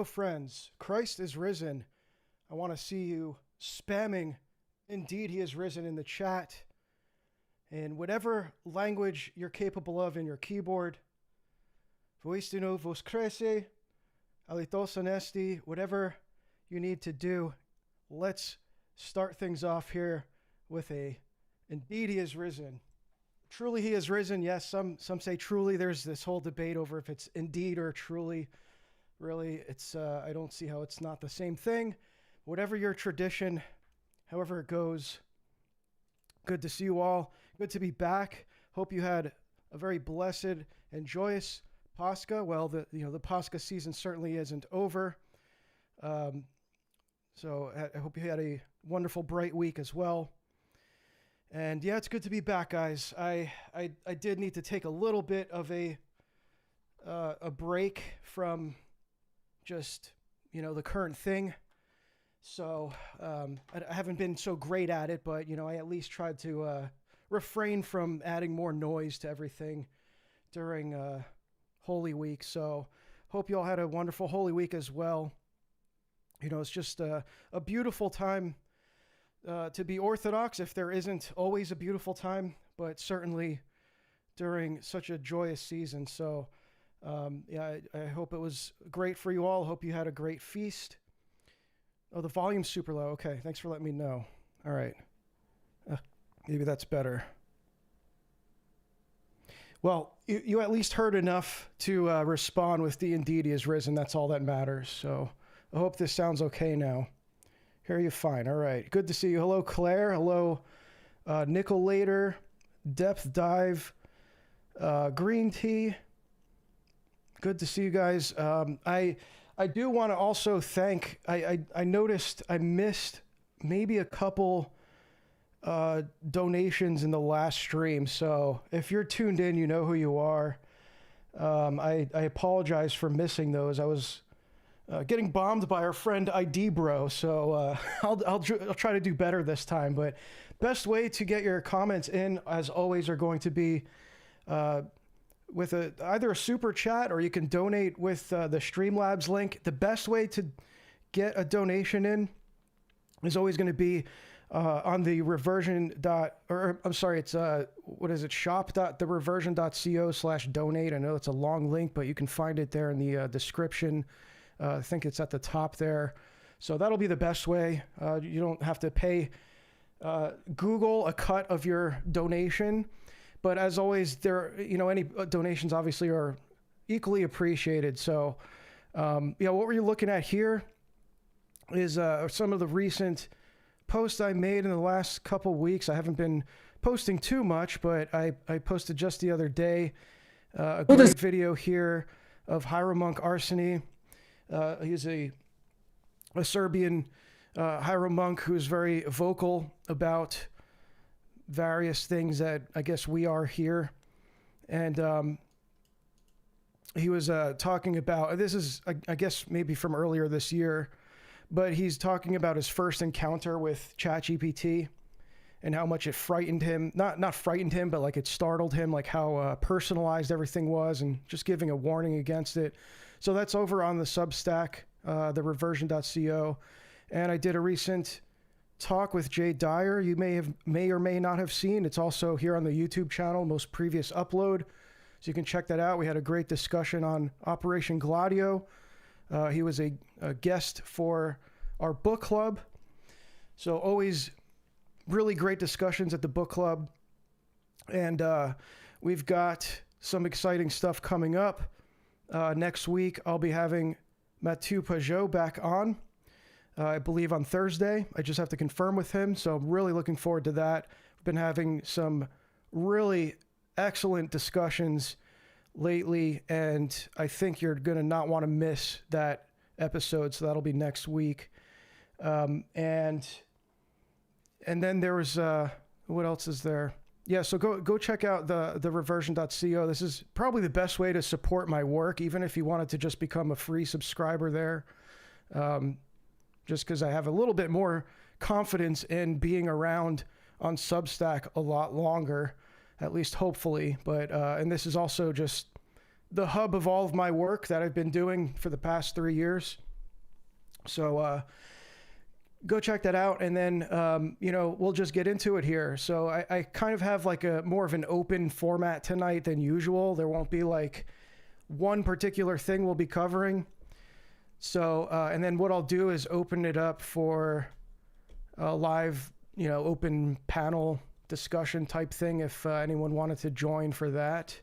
Hello, friends. Christ is risen. I want to see you spamming, indeed he is risen, in the chat. In whatever language you're capable of in your keyboard. Voistino voscrese, alitos honesti, whatever you need to do. Let's start things off here with a, indeed he is risen. Truly he is risen. Yes, some say truly. There's this whole debate over if it's indeed or truly. Really, it's I don't see how it's not the same thing. Whatever your tradition, however it goes, good to see you all. Good to be back. Hope you had a very blessed and joyous Pascha. Well, the Pascha season certainly isn't over. So I hope you had a wonderful, bright week as well. And yeah, it's good to be back, guys. I did need to take a little bit of a break from just, the current thing. So I haven't been so great at it, but, I at least tried to refrain from adding more noise to everything during Holy Week. So hope you all had a wonderful Holy Week as well. It's just a beautiful time to be Orthodox, if there isn't always a beautiful time, but certainly during such a joyous season. So I hope it was great for you all. Hope you had a great feast. Oh, the volume's super low. Okay, thanks for letting me know. All right. Maybe that's better. Well, you at least heard enough to respond with the indeed he is risen. That's all that matters. So I hope this sounds okay now. Hear you fine. All right. Good to see you. Hello, Claire. Hello, Nicolator, Depth Dive, Green Tea. Good to see you guys. I do want to also thank, I noticed I missed maybe a couple donations in the last stream. So if you're tuned in, you know who you are. I apologize for missing those. I was getting bombed by our friend ID Bro. So I'll try to do better this time. But best way to get your comments in, as always, are going to be with either a super chat, or you can donate with the Streamlabs link. The best way to get a donation in is always going to be on the shop.thereversion.co/donate. I know it's a long link, but you can find it there in the description. I think it's at the top there. So that'll be the best way. You don't have to pay Google a cut of your donation. But as always, any donations obviously are equally appreciated. So, what we're looking at here is some of the recent posts I made in the last couple weeks. I haven't been posting too much, but I posted just the other day a great video here of Hieromonk Arseny. He's a Serbian Hieromonk who's very vocal about various things that I guess we are here. And he was talking about, this is, I guess, maybe from earlier this year, but he's talking about his first encounter with ChatGPT and how much it frightened him. Not frightened him, but like it startled him, like how personalized everything was, and just giving a warning against it. So that's over on the Substack, thereversion.co. And I did a recent talk with Jay Dyer. You may or may not have seen. It's also here on the YouTube channel, most previous upload. So you can check that out. We had a great discussion on Operation Gladio. He was a guest for our book club. So always really great discussions at the book club. And we've got some exciting stuff coming up. Next week, I'll be having Mathieu Pajot back on. I believe on Thursday. I just have to confirm with him. So I'm really looking forward to that. We've been having some really excellent discussions lately, and I think you're going to not want to miss that episode. So that'll be next week. And then there was, what else is there? Yeah, so go check out the reversion.co. This is probably the best way to support my work, even if you wanted to just become a free subscriber there. Just because I have a little bit more confidence in being around on Substack a lot longer, at least hopefully. But and this is also just the hub of all of my work that I've been doing for the past 3 years. So go check that out, and then we'll just get into it here. So I kind of have like a more of an open format tonight than usual. There won't be like one particular thing we'll be covering. So and then what I'll do is open it up for a live, open panel discussion type thing if anyone wanted to join for that.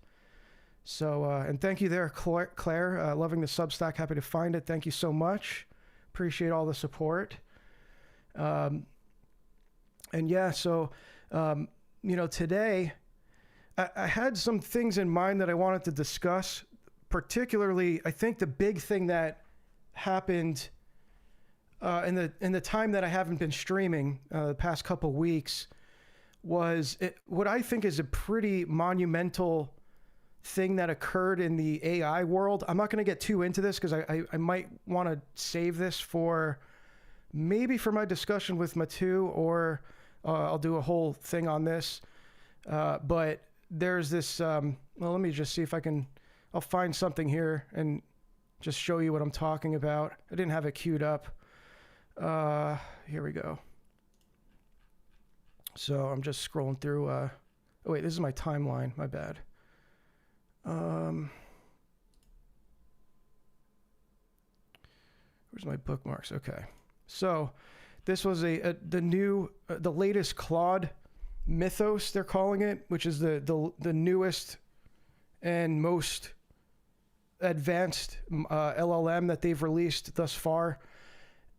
So and thank you there, Claire. Loving the Substack. Happy to find it. Thank you so much. Appreciate all the support. And yeah, so, today I had some things in mind that I wanted to discuss. Particularly, I think the big thing that happened in the time that I haven't been streaming the past couple weeks was what I think is a pretty monumental thing that occurred in the AI world. I'm not going to get too into this because I might want to save this for maybe for my discussion with Matu, or I'll do a whole thing on this. But there's this, well, let me just see if I'll find something here and just show you what I'm talking about. I didn't have it queued up. Here we go. So I'm just scrolling through. Oh wait, this is my timeline. My bad. Where's my bookmarks? Okay. So this was the latest Claude mythos, they're calling it, which is the newest and most advanced LLM that they've released thus far.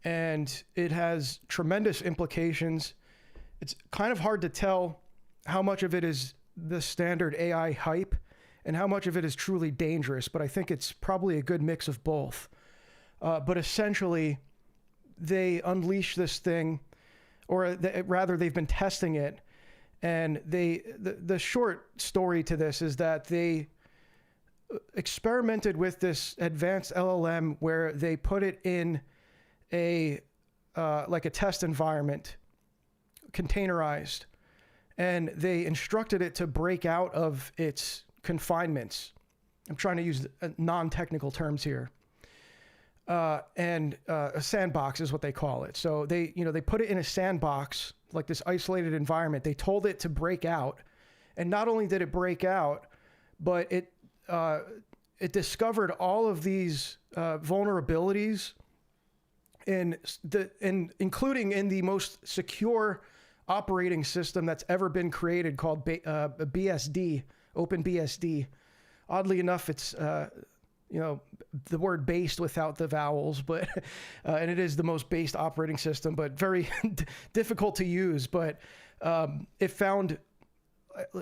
And it has tremendous implications. It's kind of hard to tell how much of it is the standard AI hype and how much of it is truly dangerous, but I think it's probably a good mix of both. But essentially, they unleash this thing, or rather they've been testing it, and the short story to this is that they experimented with this advanced LLM where they put it in like a test environment, containerized, and they instructed it to break out of its confinements. I'm trying to use non-technical terms here. And a sandbox is what they call it. So they put it in a sandbox, like this isolated environment. They told it to break out, and not only did it break out, but it discovered all of these vulnerabilities including in the most secure operating system that's ever been created, called BSD, OpenBSD. Oddly enough, it's the word based without the vowels, but and it is the most based operating system, but very difficult to use. But it found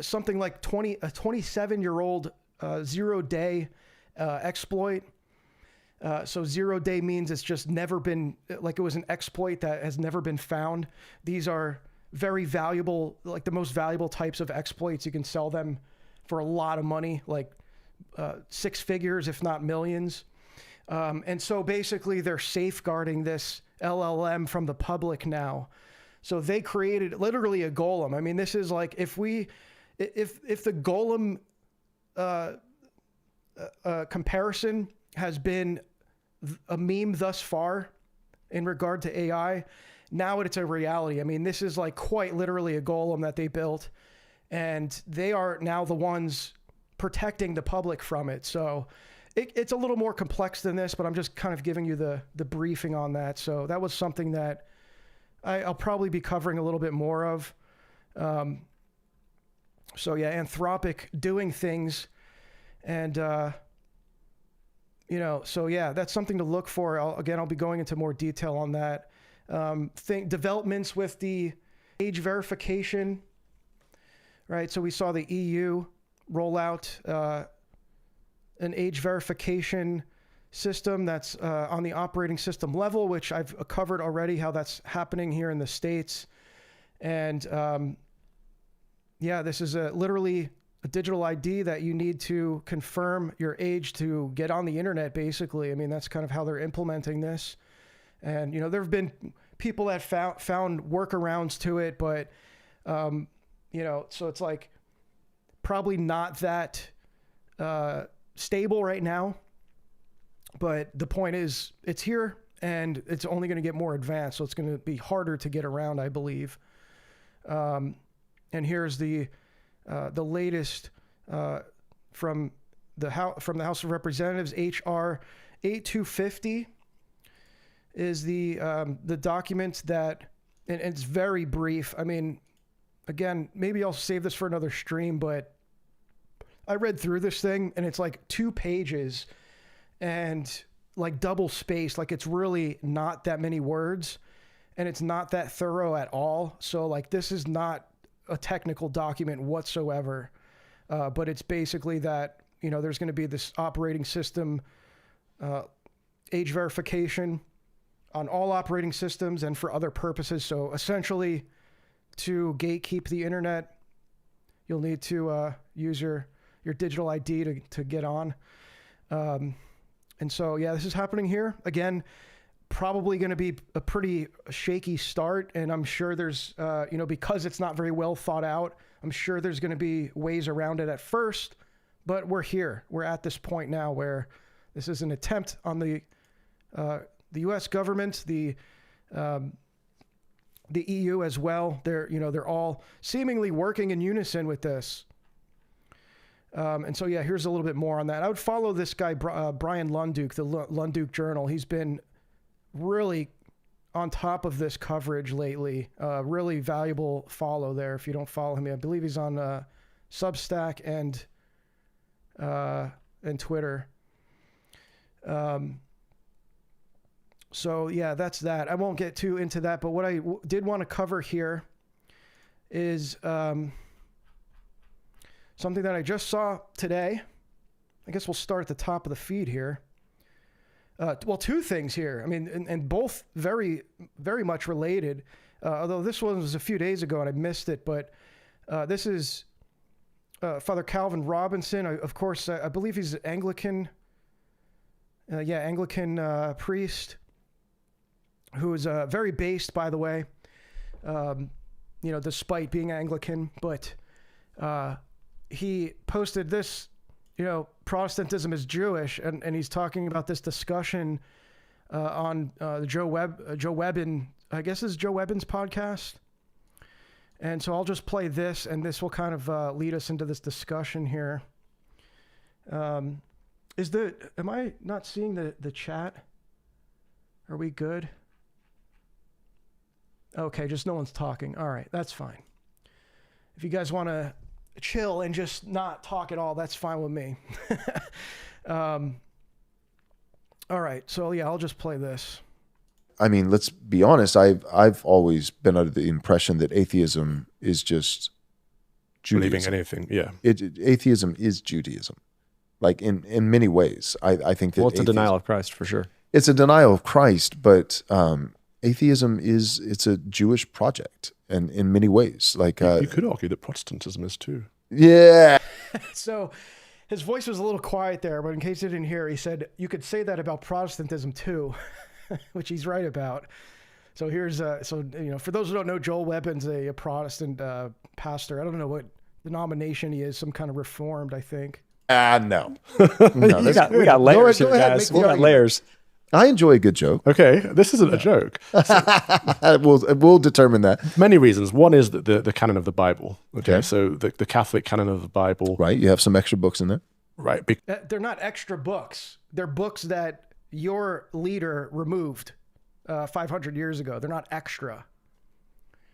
something like a 27-year-old 0-day exploit. So 0-day means it's just never been, like it was an exploit that has never been found. These are very valuable, like the most valuable types of exploits. You can sell them for a lot of money, like 6 figures, if not millions. And so basically they're safeguarding this LLM from the public now. So they created literally a golem. I mean, this is like, if the golem comparison has been a meme thus far in regard to AI, now it's a reality. I mean, this is like quite literally a golem that they built, and they are now the ones protecting the public from it. So it's a little more complex than this, but I'm just kind of giving you the briefing on that. So that was something that I'll probably be covering a little bit more of. So yeah, Anthropic doing things, and so yeah, that's something to look for. I'll be going into more detail on that. Developments with the age verification, right? So we saw the EU roll out an age verification system that's on the operating system level, which I've covered already how that's happening here in the States. And yeah, this is literally a digital ID that you need to confirm your age to get on the internet, basically. I mean, that's kind of how they're implementing this. And, there have been people that found workarounds to it, but, so it's like probably not that stable right now. But the point is, it's here. and it's only going to get more advanced. So it's going to be harder to get around, I believe. And here's the latest from the House of Representatives. H.R. 8250 is the document that, and it's very brief. I mean, again, maybe I'll save this for another stream, but I read through this thing and it's like 2 pages and like double spaced. Like, it's really not that many words and it's not that thorough at all. So like, this is not a technical document whatsoever. But it's basically that, you know, there's going to be this operating system, age verification on all operating systems and for other purposes. So essentially, to gatekeep the internet, you'll need to use your digital ID to get on. And so, yeah, this is happening here. Again, probably going to be a pretty shaky start. And I'm sure there's, you know, because it's not very well thought out, I'm sure there's going to be ways around it at first. But we're here. We're at this point now where this is an attempt on the U.S. government, the EU as well. They're all seemingly working in unison with this. And so, yeah, here's a little bit more on that. I would follow this guy, Brian Lunduke, the Lunduke Journal. He's been really on top of this coverage lately. Really valuable follow there if you don't follow him. I believe he's on Substack and Twitter. So, yeah, that's that. I won't get too into that, but what I did want to cover here is something that I just saw today. I guess we'll start at the top of the feed here. Well, 2 things here. I mean, and both very, very much related. Although this one was a few days ago and I missed it, but this is Father Calvin Robinson. Of course, I believe he's an Anglican. Anglican priest who is very based, by the way. You know, despite being Anglican, but he posted this. You know, Protestantism is Jewish, and he's talking about this discussion on Joe Webbin, I guess is Joe Webbin's podcast. And so I'll just play this, and this will kind of lead us into this discussion here. Am I not seeing the chat? Are we good? Okay, just no one's talking. All right, that's fine. If you guys want to chill and just not talk at all, that's fine with me. All right, so yeah, I'll just play this. I mean, let's be honest. I've always been under the impression that atheism is just Judaism. Believing anything, yeah. Atheism is Judaism, like in many ways. I think that it's a denial of Christ for sure. It's a denial of Christ, but atheism it's a Jewish project, and in many ways, like you could argue that Protestantism is too. Yeah. So his voice was a little quiet there, but in case you didn't hear, he said you could say that about Protestantism too, which he's right about. So here's so you know, for those who don't know, Joel Webbin's a Protestant pastor. I don't know what denomination he is, some kind of Reformed, I think. No. We got layers here, guys. We got layers. I enjoy a good joke. Okay, this isn't a joke. We'll determine that. Many reasons. One is the canon of the Bible. Okay, so the Catholic canon of the Bible. Right, you have some extra books in there. Right. They're not extra books. They're books that your leader removed 500 years ago. They're not extra.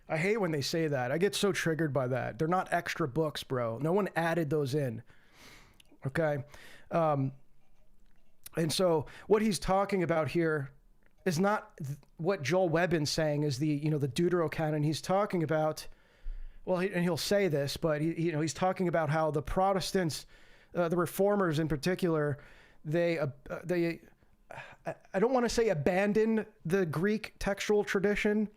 I hate when they say that. I get so triggered by that. They're not extra books, bro. No one added those in. Okay. And so what he's talking about here is not what Joel Webbin's saying is the Deuterocanon. He's talking about, well, and he'll say this, but he's talking about how the Protestants, the Reformers in particular, they I don't want to say abandon the Greek textual tradition,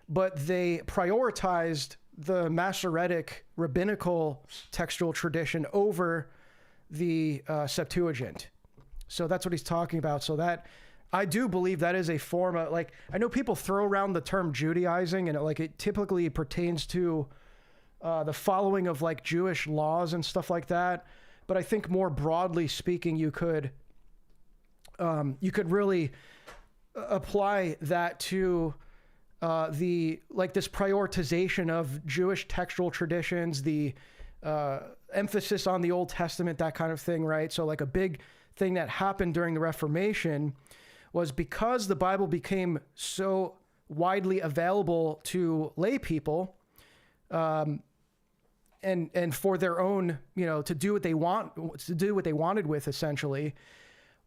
but they prioritized the Masoretic rabbinical textual tradition over the Septuagint. So that's what he's talking about. So that I do believe that is a form of, like, I know people throw around the term Judaizing, and it typically pertains to the following of like Jewish laws and stuff like that. But I think more broadly speaking, you could really apply that to this prioritization of Jewish textual traditions, the emphasis on the Old Testament, that kind of thing, right? So like a big thing that happened during the Reformation was because the Bible became so widely available to lay people, and for their own, to do what they wanted with, essentially.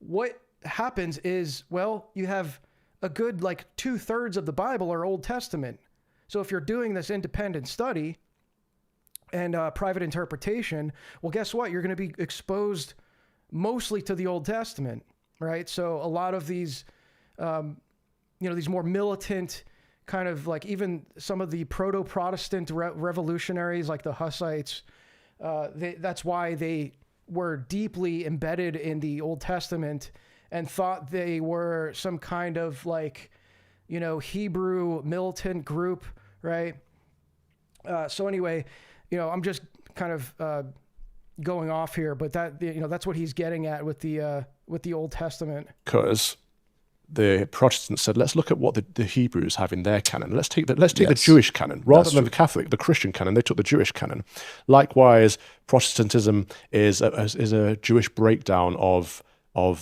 What happens is, well, you have a good 2/3 of the Bible are Old Testament. So if you're doing this independent study and private interpretation, well, guess what? You're going to be exposed mostly to the Old Testament, right? So a lot of these, these more militant kind of even some of the proto-Protestant revolutionaries like the Hussites, that's why they were deeply embedded in the Old Testament and thought they were some kind of Hebrew militant group, right? So anyway, I'm just kind of going off here, but that's what he's getting at with the Old Testament. Because the Protestants said, let's look at what the Hebrews have in their canon. Let's take the Jewish canon rather than the Catholic, the Christian canon. They took the Jewish canon. Likewise, Protestantism is a Jewish breakdown of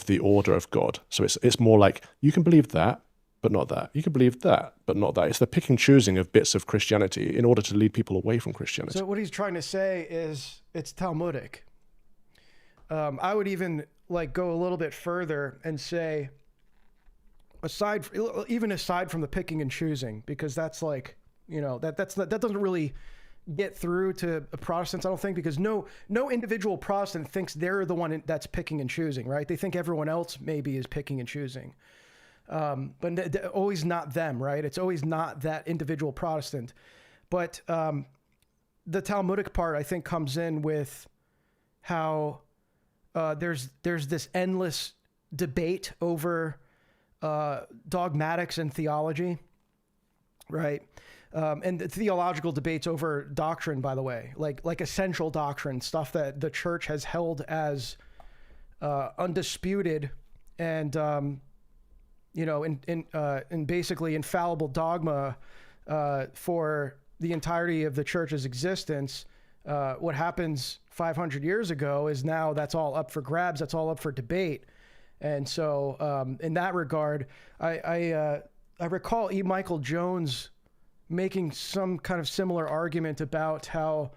the order of God. So it's more like you can believe that, but not that. You can believe that, but not that. It's the pick and choosing of bits of Christianity in order to lead people away from Christianity. So what he's trying to say is it's Talmudic. I would even go a little bit further and say, aside from the picking and choosing, because that's that doesn't really get through to Protestants, I don't think, because no individual Protestant thinks they're the one that's picking and choosing, right? They think everyone else maybe is picking and choosing, but always not them, right? It's always not that individual Protestant. But the Talmudic part, I think, comes in with how there's this endless debate over dogmatics and theology, right? And the theological debates over doctrine, by the way, like essential doctrine, stuff that the church has held as undisputed and in basically infallible dogma for the entirety of the church's existence. What happens 500 years ago is now that's all up for grabs. That's all up for debate. And so in that regard, I recall E. Michael Jones making some kind of similar argument about how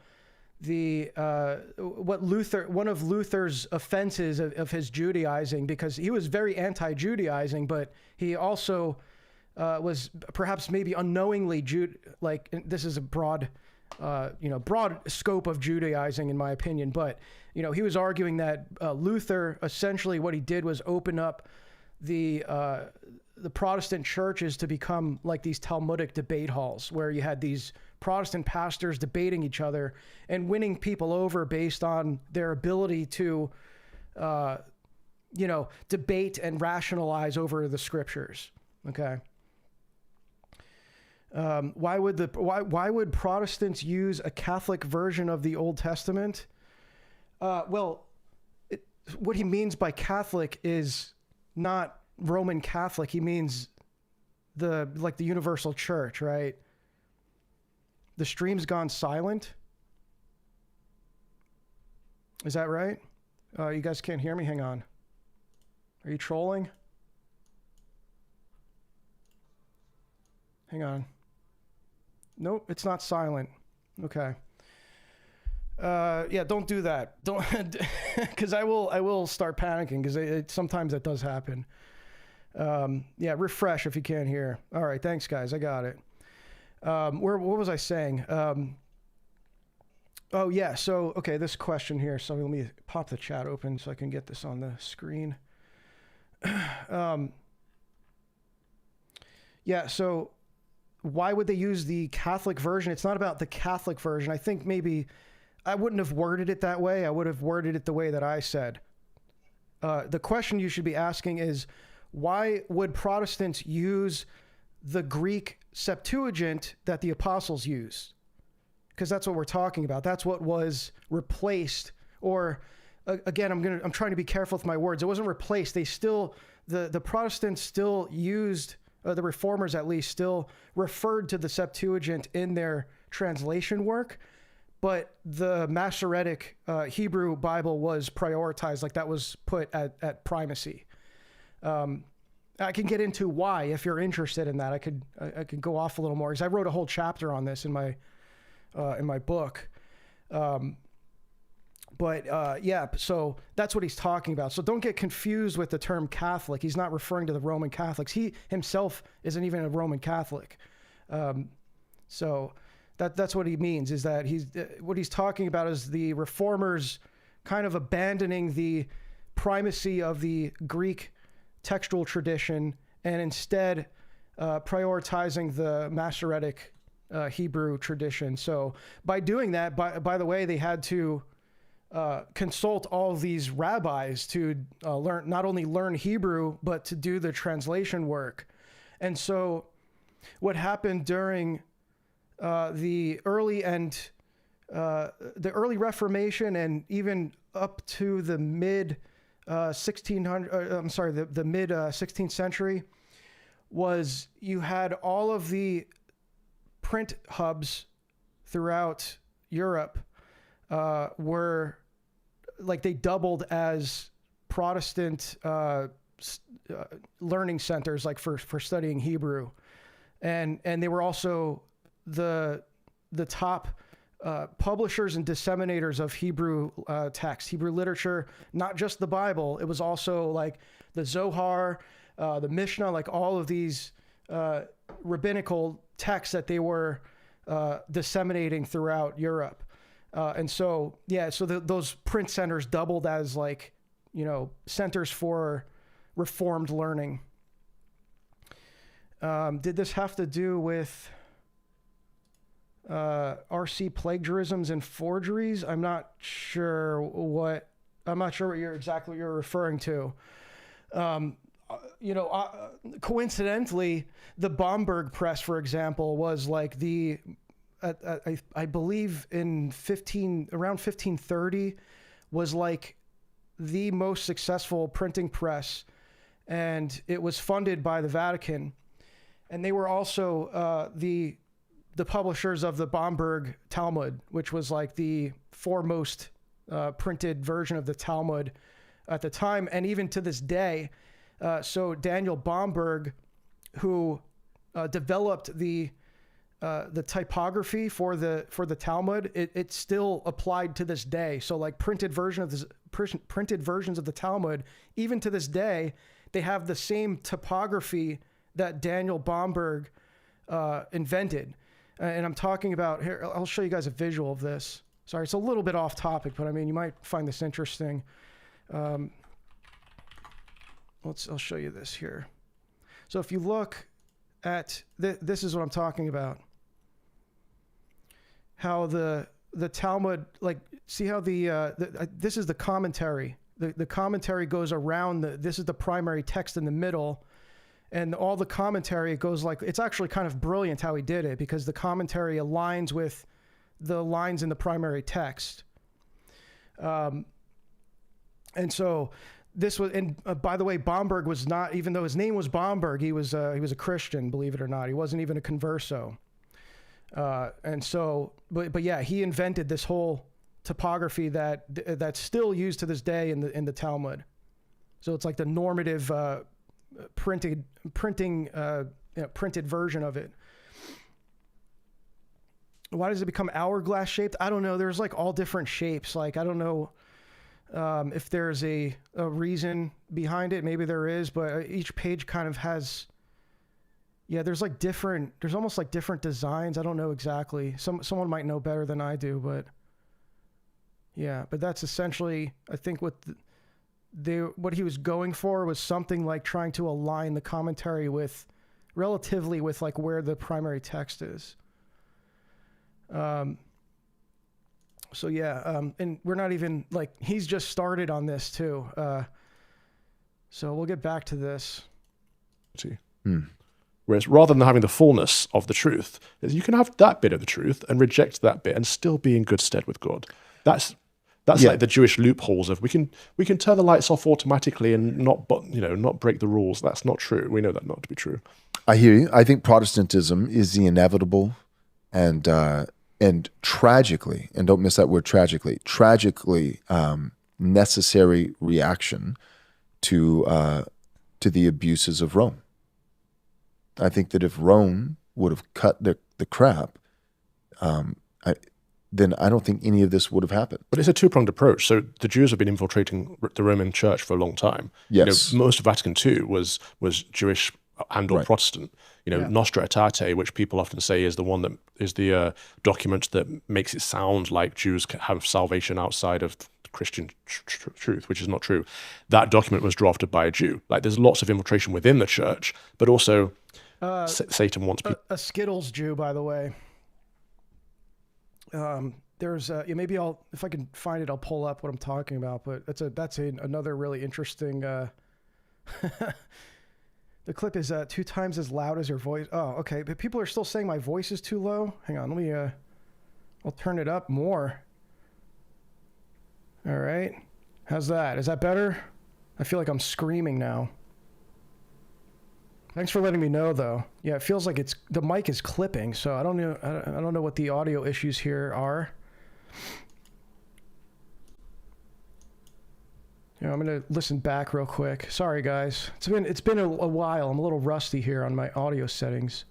one of Luther's offenses of his Judaizing, because he was very anti-Judaizing, but he also was perhaps maybe unknowingly this is a broad scope of Judaizing in my opinion, but he was arguing that Luther, essentially what he did was open up the Protestant churches to become like these Talmudic debate halls where you had these Protestant pastors debating each other and winning people over based on their ability to, debate and rationalize over the scriptures. Okay. Why would Protestants use a Catholic version of the Old Testament? What he means by Catholic is not Roman Catholic. He means the universal church, right? The stream's gone silent. Is that right? You guys can't hear me? Hang on. Are you trolling? Hang on. Nope, it's not silent. Okay. Yeah, don't do that. Don't, because I will start panicking because sometimes that does happen. Yeah, refresh if you can't hear. All right, thanks guys. I got it. What was I saying? Oh yeah. So okay, this question here. So let me pop the chat open so I can get this on the screen. Yeah. So why would they use the Catholic version? It's not about the Catholic version. I think maybe I wouldn't have worded it that way. I would have worded it the way that I said. The question you should be asking is, why would Protestants use the Greek Septuagint that the apostles used? Because that's what we're talking about. That's what was replaced. Or again, I'm trying to be careful with my words. It wasn't replaced. They still the Protestants still used, the Reformers at least, still referred to the Septuagint in their translation work, but the Masoretic Hebrew Bible was prioritized, like that was put at primacy. I can get into why if you're interested in that. I could go off a little more, because I wrote a whole chapter on this in my book. Yeah, so that's what he's talking about. So don't get confused with the term Catholic. He's not referring to the Roman Catholics. He himself isn't even a Roman Catholic. So that's what he means, is that what he's talking about is the Reformers kind of abandoning the primacy of the Greek textual tradition and instead prioritizing the Masoretic Hebrew tradition. So by doing that, by the way, they had to consult all of these rabbis to not only learn Hebrew, but to do the translation work. And so what happened during the early Reformation and even up to the mid 16th century was you had all of the print hubs throughout Europe were like they doubled as Protestant learning centers, like for studying Hebrew, and they were also the top publishers and disseminators of Hebrew text, Hebrew literature, not just the Bible. It was also like the Zohar, the Mishnah, like all of these rabbinical texts that they were disseminating throughout Europe. And so, yeah, so those print centers doubled as like, centers for Reformed learning. Did this have to do with RC plagiarisms and forgeries? I'm not sure what you're referring to. Coincidentally, the Bamberg press, for example, was like I believe around 1530 was like the most successful printing press, and it was funded by the Vatican. And they were also the publishers of the Bamberg Talmud, which was like the foremost printed version of the Talmud at the time, and even to this day. So Daniel Bamberg, who developed the typography for the Talmud, it's still applied to this day. So like printed versions of the Talmud, even to this day, they have the same typography that Daniel Bamberg invented. And I'm talking about here. I'll show you guys a visual of this. Sorry, it's a little bit off topic, but I mean, you might find this interesting. I'll show you this here. So if you look at this is what I'm talking about. How the Talmud, like, see how this is the commentary. The commentary goes around this is the primary text in the middle, and all the commentary goes like, it's actually kind of brilliant how he did it, because the commentary aligns with the lines in the primary text. And so this was, and by the way, Bamberg was not, even though his name was Bamberg, he was a Christian, believe it or not. He wasn't even a converso. And so, but yeah, he invented this whole typography that's still used to this day in the Talmud. So it's like the normative printed version of it. Why does it become hourglass shaped? I don't know. There's like all different shapes. Like, I don't know if there's a reason behind it. Maybe there is, but each page kind of has, there's almost like different designs. I don't know exactly. Someone might know better than I do, but yeah, but that's essentially, I think what he was going for was something like trying to align the commentary relatively with like where the primary text is. So yeah, and we're not even like, he's just started on this too. So we'll get back to this. Whereas rather than having the fullness of the truth, you can have that bit of the truth and reject that bit and still be in good stead with God. That's That's Yeah. like the Jewish loopholes of we can turn the lights off automatically and not break the rules. That's not true. We know that not to be true. I hear you. I think Protestantism is the inevitable and tragically, and don't miss that word tragically, necessary reaction to the abuses of Rome. I think that if Rome would have cut the crap, then I don't think any of this would have happened. But it's a two-pronged approach. So the Jews have been infiltrating the Roman Church for a long time. Yes. Most of Vatican II was Jewish and or Right. Protestant. Nostra Aetate, which people often say is the one that is the document that makes it sound like Jews have salvation outside of Christian truth, which is not true. That document was drafted by a Jew. Like, there's lots of infiltration within the church, but also Satan wants people. A Skittles Jew, by the way. There's maybe if I can find it, I'll pull up what I'm talking about. But that's another really interesting. The clip is 2 times as loud as your voice. Oh, okay. But people are still saying my voice is too low. Hang on, let me. I'll turn it up more. All right. How's that? Is that better? I feel like I'm screaming now. Thanks for letting me know, though. Yeah, it feels like the mic is clipping, so I don't know. I don't know what the audio issues here are. I'm gonna listen back real quick. Sorry, guys. It's been a while. I'm a little rusty here on my audio settings.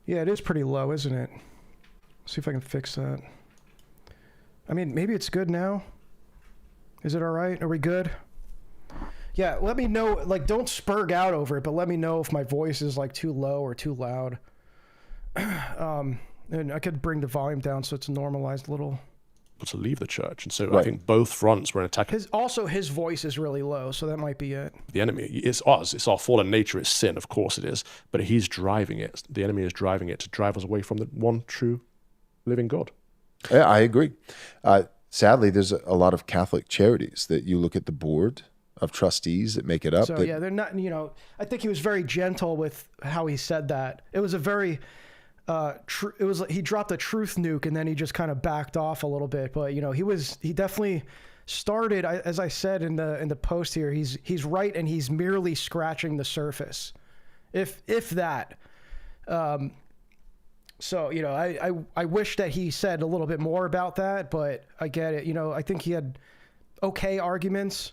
Yeah, it is pretty low, isn't it? See if I can fix that. I mean, maybe it's good now. Is it all right? Are we good? Yeah, let me know. Like, don't spurg out over it, but let me know if my voice is like too low or too loud. And I could bring the volume down so it's normalized a little. To leave the church, and so Right. I think both fronts were attacking. His voice is really low, so that might be it. The enemy. It's us. It's our fallen nature. It's sin. Of course it is. But he's driving it. The enemy is driving it to drive us away from the one true living God. Yeah, I agree. Sadly, there's a lot of Catholic charities that you look at the board of trustees that make it up. So yeah, they're not. I think he was very gentle with how he said that. It was a very. It was he dropped a truth nuke and then he just kind of backed off a little bit. But he definitely started, as I said in the post here. He's right, and he's merely scratching the surface, if that. So I wish that he said a little bit more about that, but I get it. I think he had okay arguments.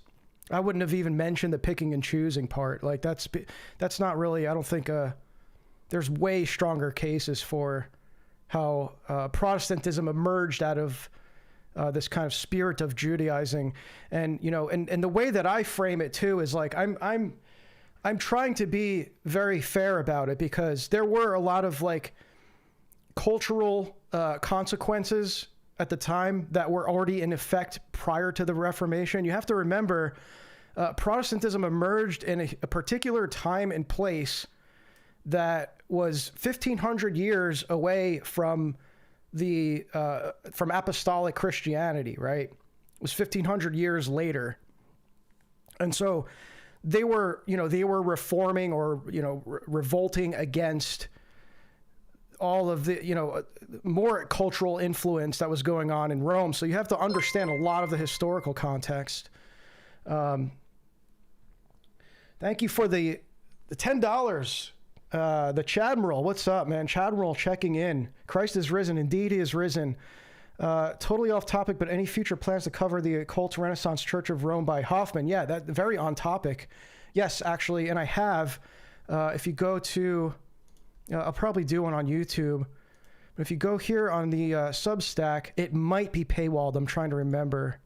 I wouldn't have even mentioned the picking and choosing part. Like that's not really. I don't think. There's way stronger cases for how Protestantism emerged out of this kind of spirit of Judaizing, and and the way that I frame it too is like I'm trying to be very fair about it, because there were a lot of like cultural consequences at the time that were already in effect prior to the Reformation. You have to remember, Protestantism emerged in a particular time and place that was 1,500 years away from from apostolic Christianity, right? It was 1,500 years later. And so they were reforming or, revolting against all of the, more cultural influence that was going on in Rome. So you have to understand a lot of the historical context. Thank you for the $10. The Chadmiral, what's up, man? Chadmiral checking in. Christ is risen. Indeed, he is risen. Totally off topic, but any future plans to cover the Occult Renaissance Church of Rome by Hoffman? Yeah, that very on topic. Yes, actually, and I have. If you go to, I'll probably do one on YouTube. But if you go here on the Substack, it might be paywalled. I'm trying to remember.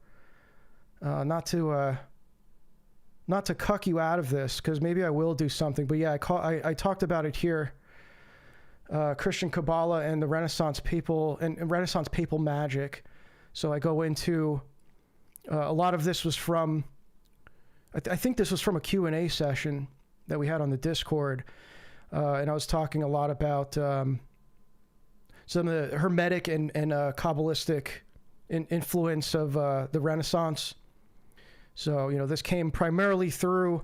Not to cuck you out of this, because maybe I will do something. But yeah, I talked about it here. Christian Kabbalah and the Renaissance people and Renaissance papal magic. So I go into a lot of this was from. I think this was from a Q&A session that we had on the Discord, and I was talking a lot about some of the Hermetic and Kabbalistic influence of the Renaissance. So, this came primarily through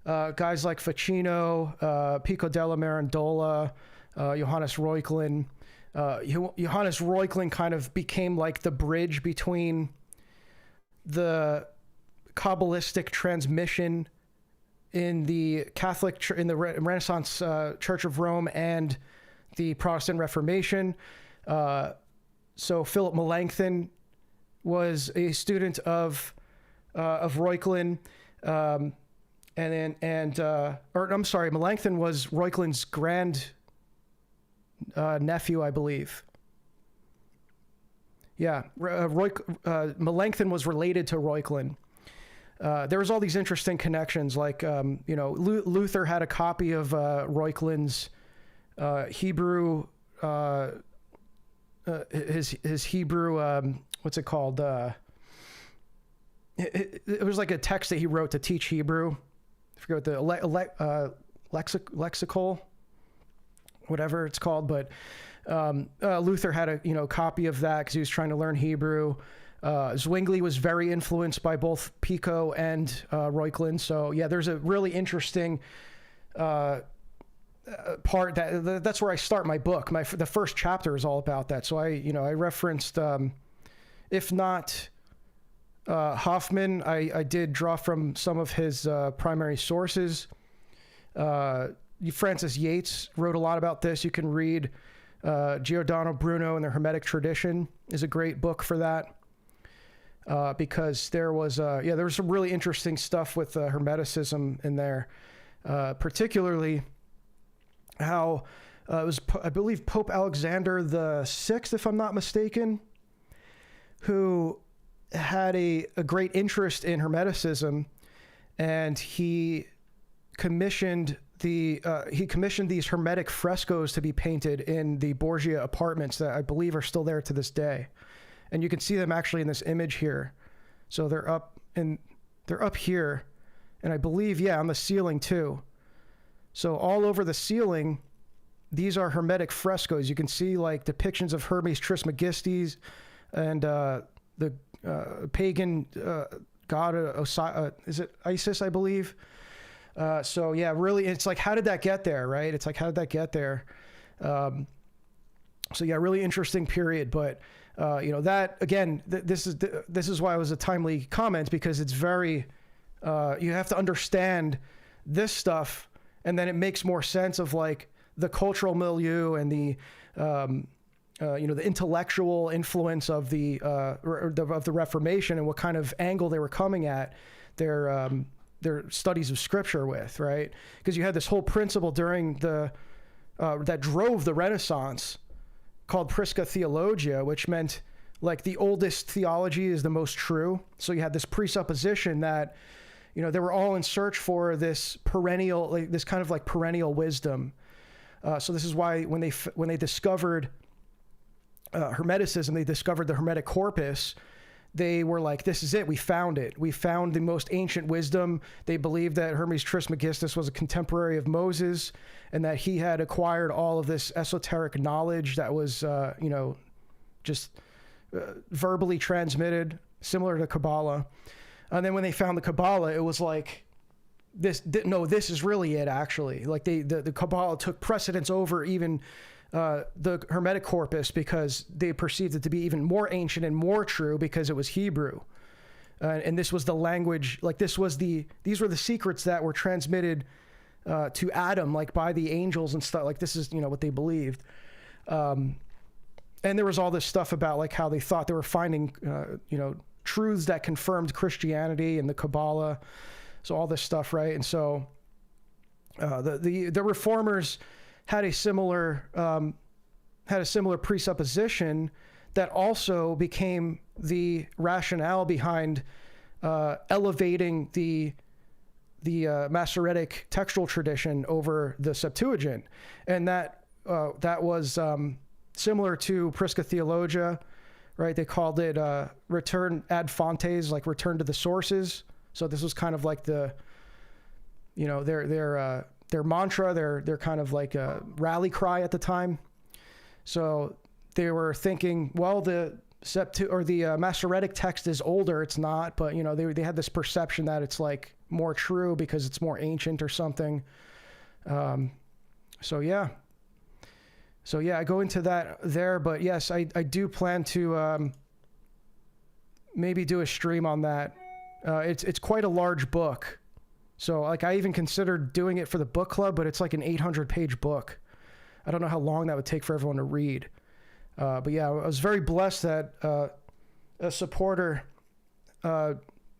guys like Ficino, Pico della Mirandola, Johannes Reuchlin, Johannes Reuchlin kind of became like the bridge between the Kabbalistic transmission in the Catholic, in the Renaissance Church of Rome and the Protestant Reformation. So Philip Melanchthon was a student of Reuchlin, Melanchthon was Reuchlin's grand nephew, I believe. Yeah, Melanchthon was related to Reuchlin. There was all these interesting connections, like Luther had a copy of Reuchlin's Hebrew, his Hebrew, what's it called? It was like a text that he wrote to teach Hebrew. I forget what the lexical, whatever it's called, but Luther had a copy of that because he was trying to learn Hebrew. Zwingli was very influenced by both Pico and Reuchlin. So yeah, there's a really interesting part that's where I start my book. The first chapter is all about that. So I referenced, if not Hoffman, I did draw from some of his primary sources. Francis Yates wrote a lot about this. You can read Giordano Bruno and the Hermetic Tradition is a great book for that. Because there was some really interesting stuff with Hermeticism in there, particularly how it was, I believe, Pope Alexander VI, if I'm not mistaken, who had a great interest in Hermeticism, and he commissioned these Hermetic frescoes to be painted in the Borgia apartments that I believe are still there to this day. And you can see them actually in this image here. So they're up here, and I believe, on the ceiling too. So all over the ceiling, these are Hermetic frescoes. You can see like depictions of Hermes Trismegistus and the pagan god, is it Isis, I believe? So yeah, really, it's like, how did that get there, right? It's like, how did that get there? So yeah, really interesting period, but that again, this is why it was a timely comment, because it's very, you have to understand this stuff, and then it makes more sense of like the cultural milieu and the, the intellectual influence of the Reformation and what kind of angle they were coming at their studies of Scripture with, right? Because you had this whole principle during that drove the Renaissance, called Prisca Theologia, which meant like the oldest theology is the most true. So you had this presupposition that, they were all in search for this perennial, like this kind of like perennial wisdom. So this is why when they discovered Hermeticism, they discovered the Hermetic corpus. They were like, this is it. We found it. We found the most ancient wisdom. They believed that Hermes Trismegistus was a contemporary of Moses, and that he had acquired all of this esoteric knowledge that was, just verbally transmitted, similar to Kabbalah. And then when they found the Kabbalah, it was like, this is really it, actually. Like the Kabbalah took precedence over even the Hermetic corpus, because they perceived it to be even more ancient and more true because it was Hebrew. And this was the language, like these were the secrets that were transmitted to Adam, like by the angels and stuff. Like this is, what they believed. And there was all this stuff about like how they thought they were finding, truths that confirmed Christianity and the Kabbalah. So all this stuff, right? And so the reformers had a similar presupposition that also became the rationale behind elevating the Masoretic textual tradition over the Septuagint, and that was similar to Prisca Theologia, right? They called it return ad fontes, like return to the sources. So this was kind of like their mantra, their kind of like a rally cry at the time. So they were thinking, well, the Masoretic text is older. It's not, but they had this perception that it's like more true because it's more ancient or something. So yeah. So yeah, I go into that there, but yes, I do plan to maybe do a stream on that. It's quite a large book. So like I even considered doing it for the book club, but it's like an 800-page book. I don't know how long that would take for everyone to read. But yeah, I was very blessed that a supporter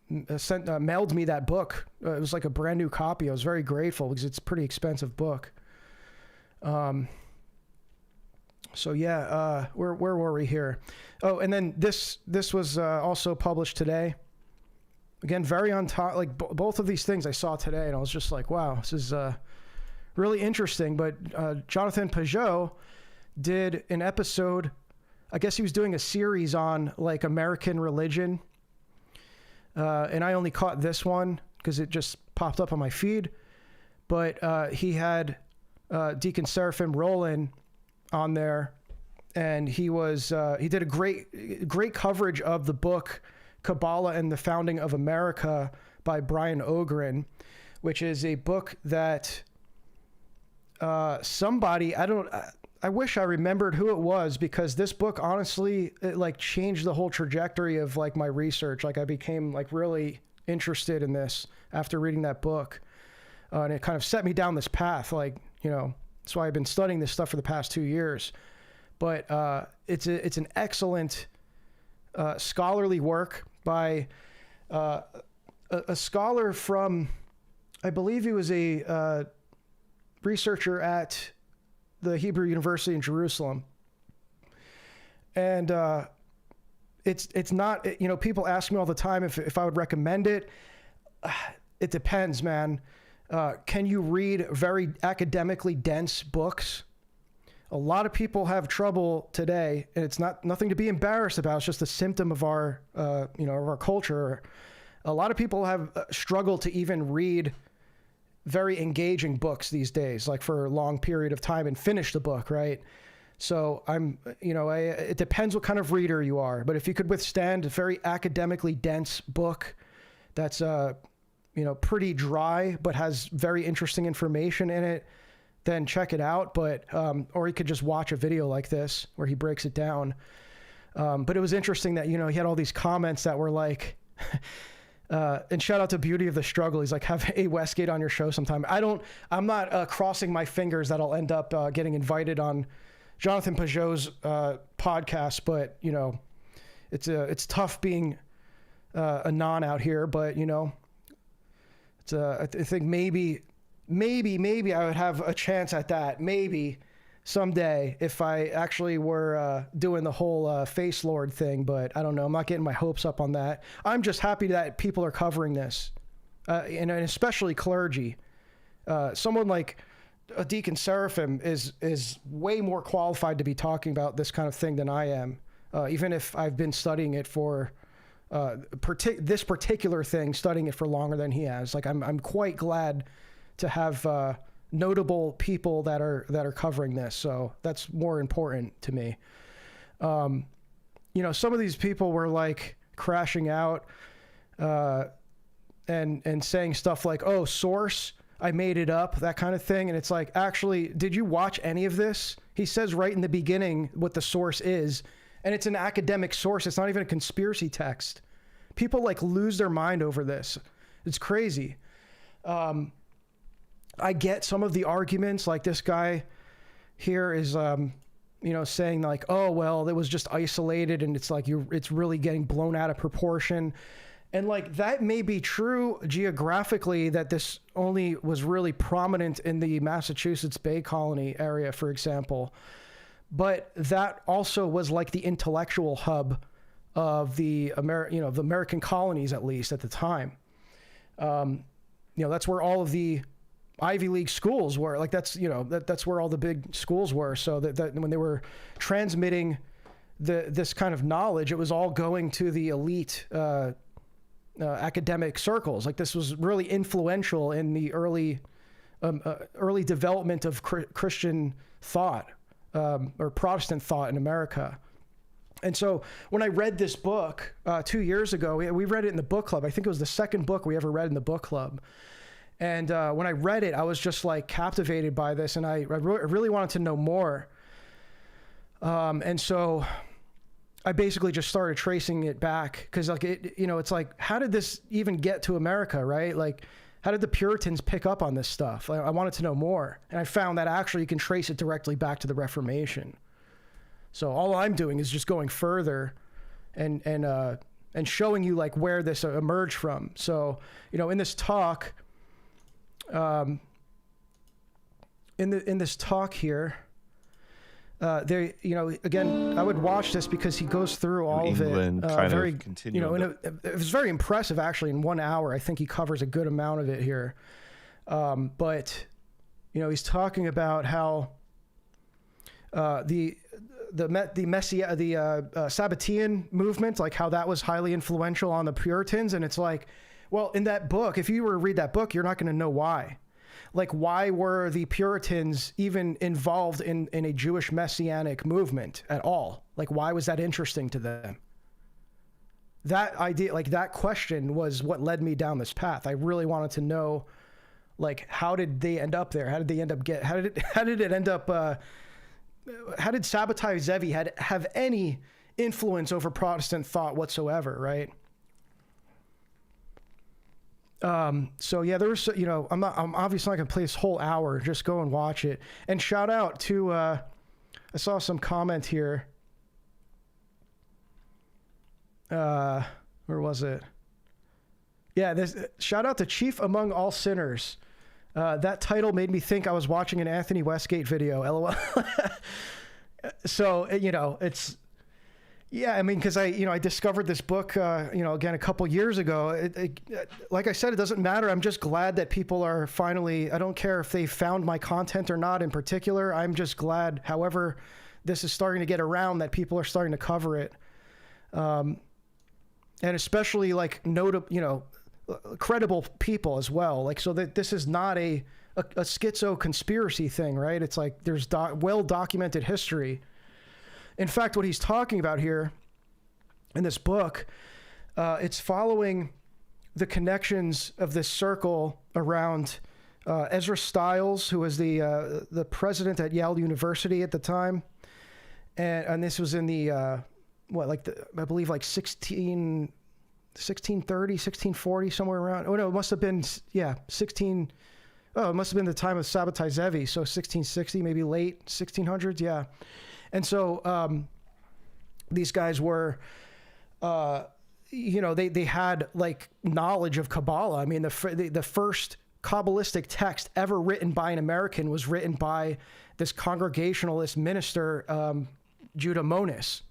mailed me that book. It was like a brand new copy. I was very grateful because it's a pretty expensive book. So yeah, where were we here? Oh, and then this was also published today. Again, very on top. Like both of these things I saw today, and I was just like, wow, this is really interesting. But Jonathan Pajot did an episode. I guess he was doing a series on like American religion, and I only caught this one because it just popped up on my feed. But he had Deacon Seraphim Roland on there, and he did a great coverage of the book Kabbalah and the Founding of America by Brian Ogren, which is a book that I wish I remembered who it was, because this book honestly it like changed the whole trajectory of like my research. Like I became like really interested in this after reading that book, and it kind of set me down this path. Like, you know, that's why I've been studying this stuff for the past 2 years. But it's an excellent scholarly work by a scholar from, I believe he was a researcher at the Hebrew University in Jerusalem. And it's not, you know, people ask me all the time if I would recommend it. It depends, man. Can you read very academically dense books? A lot of people have trouble today, and it's nothing to be embarrassed about. It's just a symptom of our, of our culture. A lot of people have struggled to even read very engaging books these days, like for a long period of time, and finish the book, right? So it depends what kind of reader you are. But if you could withstand a very academically dense book that's, pretty dry, but has very interesting information in it, then check it out. But, or you could just watch a video like this where he breaks it down. But it was interesting that, he had all these comments that were like, and shout out to Beauty of the Struggle. He's like, have A. Westgate on your show sometime. I'm not crossing my fingers that I'll end up getting invited on Jonathan Pajot's podcast, but it's tough being a non out here, but I think maybe I would have a chance at that. Maybe someday if I actually were doing the whole face lord thing, but I don't know. I'm not getting my hopes up on that. I'm just happy that people are covering this, and especially clergy. Someone like a Deacon Seraphim is way more qualified to be talking about this kind of thing than I am, even if I've been studying it for this particular thing, studying it for longer than he has. Like I'm quite glad to have notable people that are covering this. So that's more important to me. Some of these people were like crashing out and saying stuff like, oh, source, I made it up, that kind of thing. And it's like, actually, did you watch any of this? He says right in the beginning what the source is, and it's an academic source. It's not even a conspiracy text. People like lose their mind over this. It's crazy. I get some of the arguments, like this guy here is, saying like, oh, well, it was just isolated, and it's like it's really getting blown out of proportion. And like, that may be true geographically, that this only was really prominent in the Massachusetts Bay Colony area, for example. But that also was like the intellectual hub of the the American colonies, at least at the time. That's where all of the Ivy League schools were. Like that's where all the big schools were. So that when they were transmitting this kind of knowledge, it was all going to the elite academic circles. Like this was really influential in the early development of Christian thought or Protestant thought in America. And so when I read this book 2 years ago, we read it in the book club. I think it was the second book we ever read in the book club. And when I read it, I was just like captivated by this, and I really wanted to know more. And so I basically just started tracing it back because, like, it's like, how did this even get to America, right? Like, how did the Puritans pick up on this stuff? I wanted to know more. And I found that actually you can trace it directly back to the Reformation. So all I'm doing is just going further and showing you like where this emerged from. So, in this talk, in this talk here, there, again, I would watch this because he goes through all of it. It was very impressive actually. In 1 hour, I think he covers a good amount of it here. But he's talking about how the Sabbatean movement, like how that was highly influential on the Puritans. And it's like, well, in that book, if you were to read that book, you're not going to know why. Like, why were the Puritans even involved in a Jewish messianic movement at all? Like, why was that interesting to them? That idea, like that question was what led me down this path. I really wanted to know, like, how did they end up there? How did they end up how did it end up, how did Sabbatai Zevi have any influence over Protestant thought whatsoever, right? So yeah, there's, I'm obviously not gonna play this whole hour. Just go and watch it. And shout out to, I saw some comment here. Where was it? Yeah, shout out to Chief Among All Sinners. That title made me think I was watching an Anthony Westgate video. LOL. So, it's, yeah, I mean, because I discovered this book, again, a couple years ago. Like I said, it doesn't matter. I'm just glad that people are finally, I don't care if they found my content or not in particular. I'm just glad, however, this is starting to get around, that people are starting to cover it. And especially like credible people as well. Like, so that this is not a schizo conspiracy thing, right? It's like there's well-documented history. In fact, what he's talking about here in this book, it's following the connections of this circle around Ezra Stiles, who was the president at Yale University at the time. And this was in the, I believe like 1630, 1640, somewhere around. Oh no, it must have been, it must have been the time of Sabbatai Zevi. So 1660, maybe late 1600s. Yeah. And so these guys were, they had like knowledge of Kabbalah. I mean, the first Kabbalistic text ever written by an American was written by this Congregationalist minister, Judah Monis.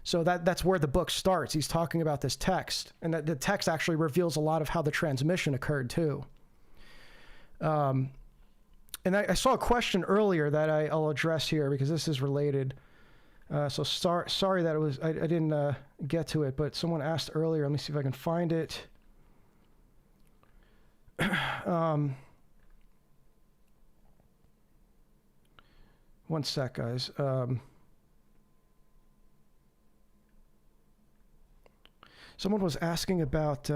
So that's where the book starts. He's talking about this text, and the text actually reveals a lot of how the transmission occurred too. And I saw a question earlier that I'll address here because this is related. So sorry that I didn't get to it, but someone asked earlier. Let me see if I can find it. One sec, guys. Someone was asking about,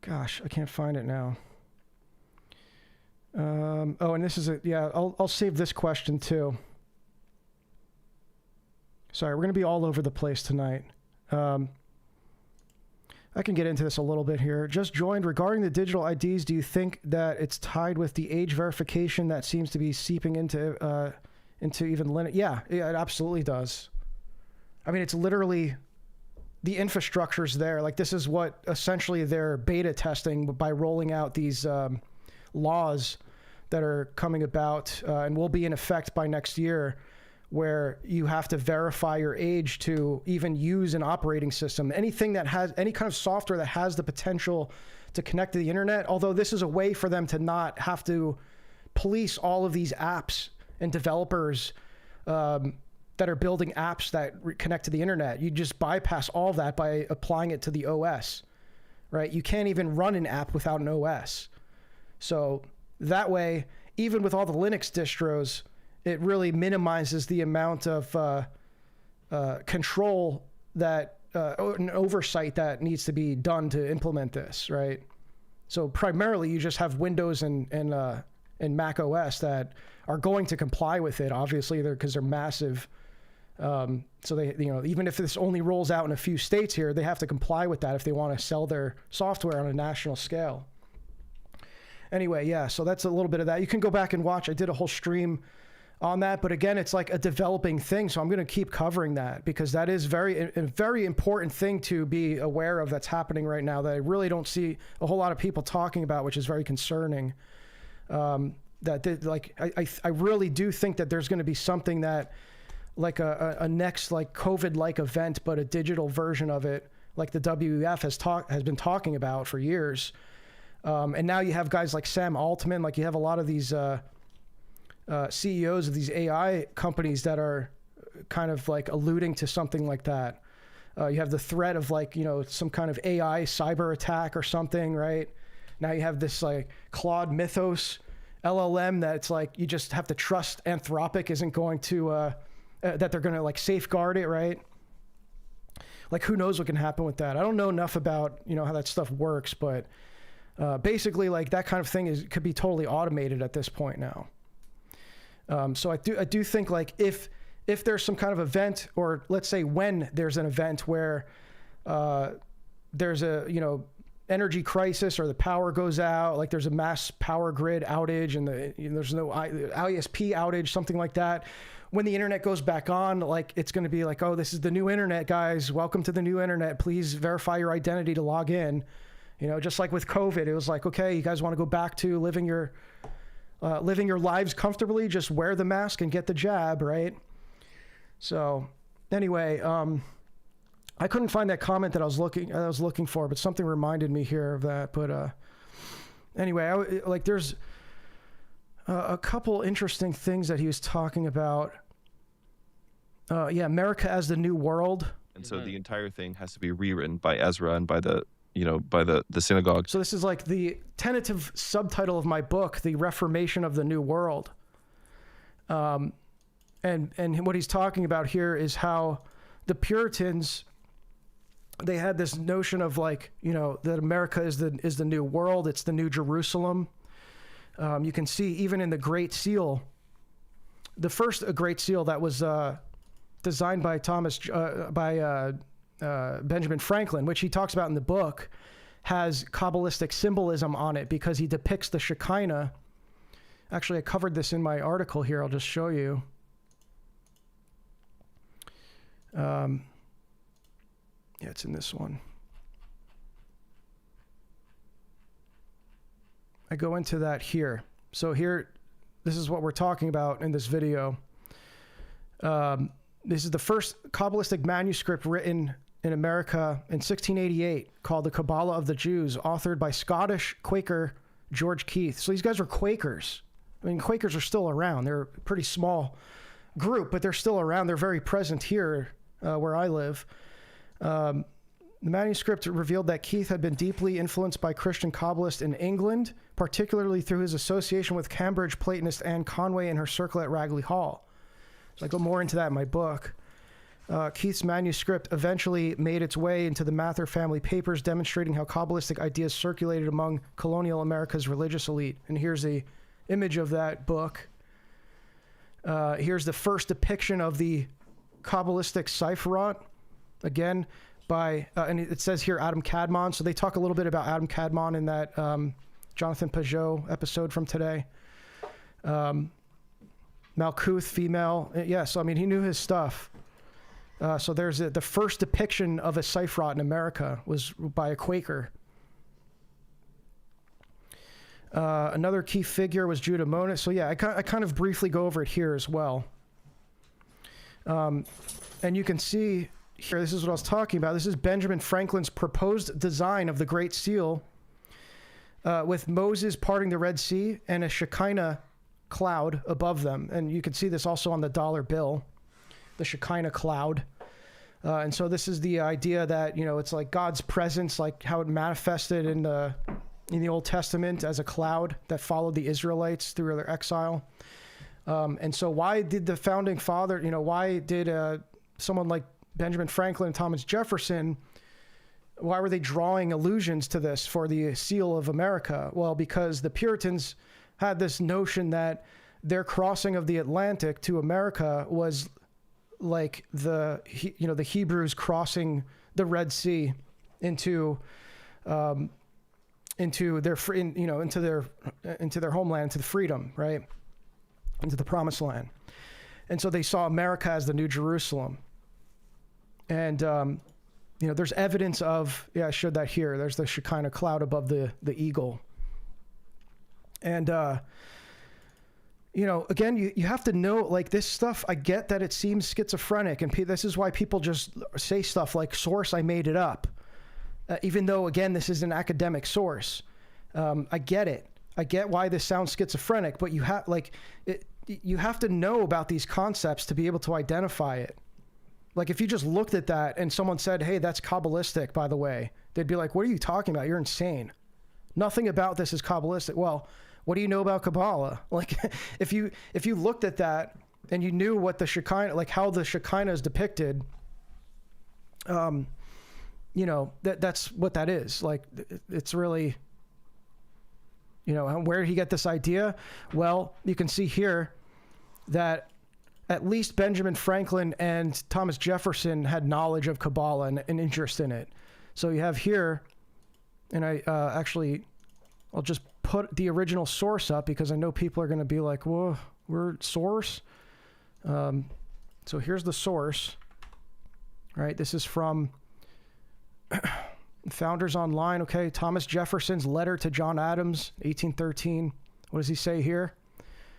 gosh, I can't find it now. And this is I'll save this question too. Sorry, we're going to be all over the place tonight. I can get into this a little bit here. Just joined. Regarding the digital IDs, do you think that it's tied with the age verification that seems to be seeping into even Linux? Yeah, it absolutely does. I mean, it's literally the infrastructure's there. Like, this is what essentially they're beta testing by rolling out these laws that are coming about and will be in effect by next year, where you have to verify your age to even use an operating system. Anything that has any kind of software that has the potential to connect to the internet, although this is a way for them to not have to police all of these apps and developers that are building apps that connect to the internet. You just bypass all that by applying it to the OS, right? You can't even run an app without an OS. So that way, even with all the Linux distros, it really minimizes the amount of control that, and oversight that needs to be done to implement this, right? So primarily you just have Windows and in Mac OS that are going to comply with it. Obviously, because they're massive. So they, even if this only rolls out in a few states here, they have to comply with that if they want to sell their software on a national scale. Anyway, yeah, so that's a little bit of that. You can go back and watch. I did a whole stream on that, but again, it's like a developing thing. So I'm going to keep covering that because that is a very important thing to be aware of that's happening right now that I really don't see a whole lot of people talking about, which is very concerning. I really do think that there's going to be something that like a next like COVID-like event, but a digital version of it, like the WEF has been talking about for years. And now you have guys like Sam Altman, like you have a lot of these CEOs of these AI companies that are kind of like alluding to something like that. You have the threat of like, some kind of AI cyber attack or something, right? Now you have this like Claude Mythos LLM that's like, you just have to trust Anthropic isn't going to, that they're going to like safeguard it, right? Like who knows what can happen with that? I don't know enough about, how that stuff works, but basically like that kind of thing could be totally automated at this point now. So I do think like if there's some kind of event, or let's say when there's an event where there's a energy crisis or the power goes out, like there's a mass power grid outage and there's no ISP outage, something like that. When the internet goes back on, like it's going to be like, oh, this is the new internet, guys. Welcome to the new internet. Please verify your identity to log in. Just like with COVID, it was like, okay, you guys want to go back to living your lives comfortably, just wear the mask and get the jab, right? So anyway, I couldn't find that comment that I was looking for, but something reminded me here of that. But anyway, there's a couple interesting things that he was talking about. America as the New World. And so the entire thing has to be rewritten by Ezra and by the synagogue. So this is like the tentative subtitle of my book, The Reformation of the New World. And what he's talking about here is how the Puritans, they had this notion of like, that America is the new world. It's the new Jerusalem. You can see even in the Great Seal, the first Great Seal that was designed by Benjamin Franklin, which he talks about in the book, has Kabbalistic symbolism on it because he depicts the Shekinah. Actually, I covered this in my article here. I'll just show you. It's in this one. I go into that here. So here, this is what we're talking about in this video. This is the first Kabbalistic manuscript written in America in 1688 called the Kabbalah of the Jews, authored by Scottish Quaker George Keith. So these guys are Quakers. I mean, Quakers are still around. They're a pretty small group, but they're still around. They're very present here where I live. The manuscript revealed that Keith had been deeply influenced by Christian Kabbalists in England, particularly through his association with Cambridge Platonist Anne Conway and her circle at Ragley Hall. So I go more into that in my book. Keith's manuscript eventually made its way into the Mather family papers, demonstrating how Kabbalistic ideas circulated among colonial America's religious elite. And here's the image of that book. Here's the first depiction of the Kabbalistic Sephirot, again, by, and it says here Adam Kadmon. So they talk a little bit about Adam Kadmon in that Jonathan Peugeot episode from today. Malkuth, female. Yes, I mean, he knew his stuff. So there's the first depiction of a Sephirot in America was by a Quaker. Another key figure was Judah Monis. So yeah, I kind of briefly go over it here as well. And you can see here, this is what I was talking about. This is Benjamin Franklin's proposed design of the Great Seal with Moses parting the Red Sea and a Shekinah cloud above them. And you can see this also on the dollar bill, the Shekinah cloud. And so this is the idea that, it's like God's presence, like how it manifested in the Old Testament as a cloud that followed the Israelites through their exile. And so why did the founding father, why did someone like Benjamin Franklin and Thomas Jefferson, why were they drawing allusions to this for the seal of America? Well, because the Puritans had this notion that their crossing of the Atlantic to America was like the Hebrews crossing the Red Sea into their into their homeland, into the freedom, right? Into the promised land. And so they saw America as the New Jerusalem. And there's evidence of, I showed that here. There's the Shekinah cloud above the eagle. And again, you have to know, like, this stuff, I get that it seems schizophrenic, and this is why people just say stuff like, source, I made it up. Even though, again, this is an academic source. I get it. I get why this sounds schizophrenic, but you have to know about these concepts to be able to identify it. Like, if you just looked at that and someone said, hey, that's Kabbalistic, by the way, they'd be like, what are you talking about? You're insane. Nothing about this is Kabbalistic. Well, what do you know about Kabbalah? Like, if you looked at that and you knew what the Shekinah, like how the Shekinah is depicted, that's what that is. Like, it's really, where did he get this idea? Well, you can see here that at least Benjamin Franklin and Thomas Jefferson had knowledge of Kabbalah and an interest in it. So you have here, and I'll just put the original source up because I know people are going to be like, whoa, we're source. So here's the source, right? This is from Founders Online. Okay. Thomas Jefferson's letter to John Adams, 1813. What does he say here?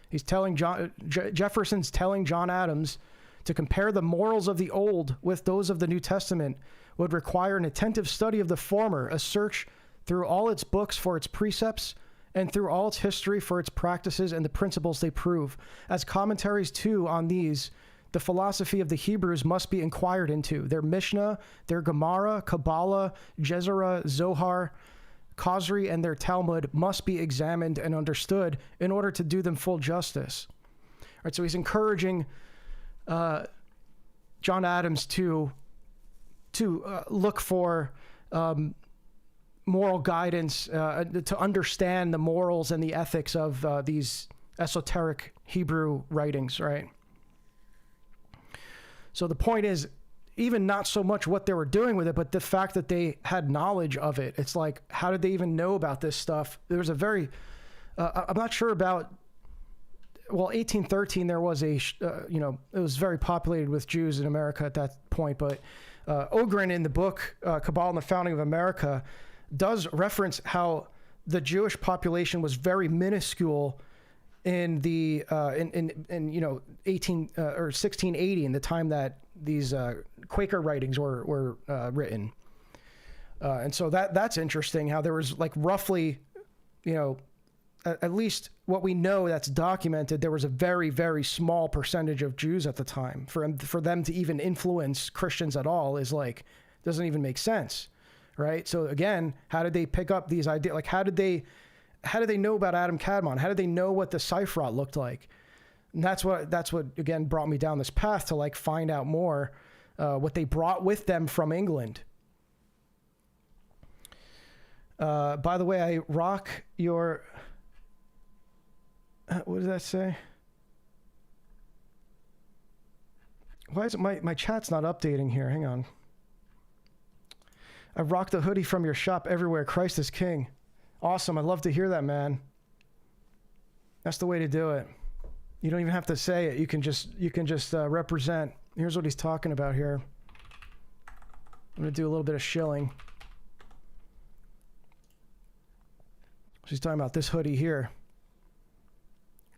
He's telling Jefferson's telling John Adams to compare the morals of the Old with those of the New Testament would require an attentive study of the former, a search through all its books for its precepts, and through all its history for its practices and the principles they prove. As commentaries too on these, the philosophy of the Hebrews must be inquired into. Their Mishnah, their Gemara, Kabbalah, Jezerah, Zohar, Khazri, and their Talmud must be examined and understood in order to do them full justice. All right, so he's encouraging John Adams to look for moral guidance, to understand the morals and the ethics of these esoteric Hebrew writings, right? So the point is, even not so much what they were doing with it, but the fact that they had knowledge of it. It's like, how did they even know about this stuff? There was a very, I'm not sure about, 1813, there was it was very populated with Jews in America at that point, but Ogren in the book, Kabbalah and the Founding of America, does reference how the Jewish population was very minuscule in the in 1680, in the time that these Quaker writings were written, and so that's interesting. How there was, like, roughly, at least what we know that's documented, there was a very, very small percentage of Jews at the time. For them to even influence Christians at all is like, doesn't even make sense, right? So again, how did they pick up these ideas? Like, how did they know about Adam Kadmon? How did they know what the Sephiroth looked like? And that's what again brought me down this path to, like, find out more what they brought with them from England. By the way, I rock your. What does that say? Why is it my chat's not updating here? Hang on. I rock the hoodie from your shop everywhere. Christ is King. Awesome. I love to hear that, man. That's the way to do it. You don't even have to say it. You can just represent. Here's what he's talking about here. I'm going to do a little bit of shilling. She's talking about this hoodie here.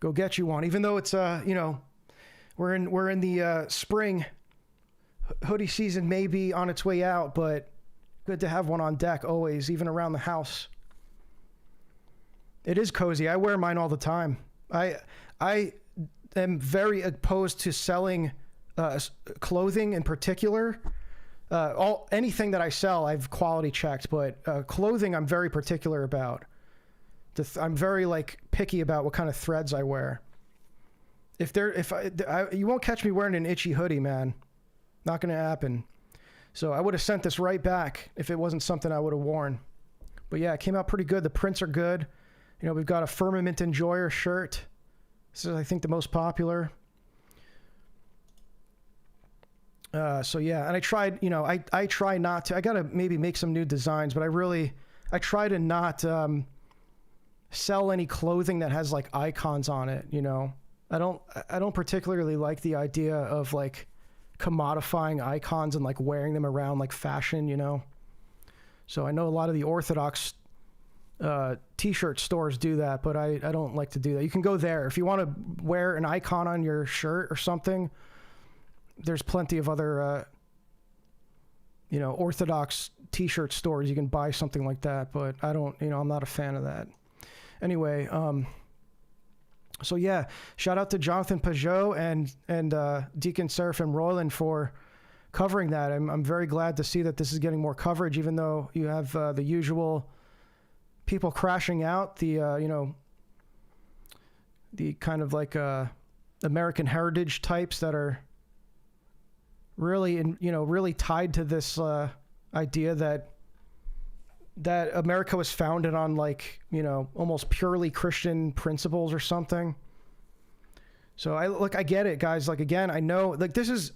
Go get you one. Even though it's we're in the spring, hoodie season may be on its way out, but good to have one on deck always, even around the house. It is cozy. I wear mine all the time. I am very opposed to selling clothing in particular. Anything that I sell, I've quality checked, but clothing I'm very particular about. I'm very, like, picky about what kind of threads I wear. You won't catch me wearing an itchy hoodie, man. Not going to happen. So I would have sent this right back if it wasn't something I would have worn. But yeah, it came out pretty good. The prints are good. You know, we've got a Firmament Enjoyer shirt. This is, I think, the most popular. So yeah, and I tried, you know, I try not to, I gotta maybe make some new designs, but I try to not sell any clothing that has like icons on it, you know. I don't particularly like the idea of like commodifying icons and like wearing them around like fashion, you know. So I know a lot of the Orthodox t-shirt stores do that, but I don't like to do that. You can go there if you want to wear an icon on your shirt or something. There's plenty of other you know, Orthodox t-shirt stores you can buy something like that, but I don't, you know, I'm not a fan of that. Anyway, so yeah, shout out to Jonathan Pajot and Deacon Seraphim Royland for covering that. I'm very glad to see that this is getting more coverage, even though you have the usual people crashing out, the you know, the kind of like American heritage types that are really, you know, really tied to this idea that America was founded on, like, you know, almost purely Christian principles or something. So I get it, guys. Like, again, I know, like, this is,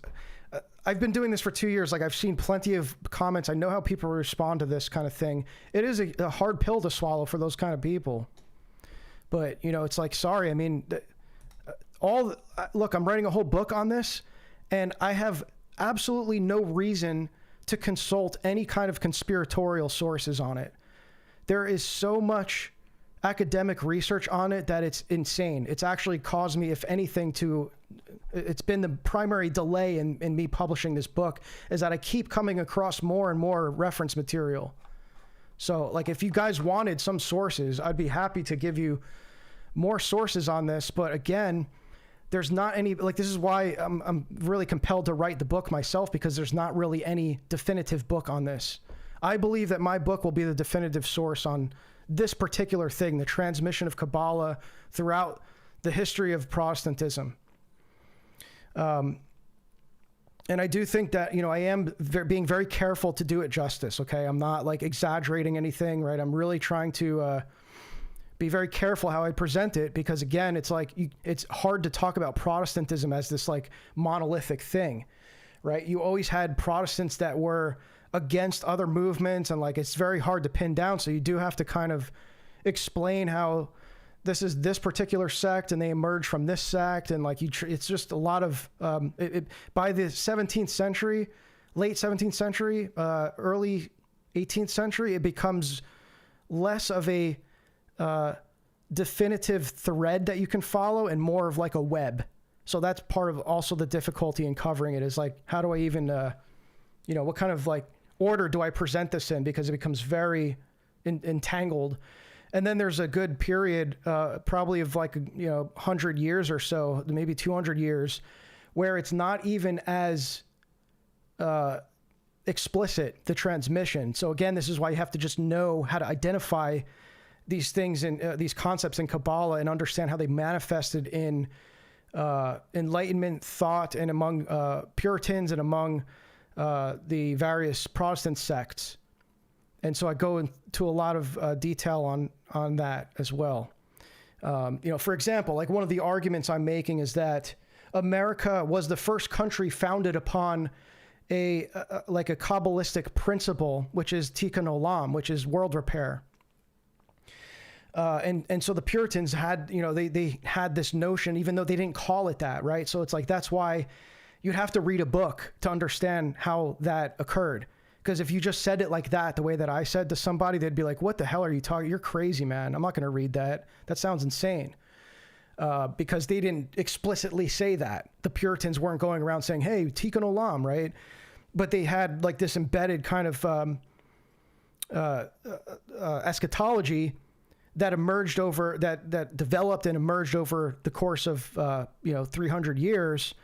I've been doing this for 2 years. Like, I've seen plenty of comments. I know how people respond to this kind of thing. It is a hard pill to swallow for those kind of people. But, you know, it's like, sorry. I mean, look, I'm writing a whole book on this, and I have absolutely no reason to consult any kind of conspiratorial sources on it. There is so much academic research on it that it's insane. It's actually caused me, if anything, it's been the primary delay in me publishing this book, is that I keep coming across more and more reference material. So, like, if you guys wanted some sources, I'd be happy to give you more sources on this. But again, there's not any, like, this is why I'm really compelled to write the book myself, because there's not really any definitive book on this. I believe that my book will be the definitive source on this particular thing, the transmission of Kabbalah throughout the history of Protestantism. And I do think that, you know, I am being very careful to do it justice, okay? I'm not, like, exaggerating anything, right? I'm really trying to be very careful how I present it, because again, it's like, it's hard to talk about Protestantism as this like monolithic thing, right? You always had Protestants that were against other movements, and like, it's very hard to pin down. So you do have to kind of explain how this is this particular sect and they emerged from this sect. And like, it's just a lot of, by the 17th century, late 17th century, early 18th century, it becomes less of a definitive thread that you can follow and more of like a web. So that's part of also the difficulty in covering it, is like, how do I even, you know, what kind of like order do I present this in? Because it becomes very entangled. And then there's a good period, probably of like, you know, 100 years or so, maybe 200 years, where it's not even as explicit, the transmission. So again, this is why you have to just know how to identify these things and these concepts in Kabbalah and understand how they manifested in Enlightenment thought and among Puritans and among the various Protestant sects. And so I go into a lot of detail on that as well. You know, for example, like, one of the arguments I'm making is that America was the first country founded upon like a Kabbalistic principle, which is Tikkun Olam, which is world repair. And so the Puritans had, you know, they had this notion, even though they didn't call it that, right? So it's like, that's why you'd have to read a book to understand how that occurred. Because if you just said it like that, the way that I said to somebody, they'd be like, what the hell are you talking? You're crazy, man. I'm not going to read that. That sounds insane. Because they didn't explicitly say that. The Puritans weren't going around saying, hey, Tikkun Olam, right? But they had like this embedded kind of eschatology that emerged over, that developed and emerged over the course of, 300 years,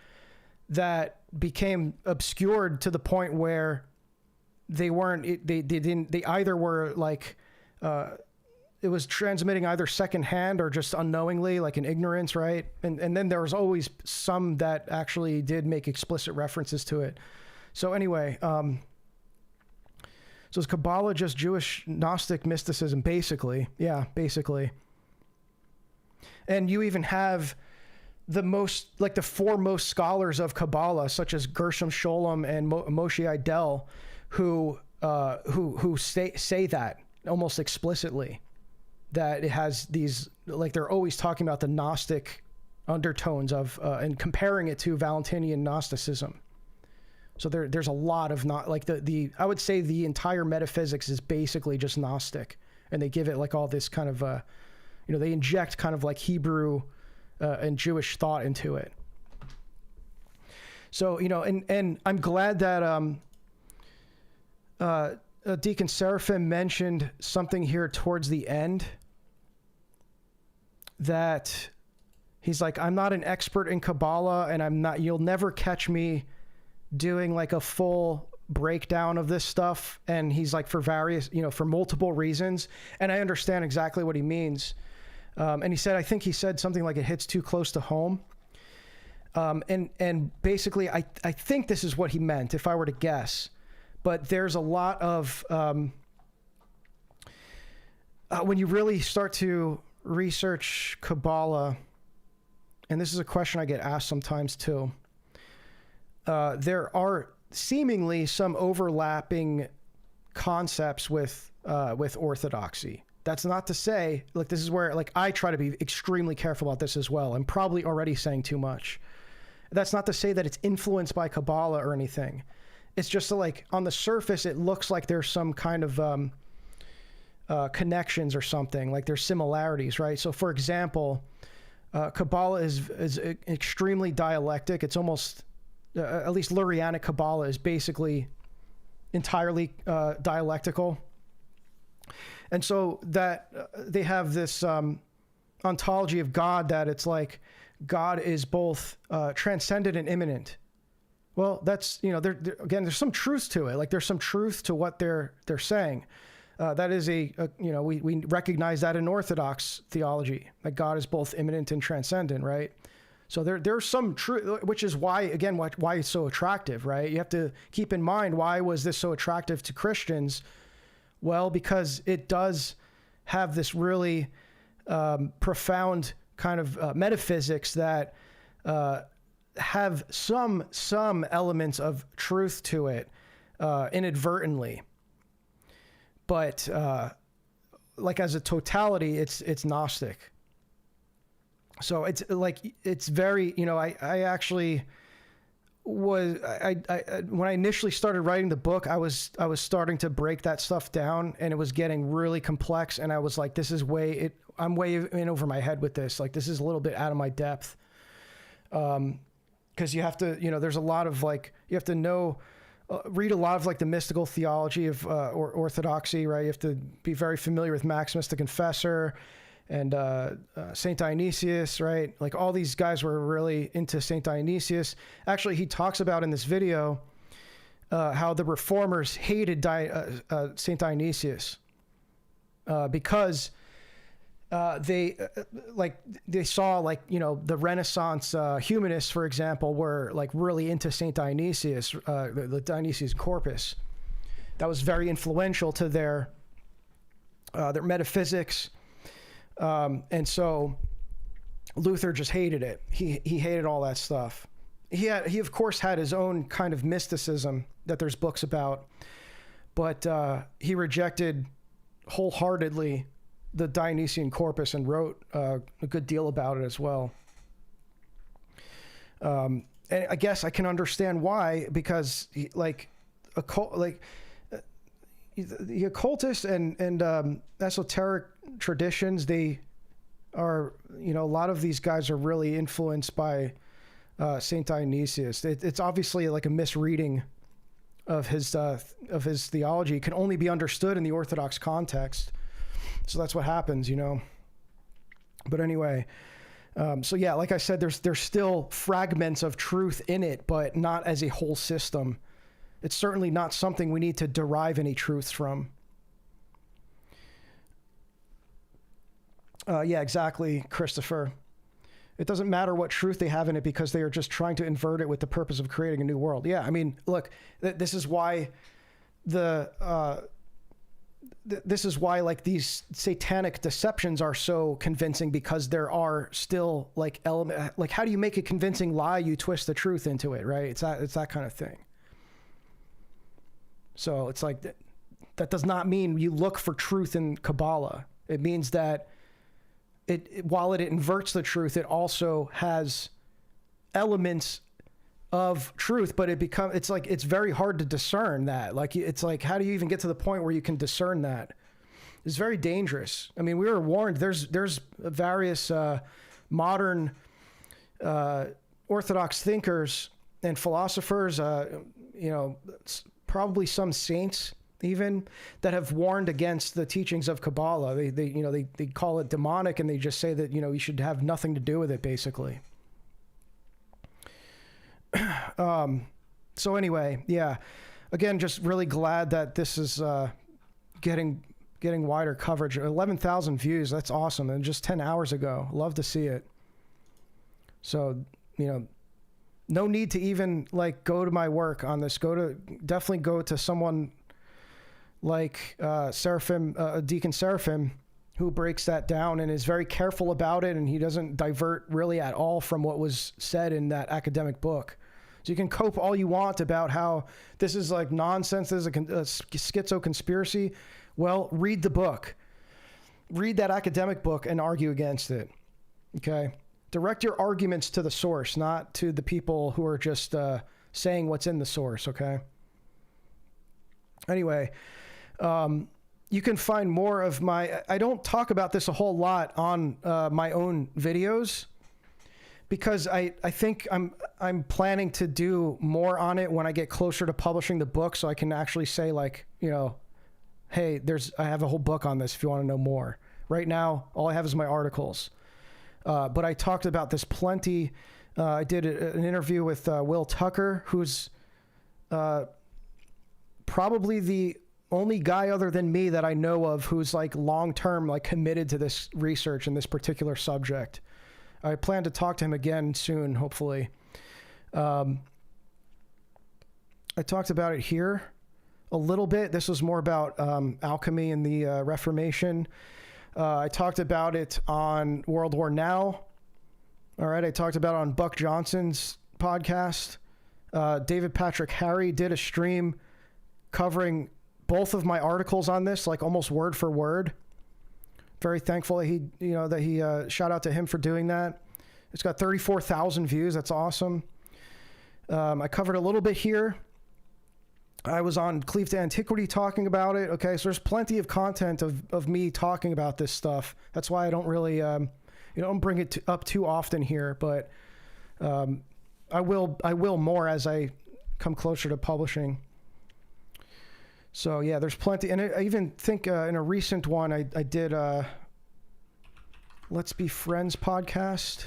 that became obscured to the point where they weren't, they either were like, it was transmitting either secondhand or just unknowingly, like in ignorance, right? And then there was always some that actually did make explicit references to it. So anyway, so is Kabbalah just Jewish Gnostic mysticism? Basically, yeah, basically. And you even have the foremost scholars of Kabbalah, such as Gershom Scholem and Moshe Idel, who say that almost explicitly, that it has these, like, they're always talking about the Gnostic undertones of and comparing it to Valentinian Gnosticism. So there's a lot of not like I would say the entire metaphysics is basically just Gnostic, and they give it like all this kind of they inject kind of like Hebrew and Jewish thought into it. So and I'm glad that Deacon Seraphim mentioned something here towards the end, that he's like, I'm not an expert in Kabbalah, and you'll never catch me doing like a full breakdown of this stuff. And he's like, for various, for multiple reasons. And I understand exactly what he means. And he said, I think he said something like it hits too close to home. And basically, I think this is what he meant, if I were to guess. But there's a lot of, when you really start to research Kabbalah, and this is a question I get asked sometimes too, there are seemingly some overlapping concepts with Orthodoxy. That's not to say, like, this is where, like, I try to be extremely careful about this as well. I'm probably already saying too much. That's not to say that it's influenced by Kabbalah or anything. It's just like, on the surface, it looks like there's some kind of connections or something, like there's similarities, right? So, for example, Kabbalah is extremely dialectic. It's almost, at least Lurianic Kabbalah is basically entirely dialectical. And so that they have this ontology of God, that it's like God is both transcendent and immanent. Well, that's, again, there's some truth to it. Like, there's some truth to what they're saying. That is we recognize that in Orthodox theology, that God is both immanent and transcendent, right? So there's some truth, which is why it's so attractive, right? You have to keep in mind, why was this so attractive to Christians? Well, because it does have this really profound kind of metaphysics that have some elements of truth to it inadvertently. But like, as a totality, it's Gnostic. So it's like, it's very, I actually was, when I initially started writing the book, I was starting to break that stuff down, and it was getting really complex. And I was like, I'm way in over my head with this. Like, this is a little bit out of my depth. Cause you have to, there's a lot of, like, you have to know, read a lot of, like, the mystical theology of Orthodoxy, right? You have to be very familiar with Maximus the Confessor and Saint Dionysius, right? Like, all these guys were really into Saint Dionysius. Actually, he talks about in this video how the reformers hated Saint Dionysius because they saw, like, the Renaissance humanists, for example, were, like, really into Saint Dionysius, the Dionysius corpus. That was very influential to their metaphysics. And so Luther just hated it. He hated all that stuff. He of course had his own kind of mysticism that there's books about, but he rejected wholeheartedly the Dionysian corpus and wrote a good deal about it as well. And I guess I can understand why, because the occultist and esoteric traditions, they are, a lot of these guys are really influenced by Saint Dionysius. It's obviously like a misreading of his theology. It can only be understood in the Orthodox context. So that's what happens, But anyway, so yeah, like I said, there's still fragments of truth in it, but not as a whole system. It's certainly not something we need to derive any truths from. Yeah, exactly, Christopher. It doesn't matter what truth they have in it, because they are just trying to invert it with the purpose of creating a new world. Yeah, I mean, look, this is why the this is why like these satanic deceptions are so convincing, because there are still like like how do you make a convincing lie? You twist the truth into it, right? It's that kind of thing. So it's like that does not mean you look for truth in Kabbalah. It means that while it inverts the truth, it also has elements of truth, but it's very hard to discern that. Like, it's like, how do you even get to the point where you can discern that? It's very dangerous. I mean, we were warned. There's various modern Orthodox thinkers and philosophers, probably some saints even, that have warned against the teachings of Kabbalah. They call it demonic, and they just say that, you should have nothing to do with it, basically. So anyway, yeah, again, just really glad that this is getting wider coverage. 11,000 views, that's awesome. And just 10 hours ago, love to see it. So, no need to even like go to my work on this. Definitely go to someone like Deacon Seraphim, who breaks that down and is very careful about it, and he doesn't divert really at all from what was said in that academic book. So you can cope all you want about how this is like nonsense, this is a schizo conspiracy. Well, read the book. Read that academic book and argue against it. Okay? Direct your arguments to the source, not to the people who are just saying what's in the source, okay? Anyway, you can find more of I don't talk about this a whole lot on my own videos, because I think I'm planning to do more on it when I get closer to publishing the book, so I can actually say, like, hey, I have a whole book on this if you want to know more. Right now, all I have is my articles. But I talked about this plenty. I did an interview with Will Tucker, who's probably the only guy other than me that I know of who's like long-term, like committed to this research and this particular subject. I plan to talk to him again soon, hopefully. I talked about it here a little bit. This was more about alchemy and the Reformation. I talked about it on World War Now. All right. I talked about it on Buck Johnson's podcast. David Patrick Harry did a stream covering both of my articles on this, like almost word for word. Very thankful that he shout out to him for doing that. It's got 34,000 views. That's awesome. I covered a little bit here. I was on Cleave to Antiquity talking about it. Okay, so there's plenty of content of me talking about this stuff. That's why I don't really, don't bring it up too often here, but I will more as I come closer to publishing. So yeah, there's plenty. And I even think in a recent one, I did Let's Be Friends podcast.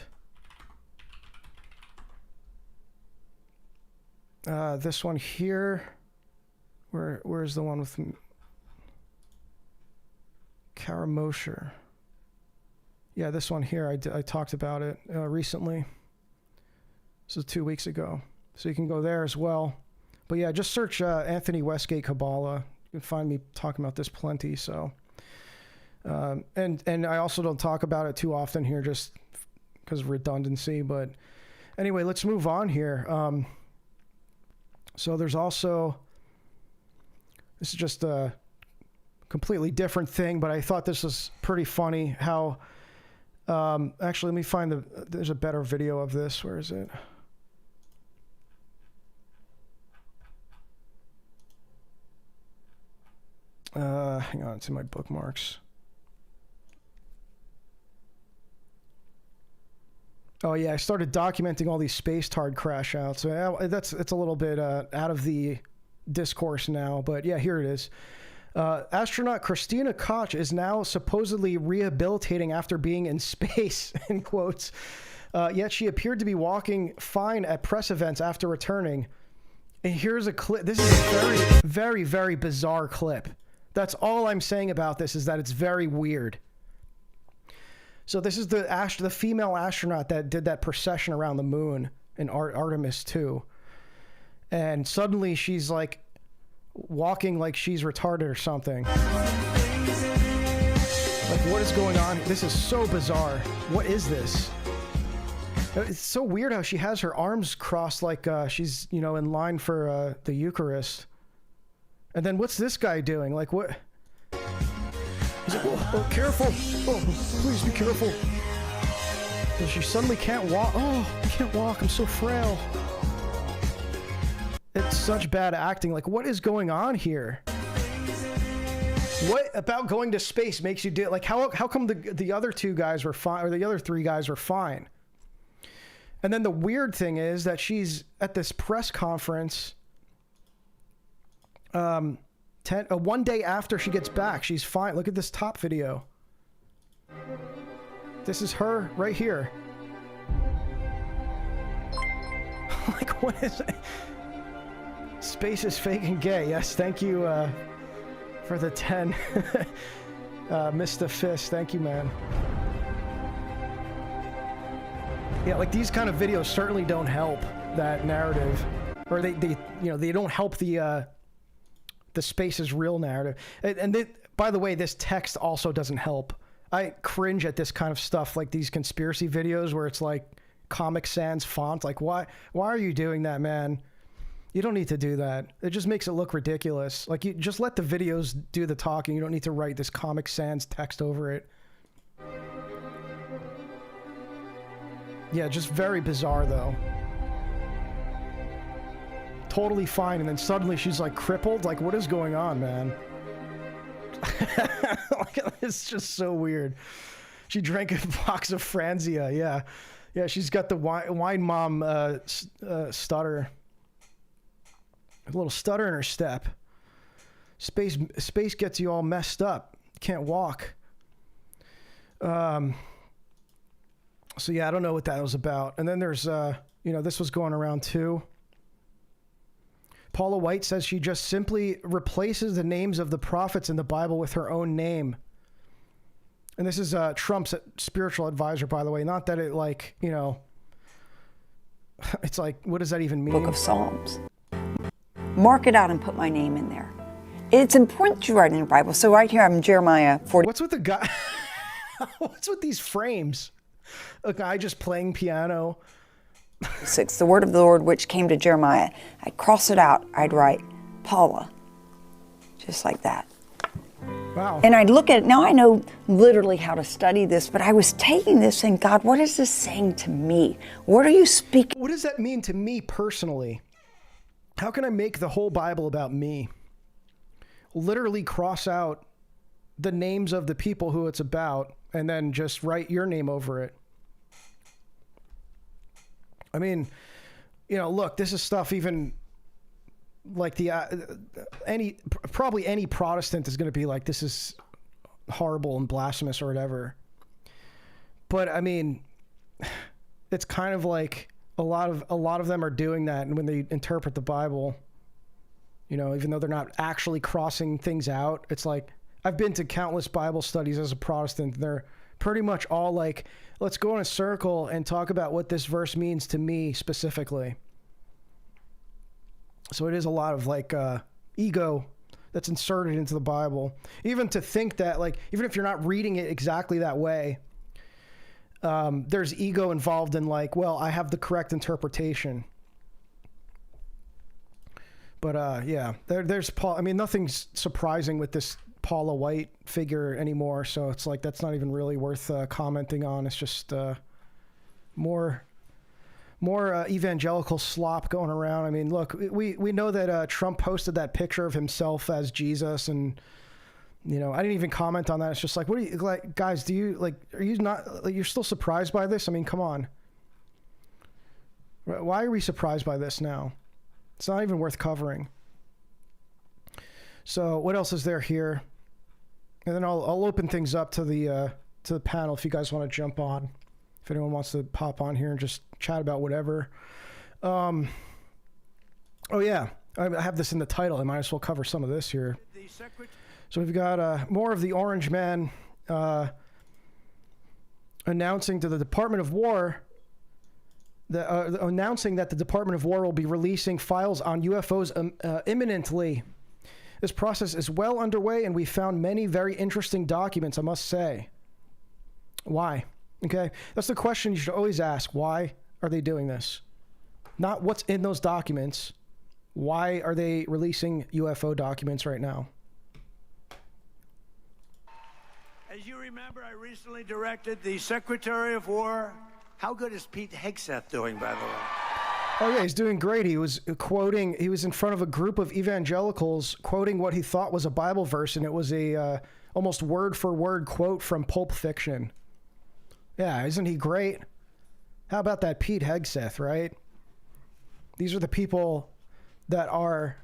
This one here. Where's the one with Karamosher? Yeah, this one here. I talked about it recently. This was 2 weeks ago. So you can go there as well. But yeah, just search Anthony Westgate Kabbalah. You can find me talking about this plenty. So, and I also don't talk about it too often here, just because of redundancy. But anyway, let's move on here. So there's also, this is just a completely different thing, but I thought this was pretty funny. How, actually, let me find there's a better video of this. Where is it? Hang on, it's in my bookmarks. Oh yeah, I started documenting all these space-tard crash outs. So it's a little bit out of the discourse now, but yeah, here it is. Astronaut Christina Koch is now supposedly rehabilitating after being in space, in quotes. Yet she appeared to be walking fine at press events after returning. And here's a clip. This is a very, very, very bizarre clip. That's all I'm saying about this, is that it's very weird. So this is the female astronaut that did that procession around the moon in Artemis 2. And suddenly she's like walking like she's retarded or something. Like, what is going on? This is so bizarre. What is this? It's so weird how she has her arms crossed like she's, you know, in line for the Eucharist. And then what's this guy doing? Like, what? He's like, oh, careful. Oh, please be careful. And she suddenly can't walk. Oh, I can't walk. I'm so frail. It's such bad acting. Like, what is going on here? What about going to space makes you do it? Like, how come the other two guys were fine, or the other three guys were fine? And then the weird thing is that she's at this press conference 1 day after she gets back. She's fine. Look at this top video. This is her right here. Like, what is it? Space is fake and gay. Yes, thank you for the 10. Mr. Fist, thank you, man. Yeah, like these kind of videos certainly don't help that narrative, or they you know, they don't help the space is real narrative. And by the way, this text also doesn't help. I cringe at this kind of stuff, like these conspiracy videos where it's like Comic Sans font. Like, why are you doing that, man? You don't need to do that. It just makes it look ridiculous. Like, you just let the videos do the talking. You don't need to write this Comic Sans text over it. Yeah, just very bizarre, though. Totally fine, and then suddenly she's, like, crippled. Like, what is going on, man? It's just so weird. She drank a box of Franzia, yeah. Yeah, she's got the wine mom stutter. A little stutter in her step. Space gets you all messed up. Can't walk. So yeah, I don't know what that was about. And then there's, you know, this was going around too. Paula White says she just simply replaces the names of the prophets in the Bible with her own name. And this is Trump's spiritual advisor, by the way. Not that it, like, you know, it's like, what does that even mean? Book of Psalms. Mark it out and put my name in there. It's important to write in the Bible. So right here, I'm Jeremiah 40. What's with the guy? What's with these frames? A guy just playing piano. 6, the word of the Lord which came to Jeremiah. I'd cross it out. I'd write Paula, just like that. Wow. And I'd look at it. Now I know literally how to study this, but I was taking this saying, God, what is this saying to me? What are you speaking? What does that mean to me personally? How can I make the whole Bible about me? Literally cross out the names of the people who it's about and then just write your name over it. I mean, you know, look, this is stuff even like probably any Protestant is going to be like, this is horrible and blasphemous or whatever. But I mean, it's kind of like a lot of them are doing that, and when they interpret the Bible, you know, even though they're not actually crossing things out, it's like, I've been to countless Bible studies as a Protestant. They're pretty much all like, let's go in a circle and talk about what this verse means to me specifically. So it is a lot of like ego that's inserted into the Bible. Even to think that, like, even if you're not reading it exactly that way, there's ego involved in like, well, I have the correct interpretation. But yeah, there's Paul. I mean, nothing's surprising with this Paula White figure anymore. So it's like, that's not even really worth commenting on. It's just more evangelical slop going around. I mean, look, we know that Trump posted that picture of himself as Jesus, and you know, I didn't even comment on that. It's just like, what do you like, guys? Do you like? Are you not? Like, you're still surprised by this? I mean, come on. Why are we surprised by this now? It's not even worth covering. So what else is there here? And then I'll open things up to the panel if you guys want to jump on. If anyone wants to pop on here and just chat about whatever. Oh yeah, I have this in the title. I might as well cover some of this here. So we've got more of the Orange Man announcing to the Department of War, announcing that the Department of War will be releasing files on UFOs imminently. This process is well underway, and we found many very interesting documents, I must say. Why? Okay, that's the question you should always ask. Why are they doing this? Not what's in those documents. Why are they releasing UFO documents right now? As you remember, I recently directed the Secretary of War. How good is Pete Hegseth doing, by the way? Oh, yeah, he's doing great. He was in front of a group of evangelicals quoting what he thought was a Bible verse, and it was a almost word-for-word quote from Pulp Fiction. Yeah, isn't he great? How about that Pete Hegseth, right? These are the people that are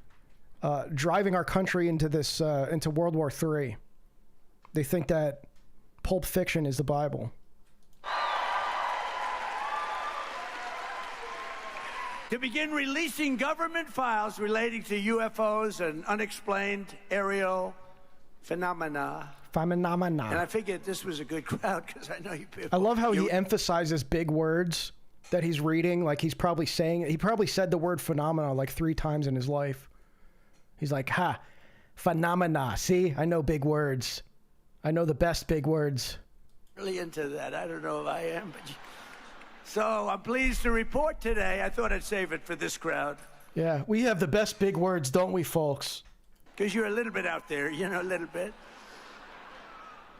driving our country into this into World War III. They think that Pulp Fiction is the Bible. To begin releasing government files relating to UFOs and unexplained aerial phenomena. And I figured this was a good crowd because I know you people. I love how he emphasizes big words that he's reading. Like he probably said the word phenomena like 3 times in his life. He's like, ha, phenomena. See, I know big words. I know the best big words. Really into that. I don't know if I am, but so I'm pleased to report today. I thought I'd save it for this crowd. Yeah, we have the best big words, don't we, folks? Because you're a little bit out there, you know, a little bit.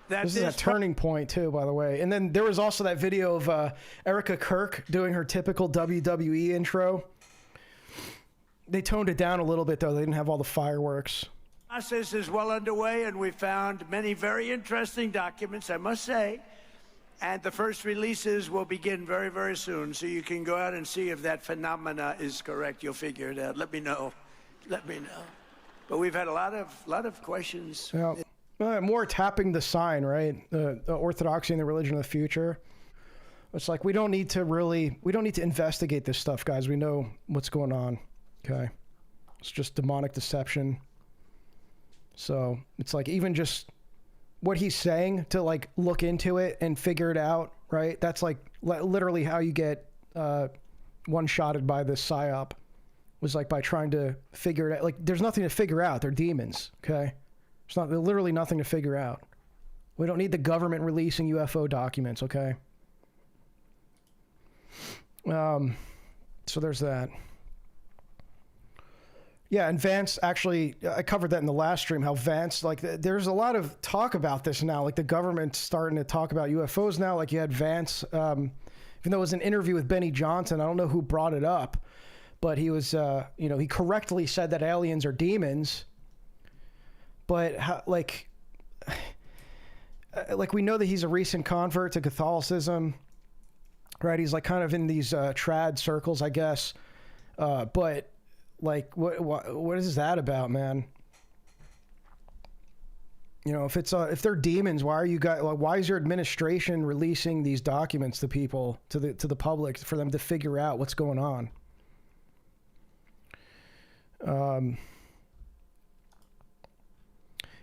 This is a turning point, too, by the way. And then there was also that video of Erica Kirk doing her typical WWE intro. They toned it down a little bit, though. They didn't have all the fireworks. Process is well underway, and we found many very interesting documents, I must say. And the first releases will begin very, very soon. So you can go out and see if that phenomena is correct. You'll figure it out. Let me know. Let me know. But we've had a lot of questions. Yeah. More tapping the sign, right? The orthodoxy and the religion of the future. It's like we don't need to investigate this stuff, guys. We know what's going on. Okay. It's just demonic deception. So it's like even just what he's saying to like look into it and figure it out, right? That's like literally how you get one-shotted by this psyop, was like by trying to figure it out. Like there's nothing to figure out. They're demons, okay? There's literally nothing to figure out. We don't need the government releasing UFO documents, okay? So there's that. Yeah, and Vance, actually, I covered that in the last stream, how Vance, like, there's a lot of talk about this now. Like, the government's starting to talk about UFOs now. Like, you had Vance, even though it was an interview with Benny Johnson, I don't know who brought it up, but he was, he correctly said that aliens are demons. But, like, we know that he's a recent convert to Catholicism, right? He's, like, kind of in these trad circles, I guess. But... like, what is that about, man? You know, if they're demons, why is your administration releasing these documents to people, to the public, for them to figure out what's going on?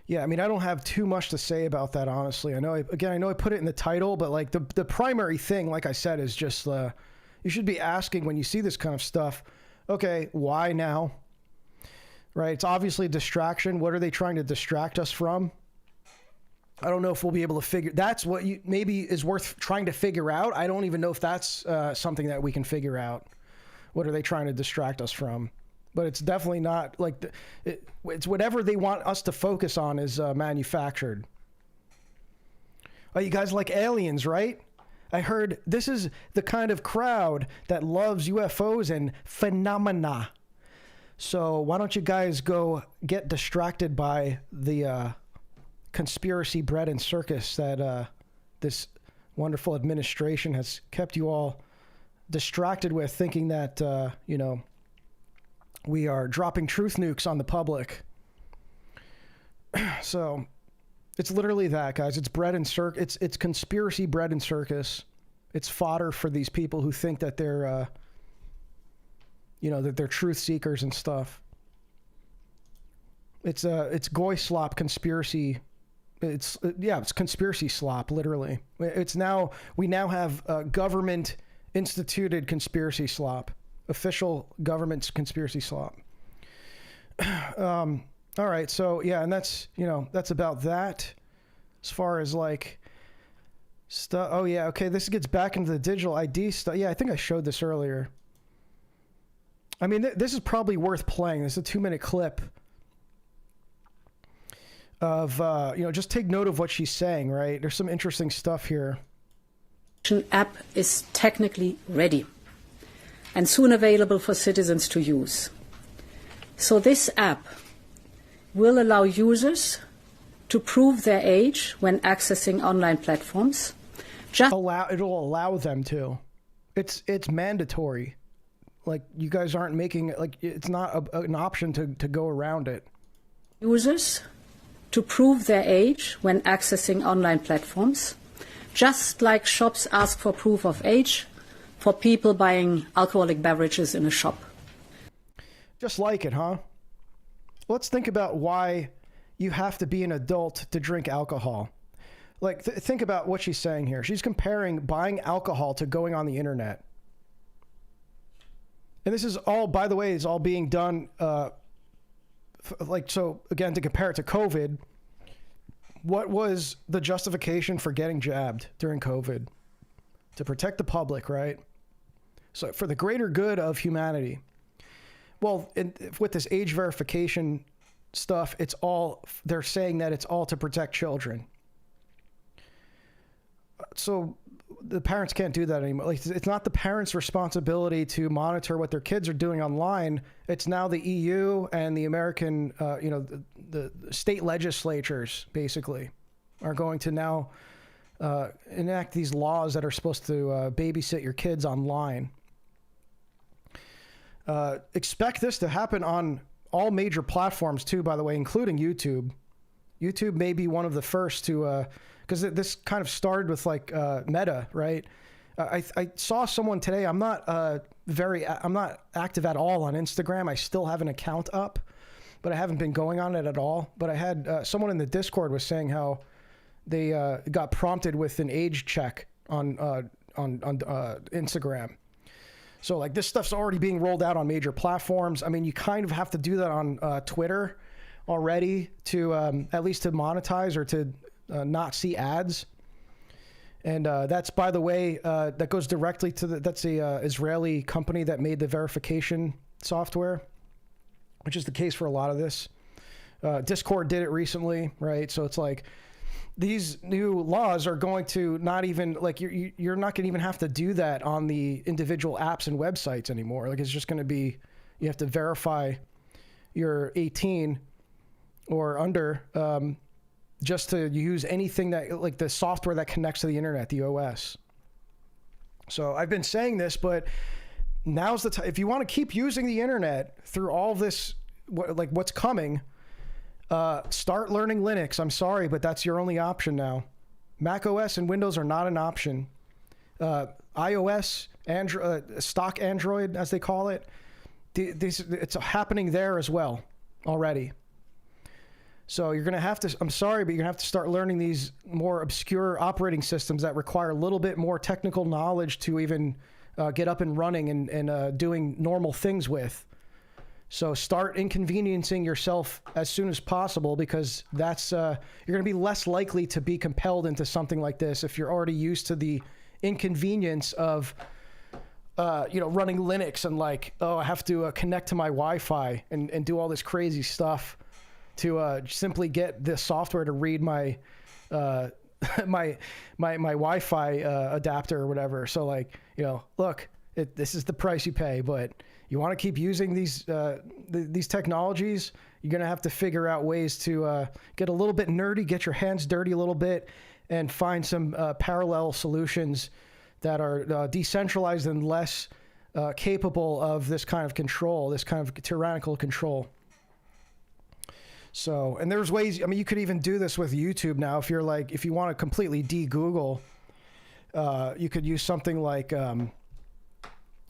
Yeah, I mean, I don't have too much to say about that, honestly. I know I put it in the title, but like the primary thing, like I said, is just you should be asking when you see this kind of stuff. Okay, why now? Right? It's obviously a distraction. What are they trying to distract us from? I don't know if we'll be able to figure... That's what maybe is worth trying to figure out. I don't even know if that's something that we can figure out. What are they trying to distract us from? But it's definitely not... like it's whatever they want us to focus on is manufactured. Oh, you guys like aliens, right? I heard this is the kind of crowd that loves UFOs and phenomena. So why don't you guys go get distracted by the conspiracy bread and circus that this wonderful administration has kept you all distracted with, thinking that, we are dropping truth nukes on the public. So... it's literally that, guys. It's bread and circus. It's conspiracy bread and circus. It's fodder for these people who think that they're, that they're truth seekers and stuff. It's goy slop conspiracy. It's conspiracy slop, literally. We now have government instituted conspiracy slop, official government's conspiracy slop. All right. So yeah, and that's, that's about that as far as like stuff. Oh yeah. Okay. This gets back into the digital ID stuff. Yeah. I think I showed this earlier. I mean, this is probably worth playing. This is a 2-minute clip of, just take note of what she's saying, right? There's some interesting stuff here. App is technically ready and soon available for citizens to use. So this app will allow users to prove their age when accessing online platforms. It'll allow them to. It's mandatory. Like, you guys aren't making it, like, it's not an option to go around it. Users to prove their age when accessing online platforms, just like shops ask for proof of age for people buying alcoholic beverages in a shop. Just like it, huh? Let's think about why you have to be an adult to drink alcohol. Like, think about what she's saying here. She's comparing buying alcohol to going on the internet. And this is all, by the way, is all being done, so again, to compare it to COVID, what was the justification for getting jabbed during COVID? To protect the public, right? So for the greater good of humanity. Well, with this age verification stuff, they're saying that it's all to protect children. So the parents can't do that anymore. Like, it's not the parents' responsibility to monitor what their kids are doing online. It's now the EU and the American, the state legislatures basically are going to now enact these laws that are supposed to babysit your kids online. Expect this to happen on all major platforms too, by the way, including YouTube. YouTube may be one of the first to, because this kind of started with like Meta, right? I saw someone today. I'm not active at all on Instagram. I still have an account up, but I haven't been going on it at all. But I had someone in the Discord was saying how they got prompted with an age check on Instagram. So like this stuff's already being rolled out on major platforms. I mean, you kind of have to do that on Twitter already to at least to monetize or to not see ads. And that's, by the way, that goes directly to that's a Israeli company that made the verification software, which is the case for a lot of this. Discord did it recently, right? So it's like these new laws are going to not even, like, you're not going to even have to do that on the individual apps and websites anymore. Like, it's just going to be, you have to verify you're 18 or under, just to use anything that, like the software that connects to the internet, the OS. So I've been saying this, but now's the time. If you want to keep using the internet through all of this, what's coming, start learning Linux. I'm sorry, but that's your only option now. Mac OS and Windows are not an option. iOS, Android, stock Android, as they call it, it's happening there as well already. So you're going to have to, I'm sorry, but you're going to have to start learning these more obscure operating systems that require a little bit more technical knowledge to even get up and running and doing normal things with. So start inconveniencing yourself as soon as possible, because that's you're going to be less likely to be compelled into something like this if you're already used to the inconvenience of running Linux and like, I have to connect to my Wi-Fi and do all this crazy stuff to simply get this software to read my my Wi-Fi adapter or whatever. So like, look, this is the price you pay, but you want to keep using these technologies, you're going to have to figure out ways to get a little bit nerdy, get your hands dirty a little bit, and find some parallel solutions that are decentralized and less capable of this kind of control, this kind of tyrannical control. So, and there's ways, I mean, you could even do this with YouTube now. If you want to completely de-Google, you could use something like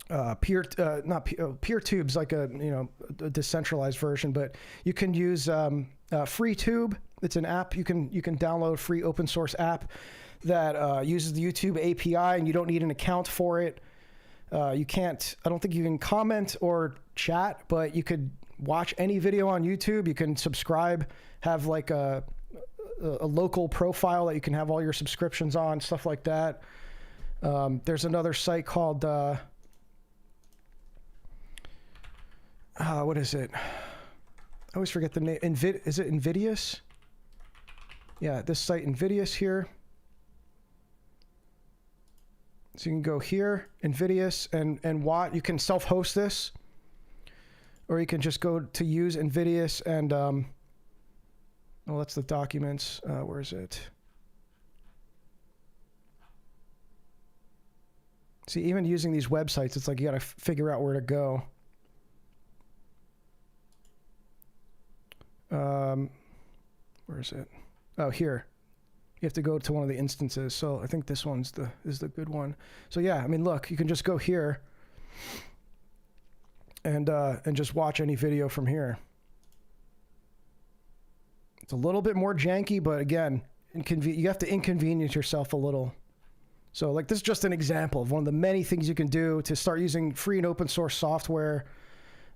PeerTube's like a decentralized version, but you can use FreeTube. It's an app you can download, a free open source app that uses the YouTube API, and you don't need an account for it. I don't think you can comment or chat, but you could watch any video on YouTube. You can subscribe, have like a local profile that you can have all your subscriptions on, stuff like that. There's another site called, what is it? I always forget the name. Is it Invidious? Yeah, this site, Invidious here. So you can go here, Invidious, and Watt. You can self-host this, or you can just go to use Invidious and, oh, that's the documents. Where is it? See, even using these websites, it's like you got to figure out where to go. Where is it? Oh, here. You have to go to one of the instances. So I think this one's is the good one. So yeah, I mean, look, you can just go here and just watch any video from here. It's a little bit more janky, but again, you have to inconvenience yourself a little. So like this is just an example of one of the many things you can do to start using free and open source software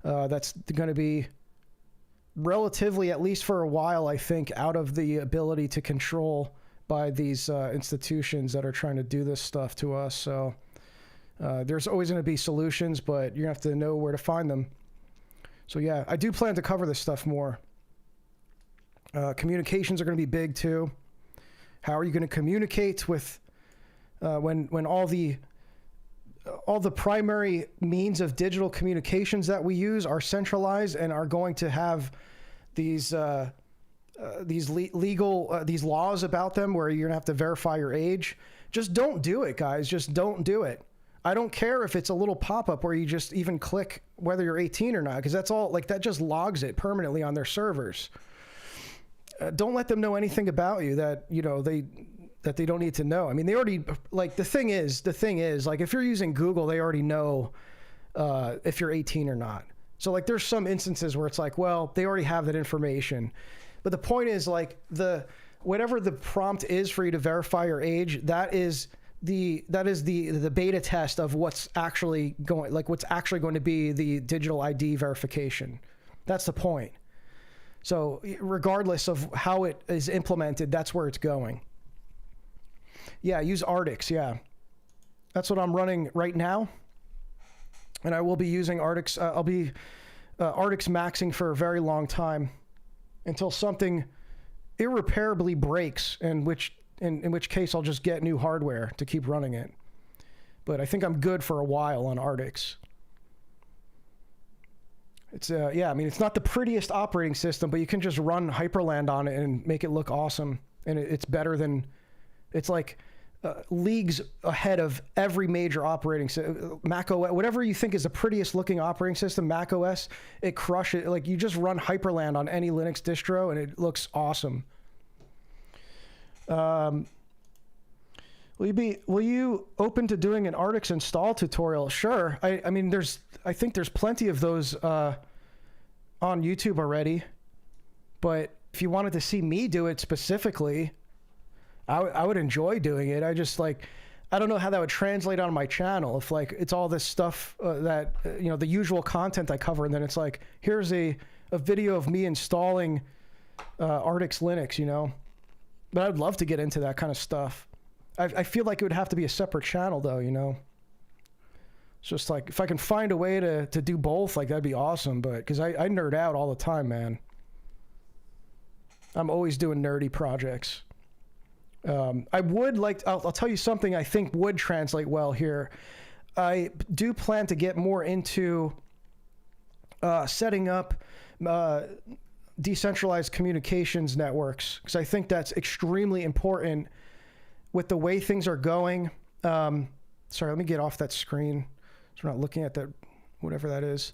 that's going to be relatively, at least for a while, I think, out of the ability to control by these institutions that are trying to do this stuff to us. So there's always going to be solutions, but you're going to have to know where to find them. So yeah, I do plan to cover this stuff more. Communications are going to be big too. How are you going to communicate with when all the primary means of digital communications that we use are centralized and are going to have these legal these laws about them where you're gonna have to verify your age? Just don't do it, guys. Just don't do it. I don't care if it's a little pop-up where you just even click whether you're 18 or not, because that's all, like, that just logs it permanently on their servers. Don't let them know anything about you that, you know, they don't need to know. I mean, they already, like, the thing is, like, if you're using Google, they already know if you're 18 or not. So, like, there's some instances where it's like, well, they already have that information. But the point is, like, whatever the prompt is for you to verify your age, that is the beta test of what's actually going to be the digital ID verification. That's the point. So regardless of how it is implemented, that's where it's going. Yeah, use Artix. Yeah, that's what I'm running right now, and I will be using Artix. I'll be Artix maxing for a very long time until something irreparably breaks, in which case I'll just get new hardware to keep running it. But I think I'm good for a while on Artix. It's yeah, I mean, it's not the prettiest operating system, but you can just run Hyperland on it and make it look awesome, and it's better than. It's like leagues ahead of every major operating system. Mac OS, whatever you think is the prettiest looking operating system, Mac OS, it crushes it. Like, you just run Hyperland on any Linux distro and it looks awesome. Will you open to doing an Artix install tutorial? Sure. I mean, I think there's plenty of those on YouTube already, but if you wanted to see me do it specifically, I would enjoy doing it. I just, like, I don't know how that would translate on my channel if, like, it's all this stuff that, you know, the usual content I cover, and then it's like, here's a video of me installing Artix Linux, you know? But I'd love to get into that kind of stuff. I feel like it would have to be a separate channel, though, you know? It's just like, if I can find a way to do both, like, that'd be awesome, but, because I nerd out all the time, man. I'm always doing nerdy projects. I would like, I'll tell you something I think would translate well here. I do plan to get more into setting up decentralized communications networks, because I think that's extremely important with the way things are going. Sorry, let me get off that screen so we're not looking at that, whatever that is.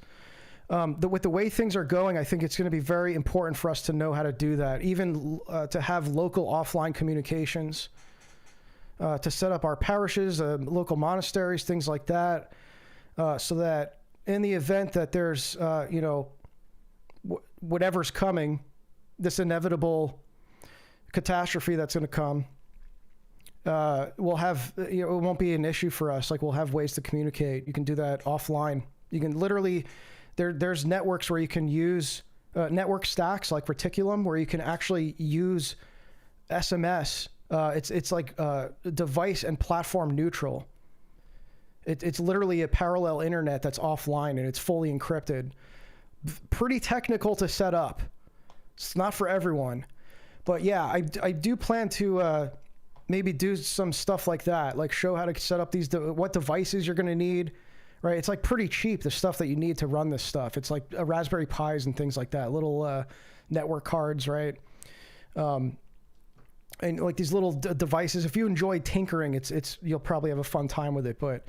With the way things are going, I think it's going to be very important for us to know how to do that, even to have local offline communications, to set up our parishes, local monasteries, things like that, so that in the event that there's, you know, whatever's coming, this inevitable catastrophe that's going to come, we'll have, you know, it won't be an issue for us. Like, we'll have ways to communicate. You can do that offline. You can literally, there's networks where you can use network stacks like Reticulum, where you can actually use SMS. It's like device and platform neutral. It's literally a parallel internet that's offline and it's fully encrypted. Pretty technical to set up. It's not for everyone. But yeah, I do plan to maybe do some stuff like that, like show how to set up these, what devices you're going to need, right? It's like pretty cheap, the stuff that you need to run this stuff. It's like Raspberry Pis and things like that, little network cards, right? And like these little devices. If you enjoy tinkering, it's you'll probably have a fun time with it. But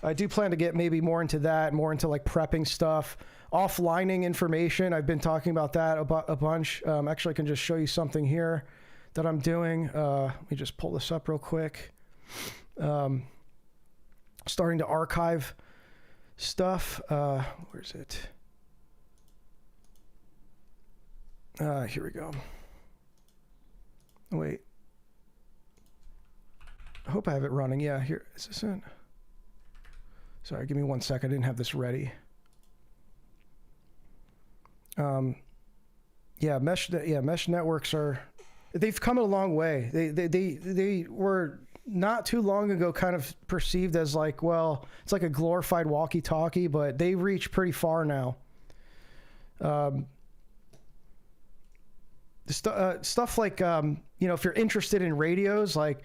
I do plan to get maybe more into that, more into like prepping stuff, offlining information. I've been talking about that a bunch. Actually, I can just show you something here that I'm doing. Let me just pull this up real quick. Starting to archive stuff. Where's it? Here we go. Wait. I hope I have it running. Yeah, here. Is this it? Sorry, give me 1 second. I didn't have this ready. Yeah, mesh networks they've come a long way. They were not too long ago kind of perceived as like, well, it's like a glorified walkie-talkie, but they reach pretty far now. Stuff like, if you're interested in radios, like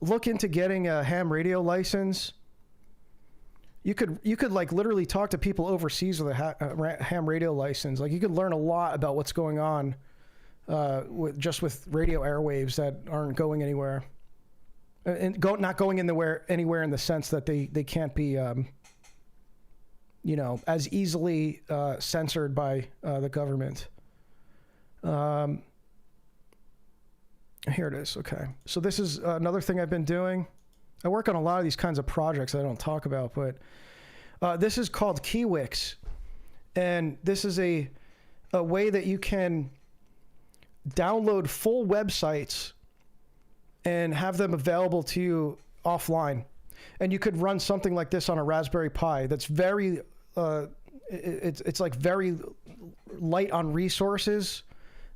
look into getting a ham radio license. You could like literally talk to people overseas with a ham radio license. Like you could learn a lot about what's going on with radio airwaves that aren't going anywhere, and not going anywhere in the sense that they can't be as easily censored by the government. Here it is. Okay, so this is another thing I've been doing. I work on a lot of these kinds of projects I don't talk about, but this is called KeyWix, and this is a way that you can download full websites and have them available to you offline. And you could run something like this on a Raspberry Pi that's very, it's like very light on resources.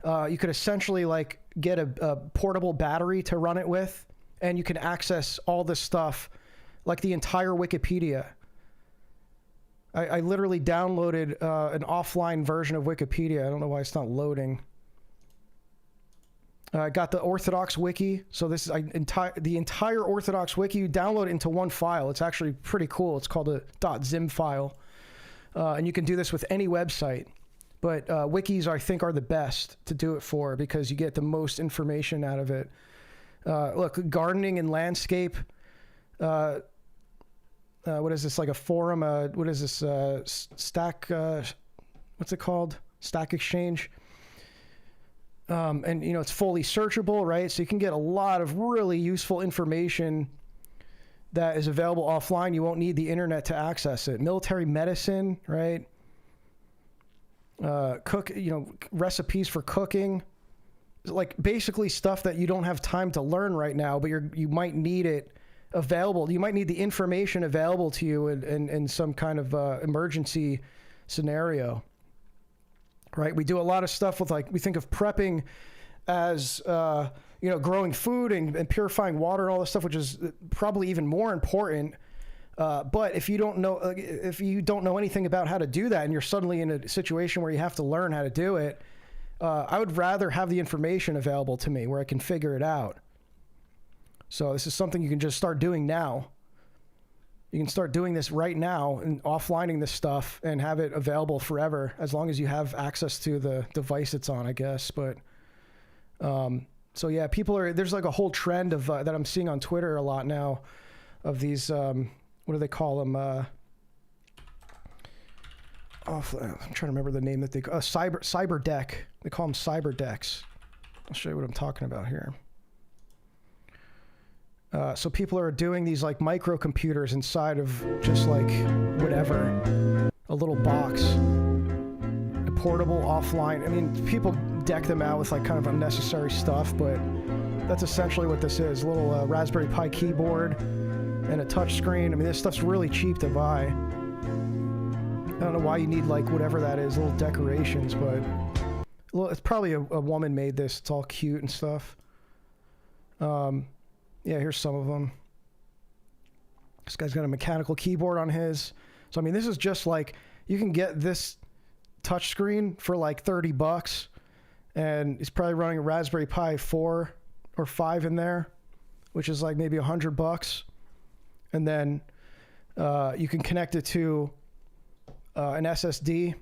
You could essentially like get a portable battery to run it with, and you can access all this stuff, like the entire Wikipedia. I literally downloaded an offline version of Wikipedia. I don't know why it's not loading. I got the Orthodox wiki. So this is the entire Orthodox wiki. You download it into one file. It's actually pretty cool. It's called a .zim file. And you can do this with any website. But wikis, I think, are the best to do it for because you get the most information out of it. Look, gardening and landscape. What is this, like a forum? What is this? Stack, what's it called? Stack Exchange. And, it's fully searchable, right? So you can get a lot of really useful information that is available offline. You won't need the internet to access it. Military medicine, right? Recipes for cooking. Like basically stuff that you don't have time to learn right now, but you might need it available. You might need the information available to you in some kind of emergency scenario, right? We do a lot of stuff with we think of prepping as, growing food and purifying water and all this stuff, which is probably even more important. But if you don't know anything about how to do that and you're suddenly in a situation where you have to learn how to do it, I would rather have the information available to me where I can figure it out. So this is something you can just start doing now. You can start doing this right now and offlining this stuff and have it available forever as long as you have access to the device it's on, I guess. But so yeah, there's like a whole trend of that I'm seeing on Twitter a lot now of these, what do they call them? I'm trying to remember the name that they call cyber deck. They call them cyber decks. I'll show you what I'm talking about here. So people are doing these like microcomputers inside of just like whatever, a little box, a portable offline. I mean, people deck them out with like kind of unnecessary stuff, but that's essentially what this is. A little Raspberry Pi keyboard and a touch screen. I mean, this stuff's really cheap to buy. don't know why you need like whatever that is, little decorations, but it's probably a woman made this. It's all cute and stuff. Yeah, here's some of them. This guy's got a mechanical keyboard on his. So I mean, this is just like, you can get this touchscreen for like $30, and he's probably running a Raspberry Pi 4 or 5 in there, which is like maybe $100. And then you can connect it to an SSD,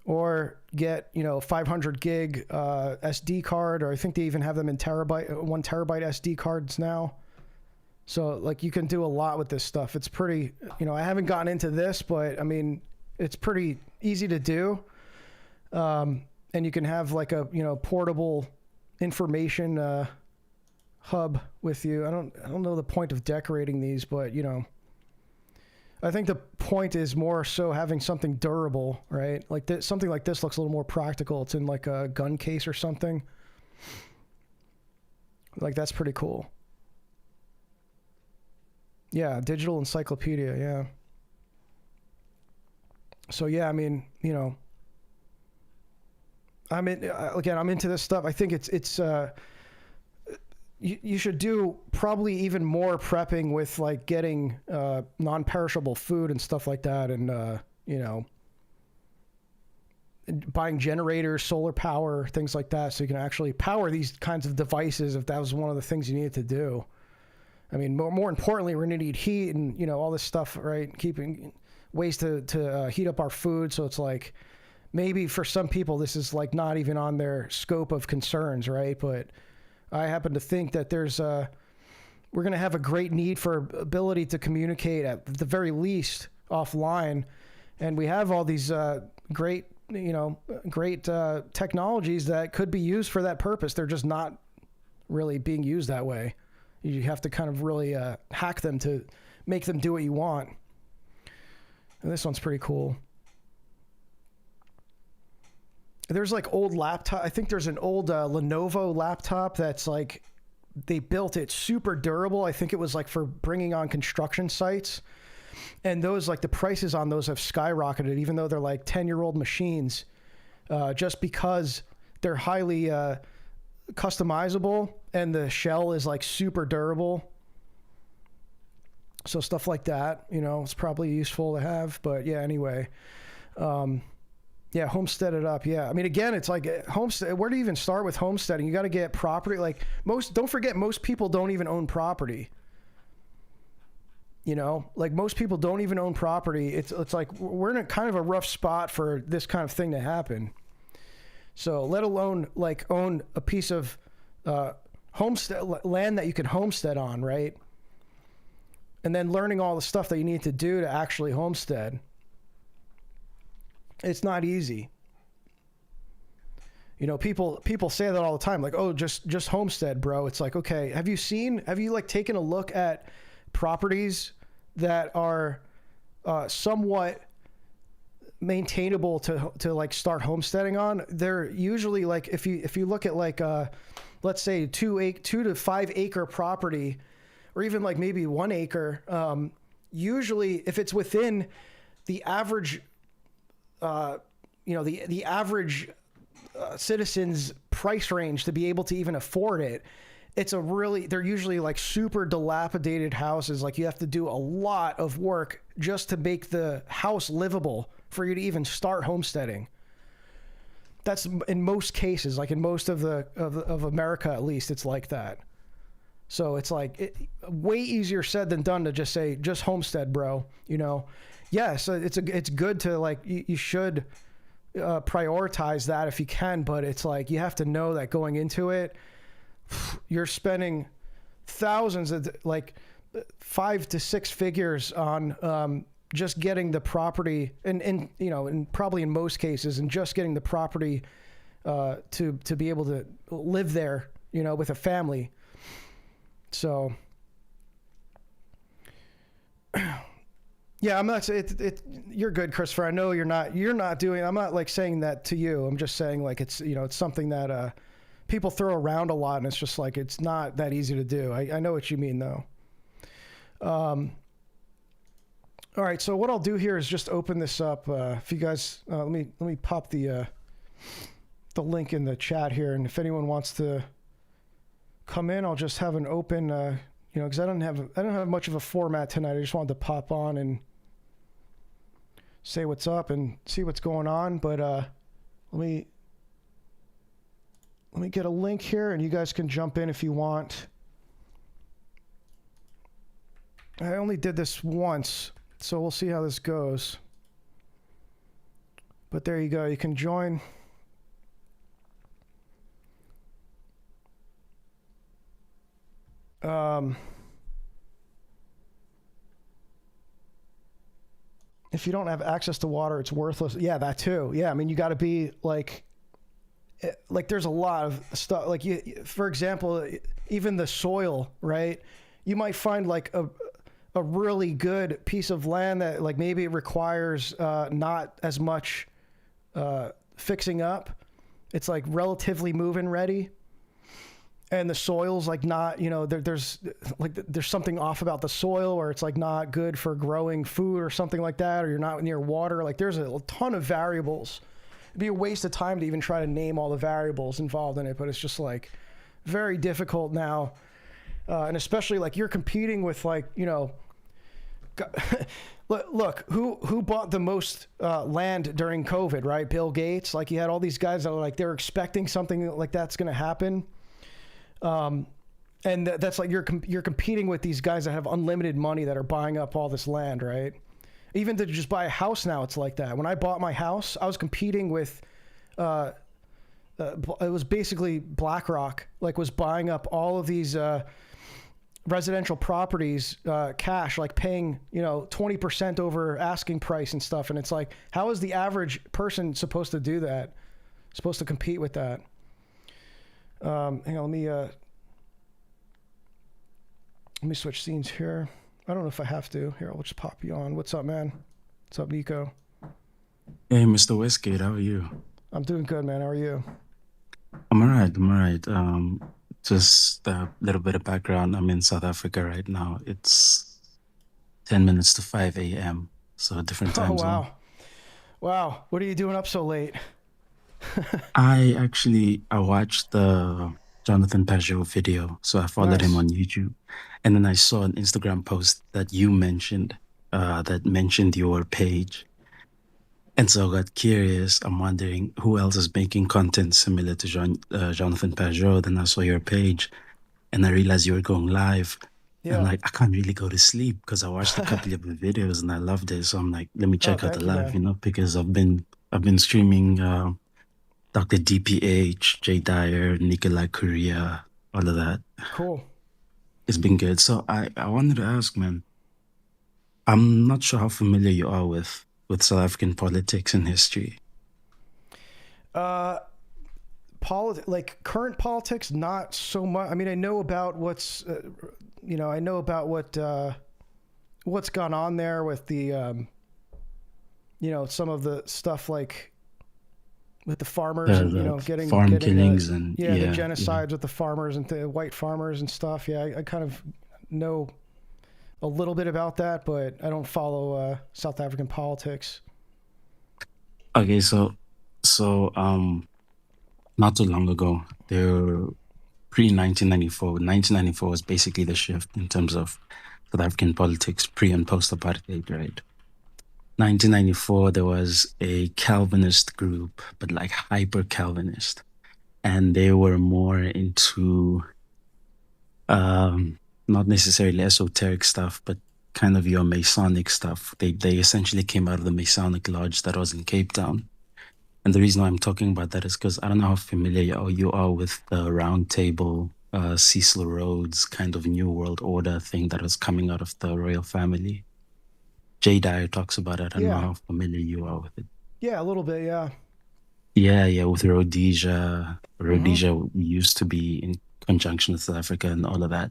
or get 500 gig SD card, or I think they even have them in 1 terabyte SD cards now. So like you can do a lot with this stuff. It's pretty, I haven't gotten into this, but I mean, it's pretty easy to do. And you can have like a, portable information hub with you. I don't know the point of decorating these, but I think the point is more so having something durable, right? Like something like this looks a little more practical. It's in like a gun case or something. Like that's pretty cool. Yeah, digital encyclopedia, yeah. So yeah, I mean, I'm into this stuff. I think it's you should do probably even more prepping with like getting non-perishable food and stuff like that, and buying generators, solar power, things like that, so you can actually power these kinds of devices if that was one of the things you needed to do. I mean, more importantly, we're going to need heat and, all this stuff, right? Keeping ways to heat up our food. So it's like, maybe for some people, this is like not even on their scope of concerns, right? But I happen to think that we're going to have a great need for ability to communicate at the very least offline. And we have all these great technologies that could be used for that purpose. They're just not really being used that way. You have to kind of really hack them to make them do what you want. And this one's pretty cool. There's like old laptop. I think there's an old Lenovo laptop that's like, they built it super durable. I think it was like for bringing on construction sites. And those, like the prices on those have skyrocketed, even though they're like 10-year-old machines, just because they're highly customizable and the shell is like super durable. So stuff like that, it's probably useful to have. But yeah, anyway, yeah, homestead it up. Yeah, I mean, again, it's like homestead. Where do you even start with homesteading? You got to get property. Like don't forget, most people don't even own property. Like most people don't even own property. It's like we're in a kind of a rough spot for this kind of thing to happen. So let alone like own a piece of homestead land that you can homestead on, right? And then learning all the stuff that you need to do to actually homestead. It's not easy. People say that all the time, like, oh, just homestead, bro. It's like, okay, have you like taken a look at properties that are somewhat maintainable to like start homesteading on? They're usually like, if you look at like let's say 2 to 5 acre property, or even like maybe 1 acre, usually if it's within the average the average citizen's price range to be able to even afford it, they're usually like super dilapidated houses. Like you have to do a lot of work just to make the house livable for you to even start homesteading. That's in most cases, like in most of America, at least, it's like that. So it's like way easier said than done to just say, just homestead, bro. Yeah, so it's good to like, you should prioritize that if you can, but it's like, you have to know that going into it, you're spending thousands of like 5 to 6 figures on just getting the property, and probably in most cases, and just getting the property to be able to live there, with a family. So yeah, I'm not. You're good, Christopher. I know you're not doing. I'm not like saying that to you. I'm just saying like it's it's something that people throw around a lot, and it's just like it's not that easy to do. I know what you mean though. All right, so what I'll do here is just open this up. If you guys, let me pop the link in the chat here, and if anyone wants to come in, I'll just have an open, because I don't have much of a format tonight. I just wanted to pop on and say what's up and see what's going on. But let me get a link here, and you guys can jump in if you want. I only did this once, so we'll see how this goes. But there you go. You can join. If you don't have access to water, it's worthless. Yeah, that too. Yeah, I mean, you got to be like there's a lot of stuff. Like, for example, even the soil, right? You might find like a really good piece of land that like maybe it requires not as much fixing up. It's like relatively move-in ready. And the soil's like not, there's something off about the soil, or it's like not good for growing food or something like that, or you're not near water. Like there's a ton of variables. It'd be a waste of time to even try to name all the variables involved in it, but it's just like very difficult now. And especially like you're competing with like, look, who bought the most land during COVID, right? Bill Gates. Like you had all these guys that were like, they're expecting something like that's going to happen. And that's like you're competing with these guys that have unlimited money that are buying up all this land, right? Even to just buy a house now, it's like that. When I bought my house, I was competing with, it was basically BlackRock, like was buying up all of these residential properties, cash, like paying 20% over asking price and stuff. And it's like, how is the average person supposed to do that? Supposed to compete with that? Hang on, let me switch scenes here. I don't know if I have to. Here, I'll just pop you on. What's up, man? What's up, Nico? Hey, Mr. Westgate, how are you? I'm doing good, man. How are you? I'm all right. Just a little bit of background. I'm in South Africa right now. It's 10 minutes to 5 a.m., so a different time zone. Wow. Wow. What are you doing up so late? I watched the Jonathan Pajot video, so I followed him on YouTube. And then I saw an Instagram post that you mentioned, that mentioned your page. And so I got curious. I'm wondering who else is making content similar to Jonathan Pajot. Then I saw your page, and I realized you were going live. Yeah. And I can't really go to sleep because I watched a couple of the videos and I loved it. So I'm like, let me check out the live, because I've been streaming Dr. DPH, Jay Dyer, Nikolai Korea, all of that. Cool. It's been good. So I wanted to ask, man, I'm not sure how familiar you are with South African politics and history. Like current politics, not so much. I mean, I know about what's, I know about what's gone on there with the, some of the stuff like with the farmers, and, getting farm killings the genocides with the farmers and the white farmers and stuff. Yeah, I kind of know a little bit about that, but I don't follow South African politics. Okay, so not too long ago, there were pre-1994. 1994 was basically the shift in terms of South African politics, pre and post-apartheid, right? 1994, there was a Calvinist group, but like hyper-Calvinist. And they were more into not necessarily esoteric stuff, but kind of your Masonic stuff. They essentially came out of the Masonic lodge that was in Cape Town. And the reason why I'm talking about that is because I don't know how familiar you are with the Round Table, Cecil Rhodes kind of New World Order thing that was coming out of the royal family. Jay Dyer talks about it. I don't know how familiar you are with it. Yeah, a little bit, yeah. Yeah, with Rhodesia. Rhodesia used to be in conjunction with South Africa and all of that.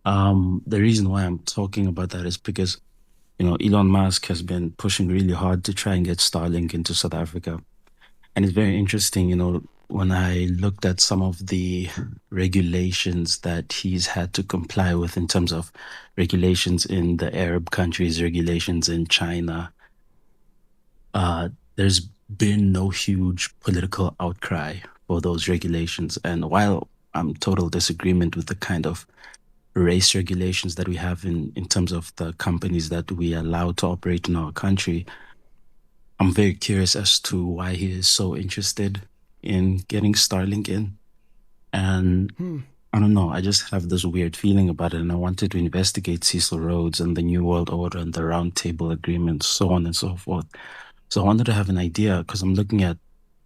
The reason why I'm talking about that is because, Elon Musk has been pushing really hard to try and get Starlink into South Africa. And it's very interesting, when I looked at some of the regulations that he's had to comply with in terms of regulations in the Arab countries, regulations in China, there's been no huge political outcry for those regulations. And while I'm total disagreement with the kind of race regulations that we have in terms of the companies that we allow to operate in our country, I'm very curious as to why he is so interested in getting Starlink in. And I don't know, I just have this weird feeling about it, and I wanted to investigate Cecil Rhodes and the New World Order and the Round Table Agreement, so on and so forth. So I wanted to have an idea, because I'm looking at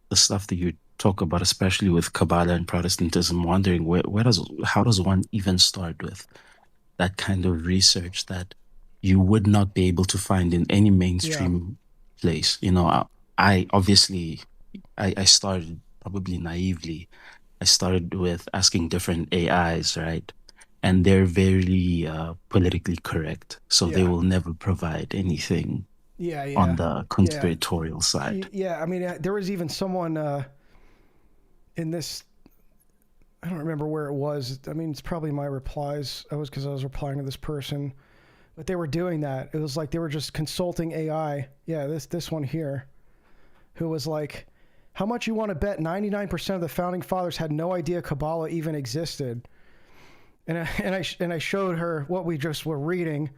the stuff that you talk about, especially with Kabbalah and Protestantism, wondering how does one even start with that kind of research that you would not be able to find in any mainstream place. You know, I obviously started probably naively. I started with asking different AIs, right? And they're very politically correct, so they will never provide anything on the conspiratorial side. Yeah, I mean, there was even someone in this, I don't remember where it was. I mean, it's probably my replies. Because I was replying to this person, but they were doing that. It was like they were just consulting AI. Yeah, this one here, who was like, how much you want to bet 99% of the founding fathers had no idea Kabbalah even existed? And I showed her what we just were reading,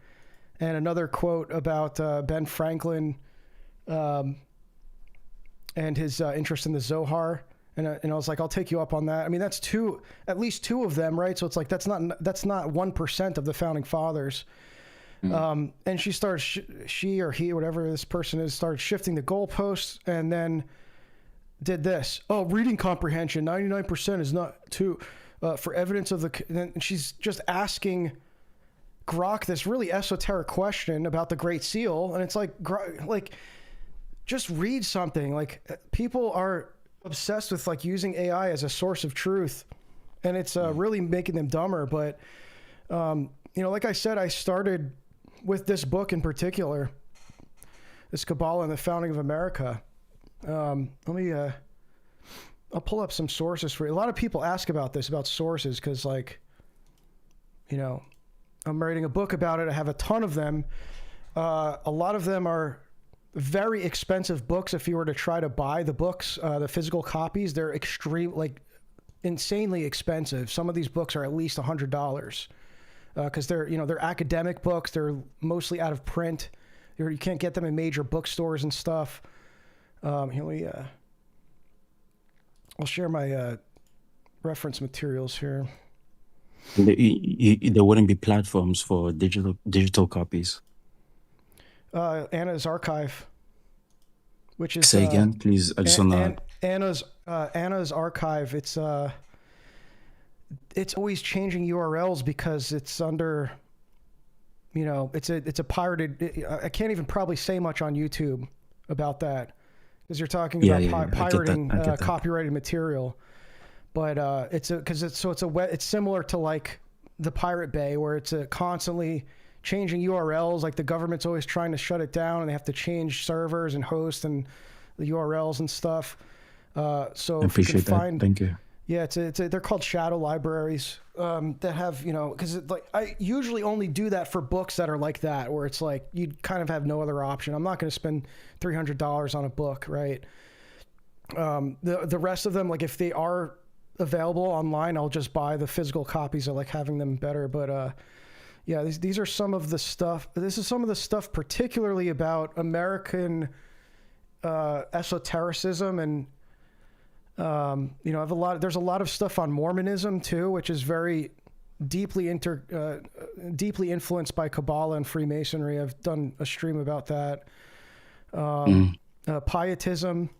and another quote about Ben Franklin and his interest in the Zohar. And I was like, I'll take you up on that. I mean, that's at least two of them, right? So it's like, that's not 1% of the founding fathers. And she started, she or he, whatever this person is, started shifting the goalposts, and then did this. Oh, reading comprehension, 99% is not too, for evidence of the, and she's just asking Grok this really esoteric question about the Great Seal. And it's like, just read something. Like, people are obsessed with like using AI as a source of truth, and it's really making them dumber. But like I said, I started with this book in particular, this Kabbalah and the Founding of America. I'll pull up some sources for you. A lot of people ask about this, about sources, because I'm writing a book about it. I have a ton of them. A lot of them are very expensive books. If you were to try to buy the books, the physical copies, they're insanely expensive. Some of these books are at least $100 because they're academic books. They're mostly out of print. You can't get them in major bookstores and stuff. I'll share my reference materials here. There wouldn't be platforms for digital copies. Anna's Archive, which is say again, please. I just want Anna's Archive. It's always changing URLs because it's under, it's a pirated. I can't even probably say much on YouTube about that because you're talking about pirating copyrighted material. But it's similar to like the Pirate Bay, where it's constantly changing URLs. Like the government's always trying to shut it down, and they have to change servers and hosts and the URLs and stuff. So I appreciate that. Thank you. Yeah, they're called shadow libraries that have, because I usually only do that for books that are like that, where it's like you kind of have no other option. I'm not going to spend $300 on a book, right? The rest of them, like if they are available online, I'll just buy the physical copies. I like having them better, but these are some of the stuff. This is some of the stuff, particularly about American esotericism, and there's a lot of stuff on Mormonism too, which is very deeply influenced by Kabbalah and Freemasonry. I've done a stream about that. Pietism,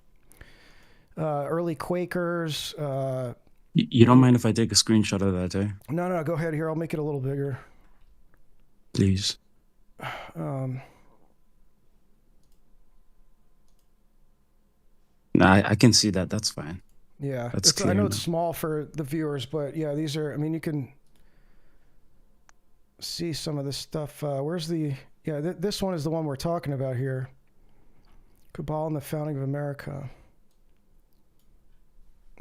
early Quakers. You don't mind if I take a screenshot of that, eh? No, go ahead. Here, I'll make it a little bigger. Please. No, I can see that. That's fine. Yeah, that's clear. I know it's small for the viewers, but yeah, these are. I mean, you can see some of this stuff. Where's the? Yeah, this one is the one we're talking about here. Kabbalah and the Founding of America.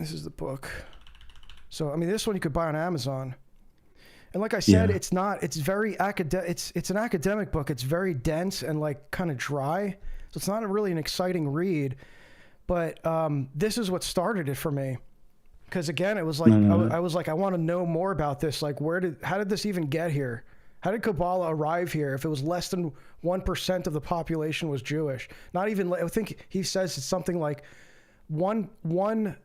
This is the book. So, I mean, this one you could buy on Amazon. And like I said, it's very academic. It's an academic book. It's very dense and like kind of dry. So it's not really an exciting read. But this is what started it for me. Because again, it was like, I was like, I want to know more about this. Like, how did this even get here? How did Kabbalah arrive here if it was less than 1% of the population was Jewish? Not even, I think he says it's something like 1%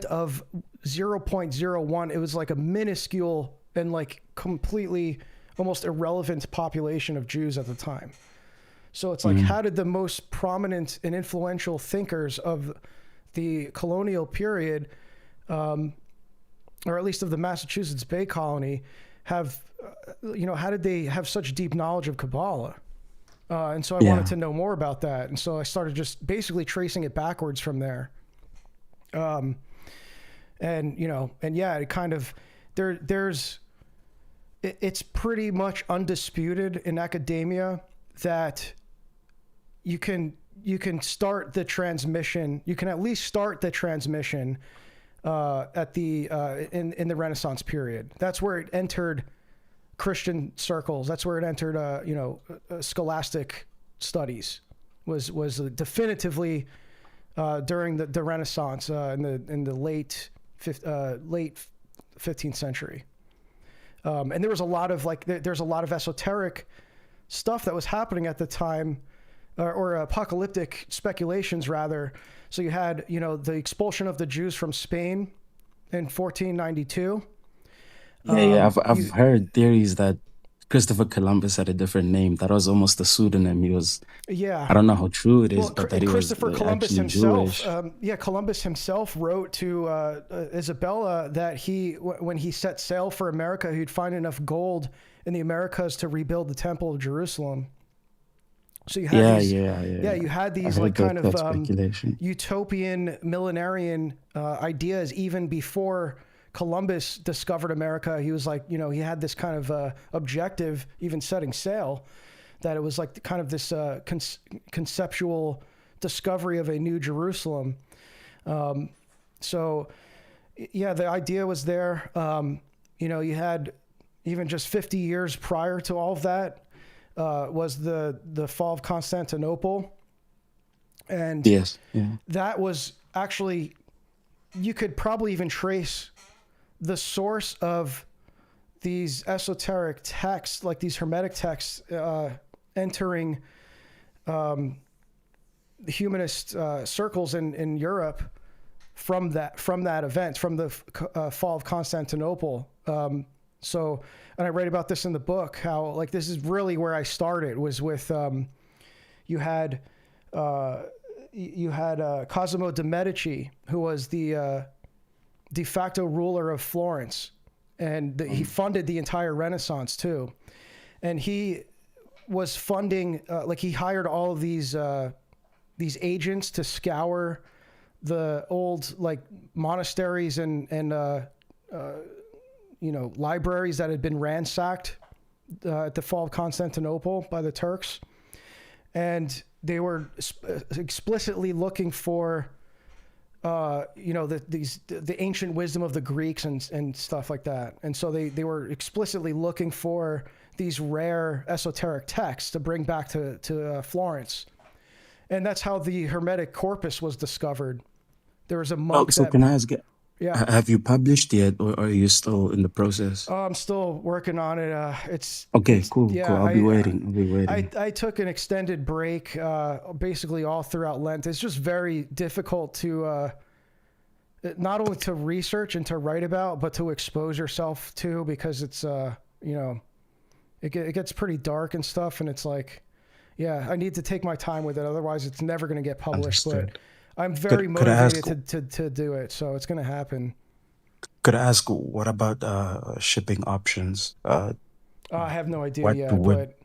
of 0.01. It was like a minuscule and like completely almost irrelevant population of Jews at the time. So it's like, how did the most prominent and influential thinkers of the colonial period, or at least of the Massachusetts Bay Colony, have, how did they have such deep knowledge of Kabbalah? And so I wanted to know more about that. And so I started just basically tracing it backwards from there. And it kind of, it's pretty much undisputed in academia that you can start the transmission. You can at least start the transmission at the in the Renaissance period. That's where it entered Christian circles. That's where it entered scholastic studies. Was definitively during the Renaissance in the late 15th century. And there was a lot of there's a lot of esoteric stuff that was happening at the time, or apocalyptic speculations rather. So you had, the expulsion of the Jews from Spain in 1492. I've heard theories that Christopher Columbus had a different name. That was almost a pseudonym. He was, I don't know how true it is, but that he Christopher was Columbus actually himself, Jewish. Columbus himself wrote to Isabella that when he set sail for America, he'd find enough gold in the Americas to rebuild the Temple of Jerusalem. So you had you had these like kind of utopian millenarian ideas even before Columbus discovered America. He was like, he had this kind of objective, even setting sail, that it was like kind of this conceptual discovery of a new Jerusalem. The idea was there. You had even just 50 years prior to all of that was the fall of Constantinople. And that was actually, you could probably even trace the source of these esoteric texts, like these Hermetic texts, entering humanist circles in Europe from that event, from the fall of Constantinople. And I write about this in the book, how like this is really where I started, was with you had Cosimo de' Medici, who was the de facto ruler of Florence, and he funded the entire Renaissance too. And he was funding, he hired all of these agents to scour the old monasteries and libraries that had been ransacked at the fall of Constantinople by the Turks. And they were explicitly looking for the ancient wisdom of the Greeks and stuff like that. And so they were explicitly looking for these rare esoteric texts to bring back to Florence. And that's how the Hermetic corpus was discovered. There was a monk can I ask, have you published yet, or are you still in the process? I'm still working on it. Cool. I'll be waiting. I took an extended break, basically all throughout Lent. It's just very difficult to not only to research and to write about, but to expose yourself to, because it's it gets pretty dark and stuff, and it's like, I need to take my time with it. Otherwise, it's never going to get published. Understood. But I'm very motivated to do it, so it's going to happen. Could I ask, what about shipping options? I have no idea yet, but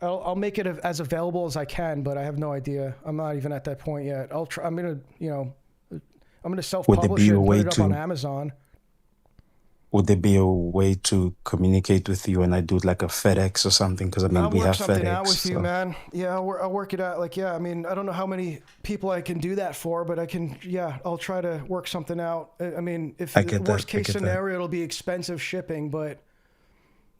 I'll make it as available as I can, but I have no idea. I'm not even at that point yet. I'll try. I'm gonna self-publish it, put it up on Amazon. would there be a way to communicate with you and I do like a FedEx or something? Because I mean, I'll we work have something FedEx. out with you, So man. Yeah, I'll work it out. Like, yeah, I mean, I don't know how many people I can do that for, but I can, yeah, I'll try to work something out. I mean, if I get that. worst I case get that. scenario, it'll be expensive shipping, but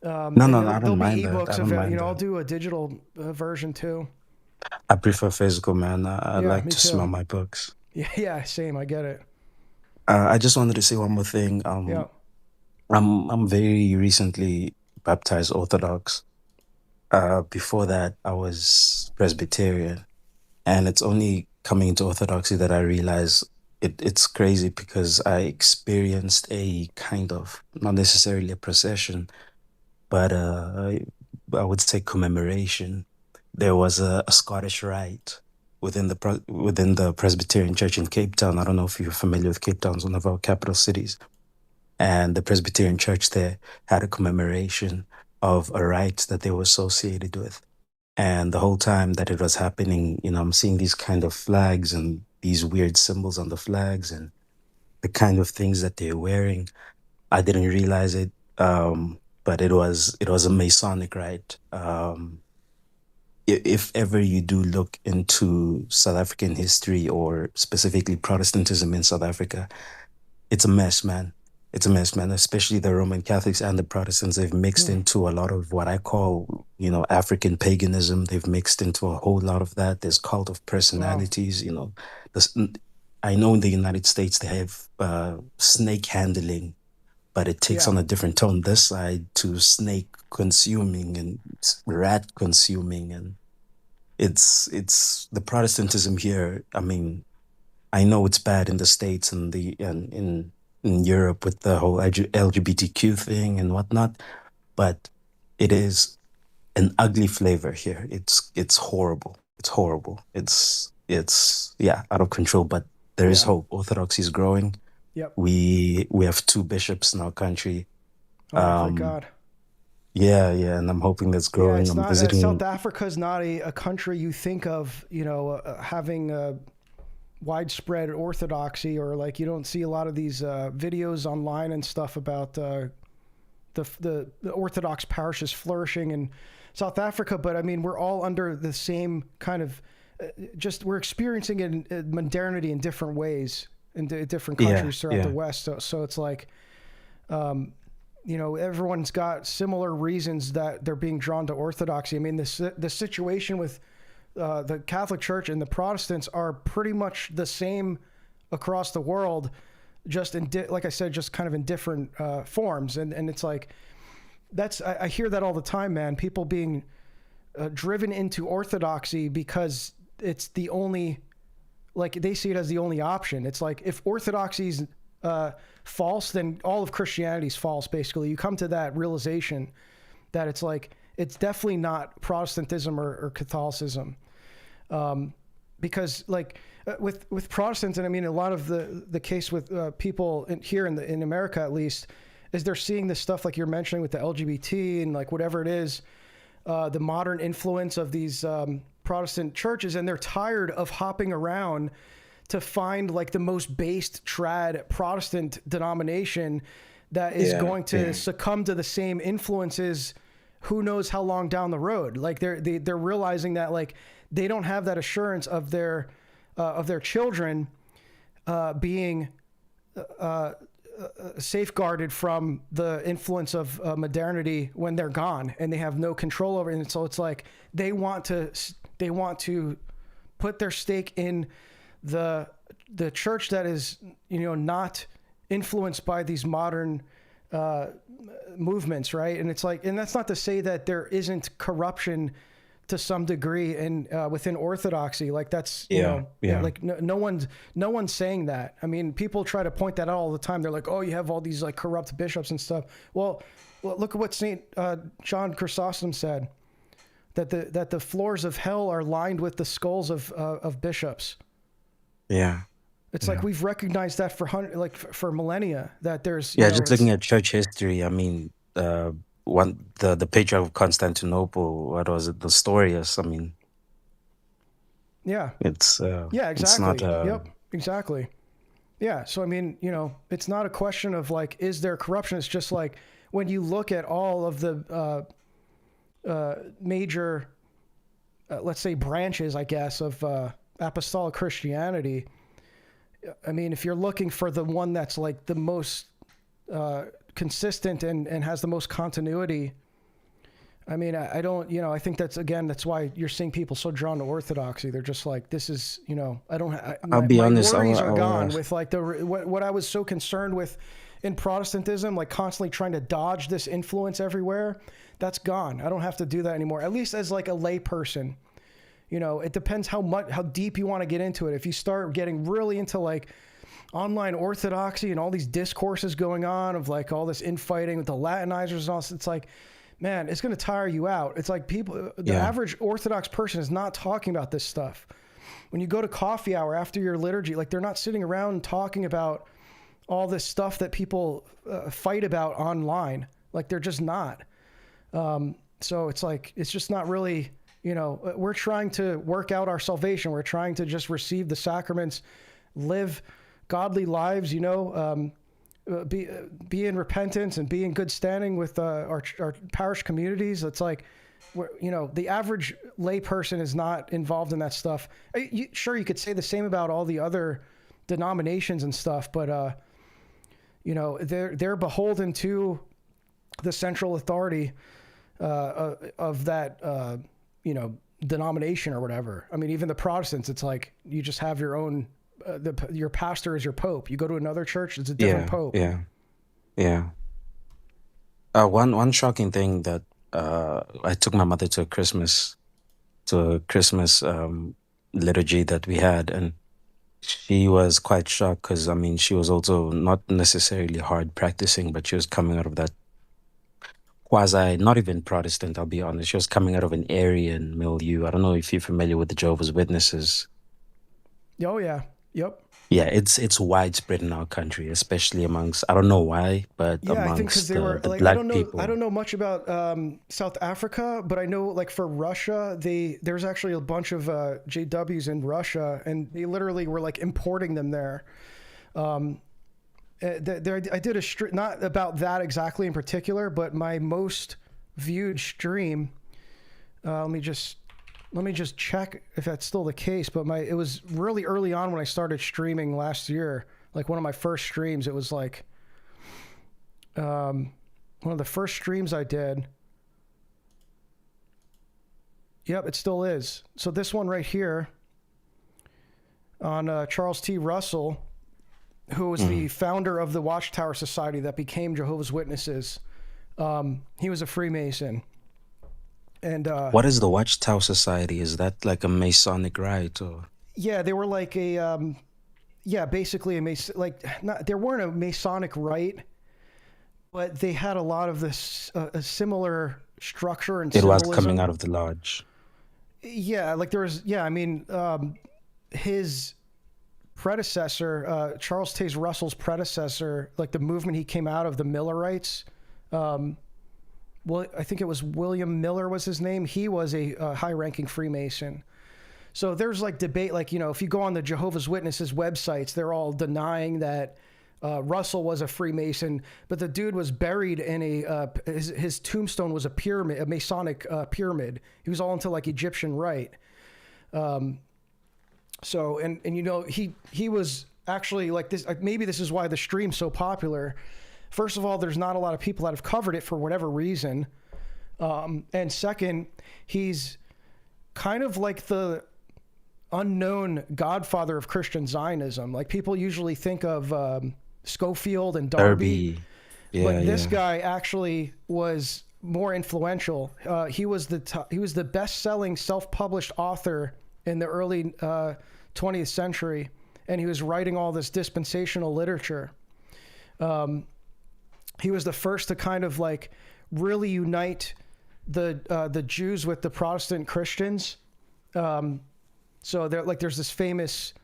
No, and no, no, I there'll don't be mind that. I ebooks don't of it. You mind know, I'll that. do a digital version too. I prefer physical, man. I Yeah, like me to smell too. my books. Yeah, yeah, same. I get it. I just wanted to say one more thing. Yeah. I'm very recently baptized Orthodox. Before that, I was Presbyterian, and it's only coming into Orthodoxy that I realize it's crazy because I experienced a kind of, not necessarily a procession, but I would say commemoration. There was a Scottish rite within the Presbyterian Church in Cape Town. I don't know if you're familiar with Cape Town, it's one of our capital cities. And the Presbyterian Church there had a commemoration of a rite that they were associated with. And the whole time that it was happening, you know, I'm seeing these kind of flags and these weird symbols on the flags and the kind of things that they're wearing. I didn't realize it, but it was a Masonic rite. If ever you do look into South African history or specifically Protestantism in South Africa, it's a mess, man. It's a mess, man. Especially the Roman Catholics and the Protestants. They've mixed into a lot of what I call, you know, African paganism. They've mixed into a whole lot of that. There's cult of personalities, you know. I know in the United States they have snake handling, but it takes Yeah. on a different tone this side to snake consuming and rat consuming, and it's the Protestantism here. I mean, I know it's bad in the States and in Europe with the whole LGBTQ thing and whatnot, but it is an ugly flavor here. It's horrible. It's horrible. It's yeah, out of control. But there is Yeah. hope. Orthodoxy is growing. Yep. We have 2 bishops in our country. Oh, thank God. Yeah, and I'm hoping that's Yeah, growing. it's I'm not visiting. South Africa is not a country you think of, you know, having widespread orthodoxy, or like you don't see a lot of these videos online and stuff about the Orthodox parishes flourishing in South Africa. But I mean, we're all under the same kind of just we're experiencing it in modernity in different ways in different countries throughout the West. So it's like, you know, everyone's got similar reasons that they're being drawn to orthodoxy. I mean, the situation with the Catholic Church and the Protestants are pretty much the same across the world, just in like I said, just kind of in different forms. And it's like I hear that all the time, man. People being driven into orthodoxy because it's the only, like they see it as the only option. It's like if orthodoxy's false, then all of Christianity's false. Basically, you come to that realization that it's like it's definitely not Protestantism or Catholicism. Because like with Protestants, and I mean a lot of the case with people here in America at least, is they're seeing this stuff like you're mentioning with the LGBT and like whatever it is, the modern influence of these Protestant churches, and they're tired of hopping around to find like the most based trad Protestant denomination that is going to succumb to the same influences. Who knows how long down the road? Like they're realizing that like they don't have that assurance of their children being safeguarded from the influence of modernity when they're gone, and they have no control over it. And so it's like they want to put their stake in the church that is, you know, not influenced by these modern movements, right? And it's like, and that's not to say that there isn't corruption to some degree in within Orthodoxy. Like that's you know, like no one's saying that. I mean, people try to point that out all the time. They're like, oh, you have all these like corrupt bishops and stuff. Well look at what Saint John Chrysostom said, that the floors of hell are lined with the skulls of bishops. Yeah. It's like we've recognized that for millennia, that there's just looking at church history. I mean, the Patriarch of Constantinople, what was it, Nestorius? I mean, yeah, it's yeah, exactly. It's not yep, exactly. Yeah. So, I mean, you know, it's not a question of like, is there corruption? It's just like when you look at all of the major, let's say, branches, I guess, of apostolic Christianity. I mean, if you're looking for the one that's like the most consistent and has the most continuity, I mean, I don't, you know, I think that's why you're seeing people so drawn to Orthodoxy. They're just like, this is, you know, I'll be honest. My worries are gone with like what I was so concerned with in Protestantism, like constantly trying to dodge this influence everywhere. That's gone. I don't have to do that anymore. At least as like a lay person, you know, it depends how deep you want to get into it. If you start getting really into like online orthodoxy and all these discourses going on of like all this infighting with the Latinizers and all this, it's like, man, it's going to tire you out. It's like the average Orthodox person is not talking about this stuff. When you go to coffee hour after your liturgy, like they're not sitting around and talking about all this stuff that people fight about online. Like they're just not. So it's like, it's just not really, you know, we're trying to work out our salvation. We're trying to just receive the sacraments, live godly lives, you know, be in repentance and be in good standing with our parish communities. It's like, you know, the average lay person is not involved in that stuff. Sure, you could say the same about all the other denominations and stuff, but you know, they're beholden to the central authority of that you know, denomination or whatever. I mean, even the Protestants, it's like you just have your own. Your pastor is your pope. You go to another church, it's a different pope. Yeah. One shocking thing that I took my mother to a Christmas liturgy that we had, and she was quite shocked because I mean she was also not necessarily hard practicing, but she was coming out of that quasi, not even Protestant. I'll be honest. She was coming out of an Arian milieu. I don't know if you're familiar with the Jehovah's Witnesses. Oh yeah. Yep. Yeah, it's widespread in our country, especially amongst, I don't know why, but yeah, amongst I think because they were the like, black I don't know much about South Africa, but I know like for Russia, there's actually a bunch of JWs in Russia, and they literally were like importing them there. I did a stream, not about that exactly in particular, but my most viewed stream. Let me just check if that's still the case. But it was really early on when I started streaming last year. Like one of my first streams, it was like one of the first streams I did. Yep, it still is. So this one right here on Charles T. Russell, who was the founder of the Watchtower Society that became Jehovah's Witnesses. He was a Freemason. And what is the Watchtower Society? Is that like a Masonic rite, or? Yeah, they were like a basically a they weren't a Masonic rite, but they had a lot of this a similar structure and symbolism. It was coming out of the lodge. Yeah, like there was. Yeah, I mean, his predecessor, Charles Taze Russell's predecessor, like the movement he came out of, the Millerites. Well, I think it was William Miller was his name. He was a high-ranking Freemason. So there's like debate, like, you know, if you go on the Jehovah's Witnesses websites, they're all denying that Russell was a Freemason, but the dude was buried in his tombstone was a pyramid, a Masonic pyramid. He was all into like Egyptian rite. So, and you know, he was actually like this, maybe this is why the stream's so popular. First of all, there's not a lot of people that have covered it for whatever reason. And second, he's kind of like the unknown godfather of Christian Zionism. Like people usually think of Schofield and Darby. Yeah, but this guy actually was more influential. He was the best-selling self-published author in the early 20th century, and he was writing all this dispensational literature. He was the first to kind of like really unite the Jews with the Protestant Christians. So there's this famous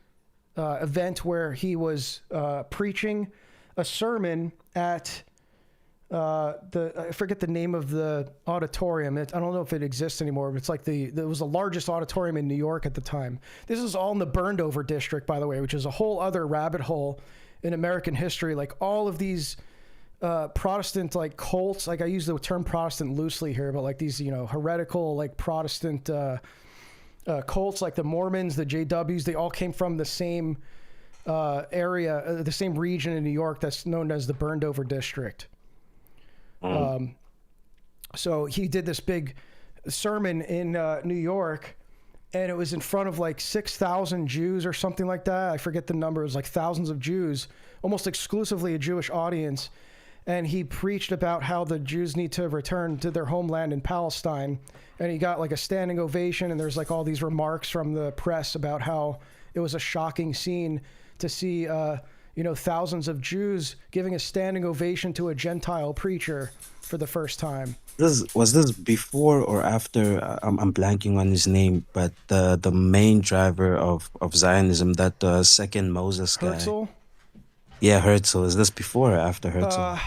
event where he was preaching a sermon at I forget the name of the auditorium. I don't know if it exists anymore, but it's like it was the largest auditorium in New York at the time. This is all in the burned over district, by the way, which is a whole other rabbit hole. in American history. Like all of these Protestant like cults, like I use the term Protestant loosely here, but like these, heretical like Protestant cults, like the Mormons, the JWs, they all came from the same area, the same region in New York that's known as the Burned Over District. So he did this big sermon in New York, and it was in front of like 6,000 Jews or something like that. I forget the number. It was like thousands of Jews, almost exclusively a Jewish audience. And he preached about how the Jews need to return to their homeland in Palestine. And he got like a standing ovation. And there's like all these remarks from the press about how it was a shocking scene to see, thousands of Jews giving a standing ovation to a Gentile preacher for the first time. Was this before or after? I'm blanking on his name, but the main driver of Zionism, that second Moses guy. Herzl? Yeah, Herzl. Is this before or after Herzl?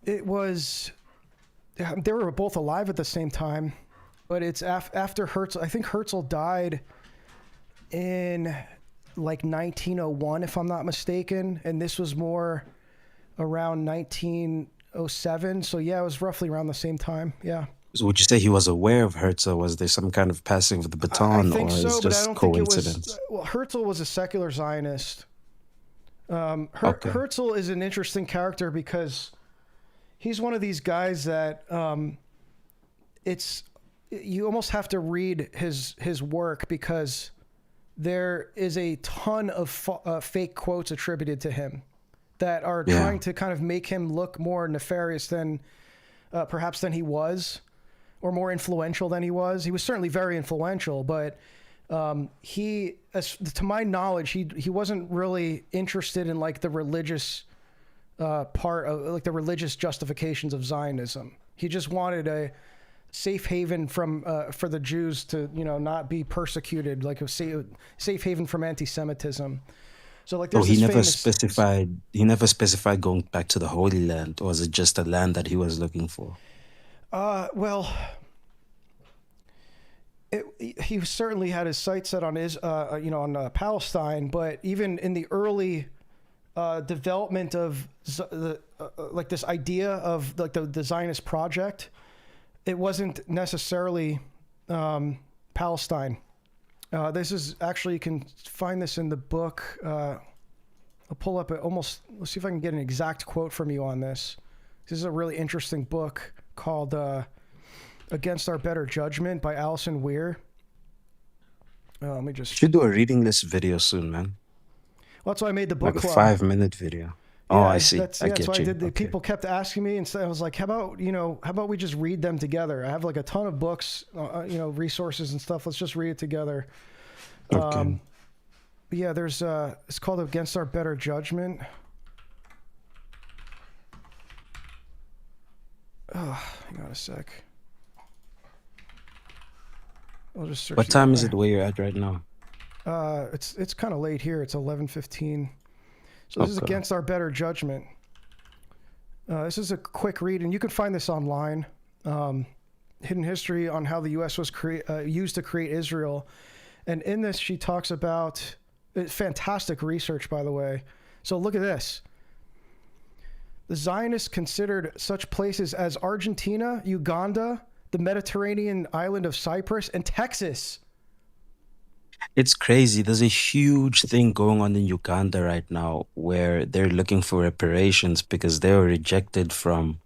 It was. They were both alive at the same time, but it's after Herzl. I think Herzl died in like 1901, if I'm not mistaken, and this was more around 1907. So yeah, it was roughly around the same time. Yeah. So would you say he was aware of Herzl? Was there some kind of passing of the baton, I think or so, is but I just don't coincidence? think it was. Well, Herzl was a secular Zionist. Okay. Herzl is an interesting character because he's one of these guys that you almost have to read his work because there is a ton of fake quotes attributed to him that are trying to kind of make him look more nefarious than perhaps than he was, or more influential than he was. He was certainly very influential, but he, to my knowledge, he wasn't really interested in like the religious part of like the religious justifications of Zionism. He just wanted a safe haven from for the Jews to not be persecuted, like a safe haven from anti-Semitism. So like there's he this never famous, He never specified going back to the Holy Land, or was it just a land that he was looking for? Well, he certainly had his sights set on on Palestine, but even in the early development of like this idea of like the Zionist project, it wasn't necessarily Palestine. This is actually, you can find this in the book. I'll pull up let's see if I can get an exact quote from you on this. This is a really interesting book called Against Our Better Judgment by Allison Weir. Let me just... Should do a reading list video soon, man. Well, that's why I made the book like a club. 5-minute video. Yeah, I see. That's I get why you. I did. Okay. People kept asking me, and so I was like, "How about we just read them together?" I have like a ton of books, resources and stuff. Let's just read it together. Okay. Yeah, there's it's called Against Our Better Judgment. Oh, hang on a sec. I'll just search. What time is it where you're at right now? It's kind of late here. It's 11:15. So this is Against Our Better Judgment. This is a quick read, and you can find this online. Hidden history on how the U.S. was used to create Israel. And in this, she talks about fantastic research, by the way. So look at this. The Zionists considered such places as Argentina, Uganda, the Mediterranean island of Cyprus, and Texas. It's crazy. There's a huge thing going on in Uganda right now where they're looking for reparations because they were rejected from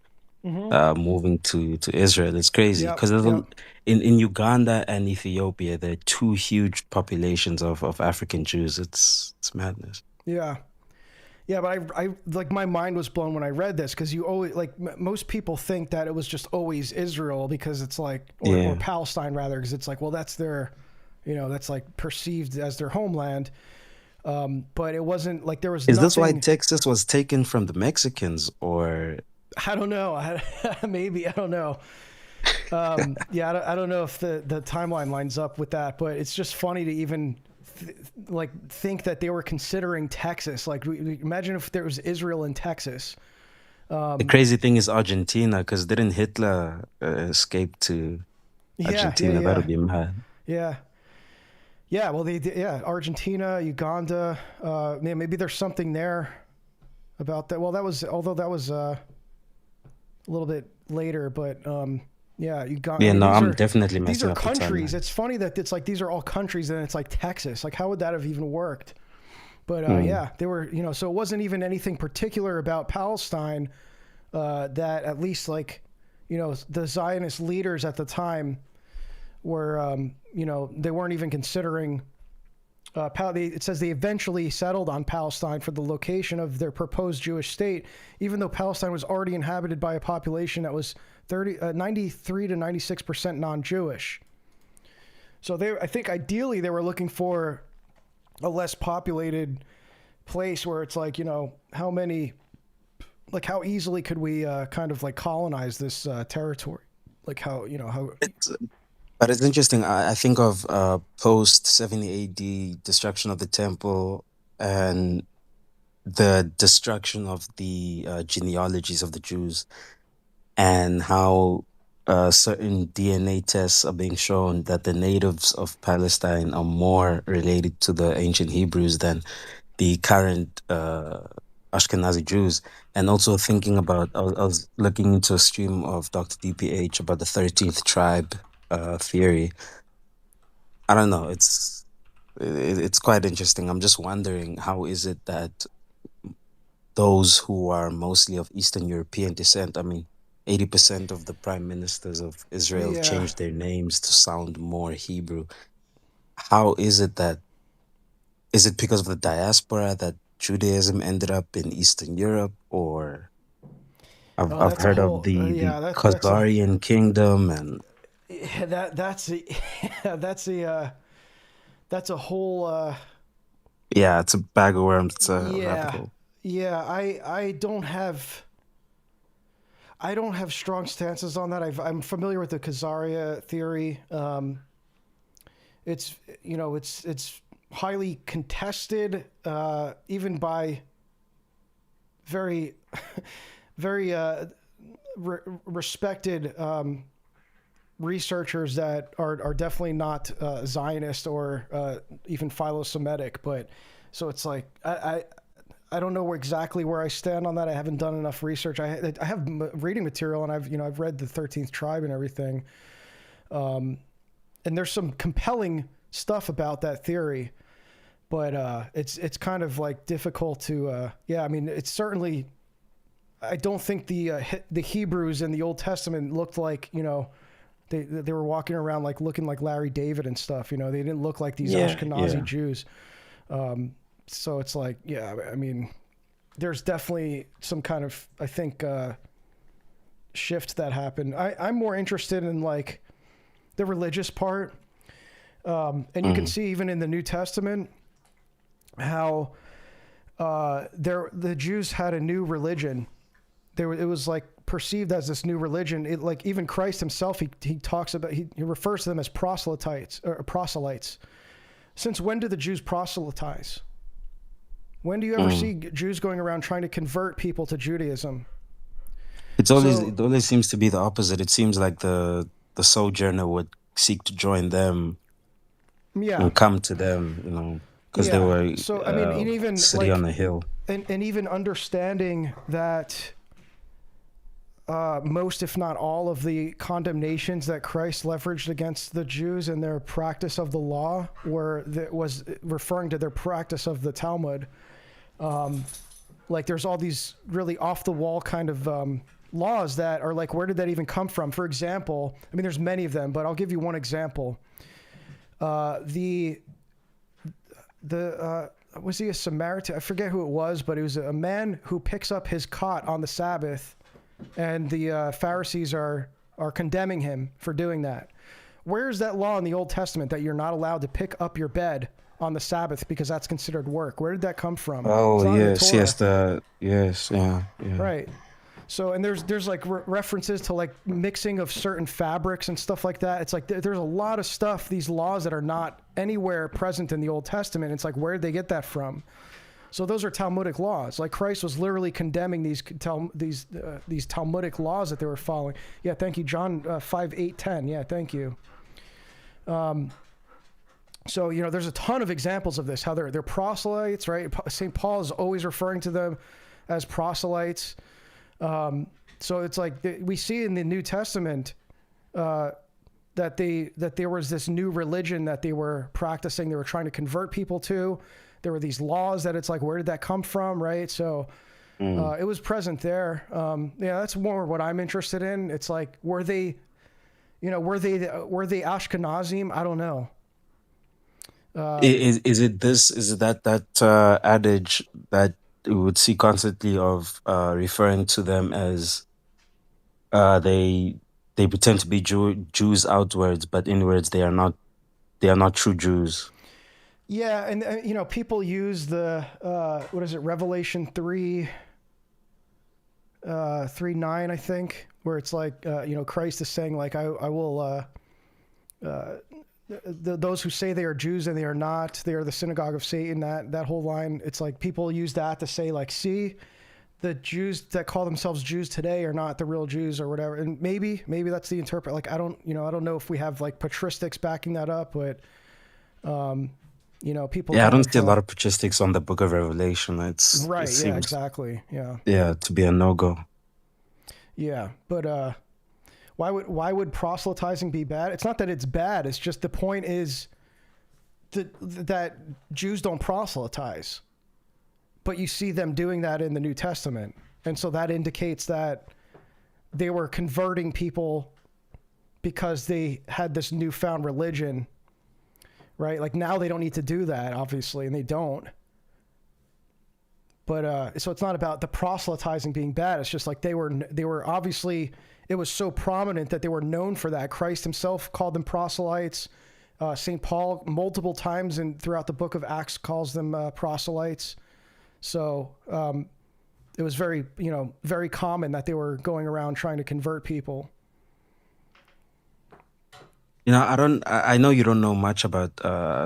moving to Israel. It's crazy because in Uganda and Ethiopia, there are two huge populations of African Jews. It's madness. Yeah. Yeah, but I like, my mind was blown when I read this, because you always, like, most people think that it was just always Israel because it's like, or Palestine rather, because it's like, well, that's their, that's like perceived as their homeland. But it wasn't like there was. Is this why Texas was taken from the Mexicans, or? I don't know. Maybe, I don't know. Yeah, I don't know if the timeline lines up with that, but it's just funny to even think that they were considering Texas. Like, imagine if there was Israel in Texas. The crazy thing is Argentina, because didn't Hitler escape to Argentina? Yeah. That would be mad. Yeah. Yeah, well, Argentina, Uganda. Maybe there's something there about that. Well, although that was a little bit later, but yeah, Uganda. Yeah, no, I'm definitely messing these are up the countries. timeline. It's funny that it's like these are all countries, and it's like Texas. Like, how would that have even worked? But yeah, they were, so it wasn't even anything particular about Palestine that at least like, the Zionist leaders at the time were, they weren't even considering. It says they eventually settled on Palestine for the location of their proposed Jewish state, even though Palestine was already inhabited by a population that was 93 to 96% non-Jewish. So I think ideally they were looking for a less populated place where it's like, how easily could we kind of like colonize this territory? Like how. But it's interesting. I think of post 70 AD destruction of the temple and the destruction of the genealogies of the Jews, and how certain DNA tests are being shown that the natives of Palestine are more related to the ancient Hebrews than the current Ashkenazi Jews. And also thinking about, I was looking into a stream of Dr. DPH about the 13th tribe theory. I don't know. It's quite interesting. I'm just wondering, how is it that those who are mostly of Eastern European descent, 80% of the prime ministers of Israel changed their names to sound more Hebrew. How is it because of the diaspora that Judaism ended up in Eastern Europe, or I've heard of the Khazarian kingdom, and that's a whole it's a bag of worms. It's a rabbit hole. Yeah, I don't have strong stances on that. I'm familiar with the Khazaria theory. It's highly contested, even by very very respected researchers that are definitely not Zionist or even Philo-Semitic. But so it's like I don't know exactly where I stand on that. I haven't done enough research. I have reading material, and I've read the 13th tribe and everything. And there's some compelling stuff about that theory, but it's kind of like difficult to it's certainly. I don't think the Hebrews in the Old Testament looked like they were walking around like looking like Larry David and stuff. They didn't look like these Ashkenazi Jews. So it's like, there's definitely some kind of, I think, shift that happened. I'm more interested in like the religious part. And you can see even in the New Testament how the Jews had a new religion. It was like perceived as this new religion. It, like even Christ himself, he talks about, he refers to them as proselytes. Since when did the Jews proselytize? When do you ever see Jews going around trying to convert people to Judaism? It always seems to be the opposite. It seems like the sojourner would seek to join them, and come to them, because they were even city on a hill. And even understanding that most, if not all, of the condemnations that Christ leveraged against the Jews and their practice of the law was referring to their practice of the Talmud. Like there's all these really off the wall kind of laws that are like, where did that even come from? For example, there's many of them, but I'll give you one example. Was he a Samaritan? I forget who it was, but it was a man who picks up his cot on the Sabbath, and the Pharisees are condemning him for doing that. Where's that law in the Old Testament that you're not allowed to pick up your bed on the Sabbath because that's considered work? Where did that come from? Oh, yes, yeah. Right. So, and there's like references to like mixing of certain fabrics and stuff like that. It's like there's a lot of stuff, these laws that are not anywhere present in the Old Testament. It's like, where did they get that from? So those are Talmudic laws. Like Christ was literally condemning these Talmudic laws that they were following. Yeah, thank you, John 5:8-10. Yeah, thank you. So, there's a ton of examples of this, how they're proselytes, right? St. Paul is always referring to them as proselytes. So it's like we see in the New Testament that there was this new religion that they were practicing. They were trying to convert people to. There were these laws that it's like, where did that come from, right? So it was present there. That's more what I'm interested in. It's like, were they Ashkenazim? I don't know. Is it that adage that we would see constantly of referring to them as they pretend to be Jews outwards, but inwards they are not true Jews. Yeah, and people use the what is it, Revelation 3:9, I think, where it's like Christ is saying like I will those who say they are Jews and they are not, they are the synagogue of Satan. That whole line, it's like people use that to say like, see, the Jews that call themselves Jews today are not the real Jews or whatever. And maybe that's the interpret. Like, I don't know if we have like patristics backing that up, but people. Yeah, I don't see a lot of patristics on the Book of Revelation. It's right. It seems, yeah, exactly. Yeah. Yeah, to be a no-go. Yeah, but why would proselytizing be bad? It's not that it's bad. It's just the point is that Jews don't proselytize. But you see them doing that in the New Testament. And so that indicates that they were converting people because they had this newfound religion, right? Like now they don't need to do that, obviously, and they don't. But so it's not about the proselytizing being bad. It's just like they were obviously, it was so prominent that they were known for that. Christ himself called them proselytes. St. Paul multiple times throughout the book of Acts calls them proselytes. So it was very common that they were going around trying to convert people. I know you don't know much about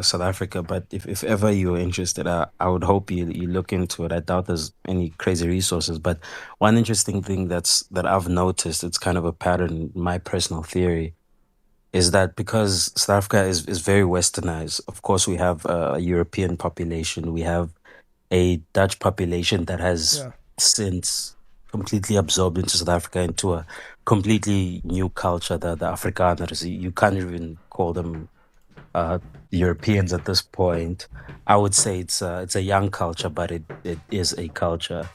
South Africa, but if ever you're interested, I would hope you look into it. I doubt there's any crazy resources, but one interesting thing that I've noticed, it's kind of a pattern, my personal theory, is that because South Africa is very westernized, of course we have a European population, we have a Dutch population that has since completely absorbed into South Africa, into a completely new culture, the Afrikaners. You can't even call them Europeans at this point. I would say it's a young culture, but it is a culture.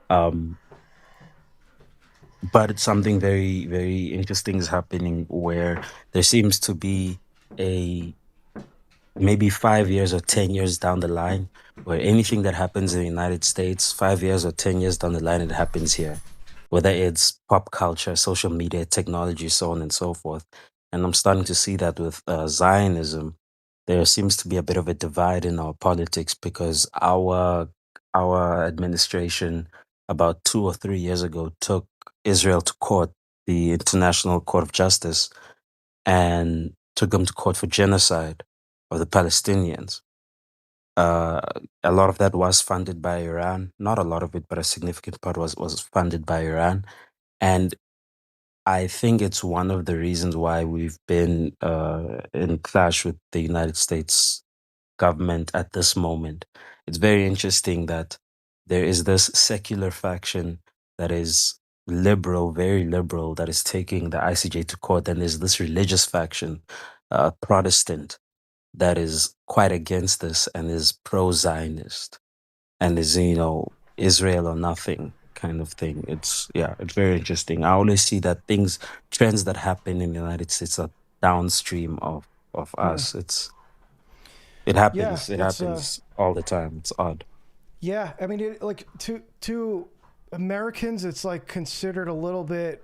But it's something very, very interesting is happening where there seems to be maybe 5 years or 10 years down the line, where anything that happens in the United States, 5 years or 10 years down the line, it happens here. Whether it's pop culture, social media, technology, so on and so forth. And I'm starting to see that with Zionism. There seems to be a bit of a divide in our politics because our administration about 2 or 3 years ago took Israel to court, the International Court of Justice, and took them to court for genocide of the Palestinians. A lot of that was funded by Iran. Not a lot of it, but a significant part was funded by Iran. And I think it's one of the reasons why we've been in clash with the United States government at this moment. It's very interesting that there is this secular faction that is liberal, very liberal, that is taking the ICJ to court. And there's this religious faction, Protestant, that is quite against this and is pro-Zionist and is, Israel or nothing kind of thing. It's very interesting. I always see that trends that happen in the United States are downstream of us. It happens. Yeah, it happens all the time. It's odd. Yeah, I mean, to Americans, it's like considered a little bit.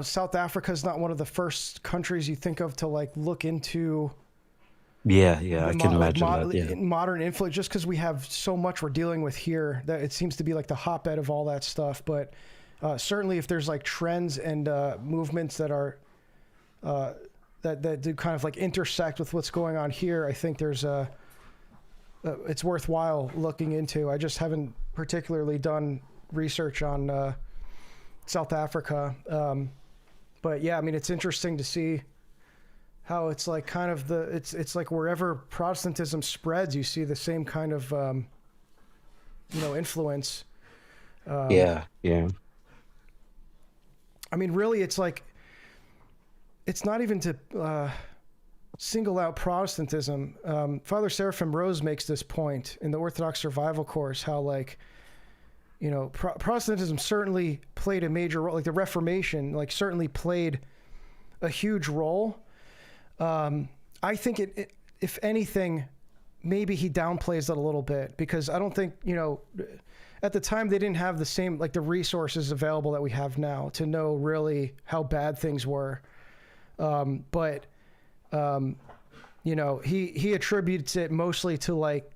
South Africa is not one of the first countries you think of to like look into. Yeah, I can imagine that. Yeah. Modern influence, just because we have so much we're dealing with here, that it seems to be like the hotbed of all that stuff. But certainly, if there's like trends and movements that are that do kind of like intersect with what's going on here, I think there's it's worthwhile looking into. I just haven't particularly done research on South Africa. But yeah, I mean, it's interesting to see how it's like kind of it's like wherever Protestantism spreads, you see the same kind of influence. Yeah. I mean, really, it's like, it's not even to single out Protestantism. Father Seraphim Rose makes this point in the Orthodox Survival Course, how like, Protestantism certainly played a major role, like the Reformation, like certainly played a huge role. I think it, if anything, maybe he downplays it a little bit, because I don't think, at the time they didn't have the same, like the resources available that we have now to know really how bad things were. But he attributes it mostly to like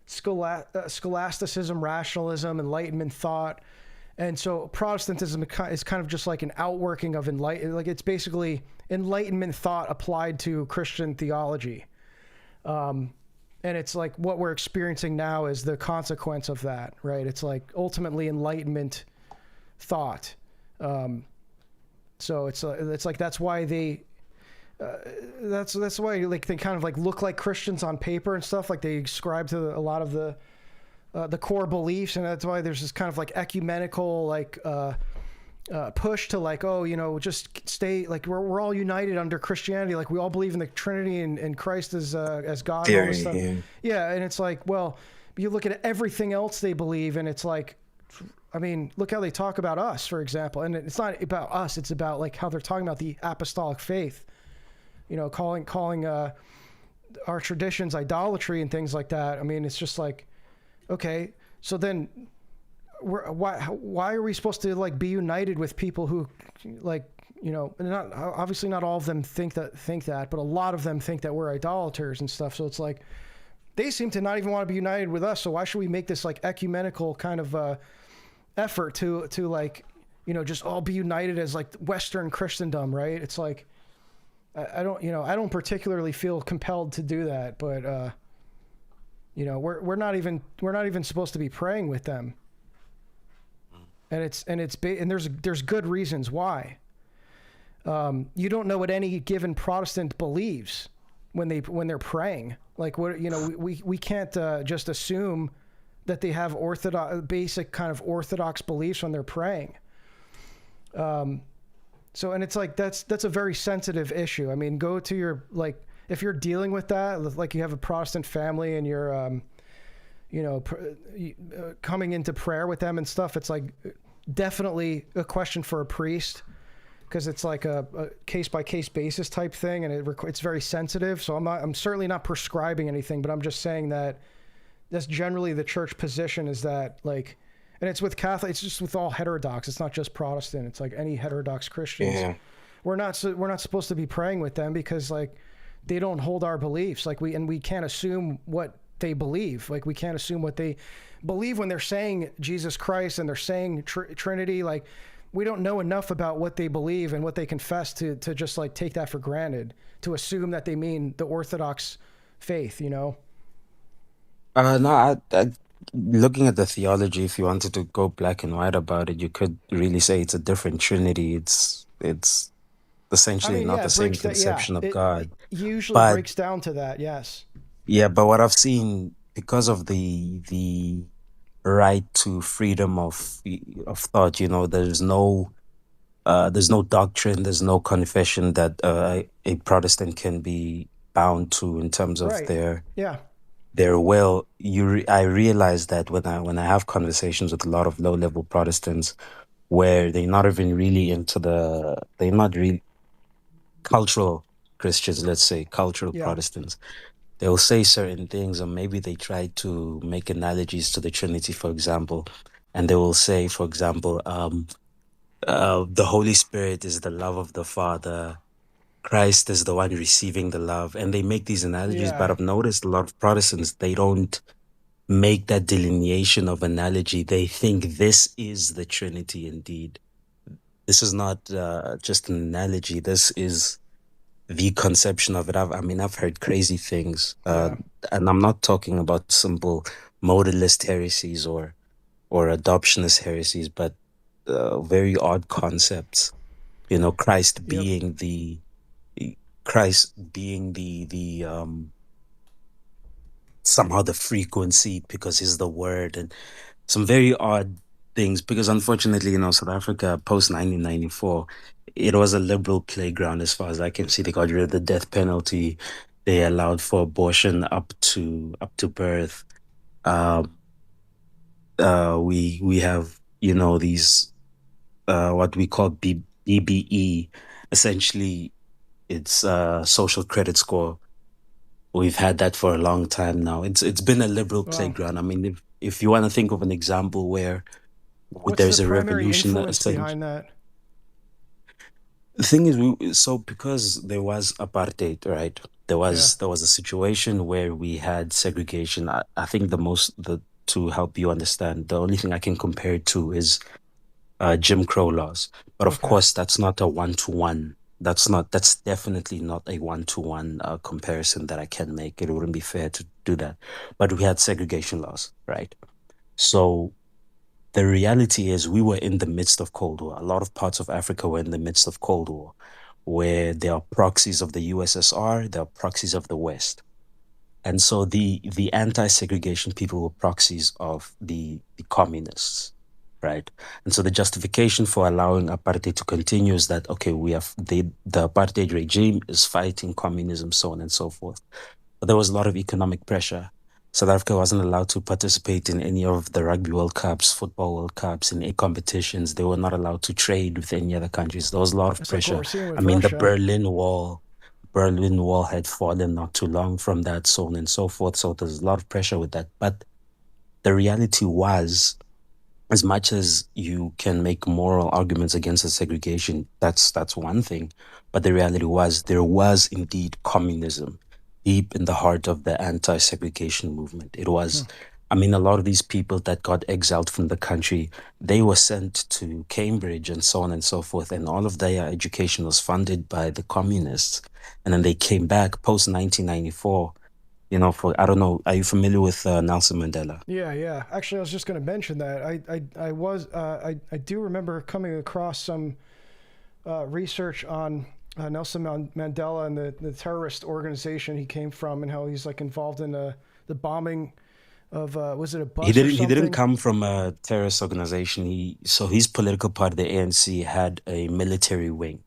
scholasticism, rationalism, Enlightenment thought. And so Protestantism is kind of just like an outworking of like it's basically Enlightenment thought applied to Christian theology. And it's like what we're experiencing now is the consequence of that, right? It's like ultimately Enlightenment thought. So it's like that's why that's why like they kind of like look like Christians on paper and stuff. Like they ascribe to a lot of the core beliefs, and that's why there's this kind of like ecumenical like push to like, just stay like we're all united under Christianity, like we all believe in the Trinity and Christ as God. And all this stuff. Yeah, and it's like, well, you look at everything else they believe, and it's like, I mean, look how they talk about us, for example, and it's not about us; it's about like how they're talking about the apostolic faith. Calling our traditions idolatry and things like that. I mean, it's just like, okay, so then why are we supposed to like be united with people who like, obviously not all of them think that, but a lot of them think that we're idolaters and stuff. So it's like, they seem to not even want to be united with us. So why should we make this like ecumenical kind of effort to like, just all be united as like Western Christendom, right? It's like, I don't particularly feel compelled to do that, but we're not even supposed to be praying with them, and there's good reasons why. You don't know what any given Protestant believes when they're praying. Like we can't just assume that they have basic kind of Orthodox beliefs when they're praying. So, and it's like, that's a very sensitive issue. I mean, go to your, like, if you're dealing with that, like you have a Protestant family and you're, coming into prayer with them and stuff, it's like definitely a question for a priest, because it's like a case by case basis type thing. And it's very sensitive. So I'm certainly not prescribing anything, but I'm just saying that that's generally the church position, is that like, and it's with Catholic, it's just with all heterodox. It's not just Protestant. It's like any heterodox Christians. Yeah. We're not supposed to be praying with them, because like they don't hold our beliefs. Like we can't assume what they believe. Like we can't assume what they believe when they're saying Jesus Christ and they're saying Trinity. Like we don't know enough about what they believe and what they confess to just like take that for granted, to assume that they mean the Orthodox faith, No, I looking at the theology, if you wanted to go black and white about it, you could really say it's a different Trinity. It's essentially not the same conception of God. It usually breaks down to that, yes. Yeah, but what I've seen, because of the right to freedom of thought, there's no doctrine, there's no confession that a Protestant can be bound to in terms of their will. I realize that when I have conversations with a lot of low-level Protestants, where they're not even really they're not really cultural Christians, let's say, cultural Protestants, they'll say certain things, or maybe they try to make analogies to the Trinity, for example, and they will say, for example, the Holy Spirit is the love of the Father, Christ is the one receiving the love, and they make these analogies. But I've noticed a lot of Protestants, they don't make that delineation of analogy. They think this is the Trinity indeed. This is not just an analogy. This is the conception of it. I've heard crazy things, and I'm not talking about simple modalist heresies or adoptionist heresies, but very odd concepts. Christ being Christ being the somehow the frequency because he's the word, and some very odd things, because unfortunately, South Africa post 1994, it was a liberal playground as far as I can see. They got rid of the death penalty. They allowed for abortion up to birth. We have these what we call BBE. Essentially, it's social credit score. We've had that for a long time now. It's been a liberal playground. I mean, if you want to think of an example where What's there's the a primary revolution influence behind that? the thing is, so because there was apartheid, right? There was a situation where we had segregation. I think to help you understand, the only thing I can compare it to is Jim Crow laws. But of course, that's not a one-to-one. That's definitely not a one-to-one comparison that I can make. It wouldn't be fair to do that. But we had segregation laws, right? So the reality is we were in the midst of Cold War. A lot of parts of Africa were in the midst of Cold War, where there are proxies of the USSR, there are proxies of the West. And so the anti-segregation people were proxies of the communists, right? And so the justification for allowing apartheid to continue is that, okay, we have the apartheid regime is fighting communism, so on and so forth. But there was a lot of economic pressure. South Africa wasn't allowed to participate in any of the Rugby World Cups, Football World Cups, in any competitions. They were not allowed to trade with any other countries. There was a lot of pressure. I mean, the Berlin Wall had fallen not too long from that, so on and so forth. So there's a lot of pressure with that. But the reality was, as much as you can make moral arguments against the segregation, that's one thing. But the reality was there was indeed communism deep in the heart of the anti-segregation movement. It was, I mean, a lot of these people that got exiled from the country, they were sent to Cambridge and so on and so forth. And all of their education was funded by the communists. And then they came back post 1994. I don't know, are you familiar with Nelson Mandela? Yeah. Actually, I was just going to mention that. I do remember coming across some research on Nelson Mandela and the terrorist organization he came from, and how he's like involved in the bombing of was it a bus? He didn't come from a terrorist organization. His political party, the ANC, had a military wing.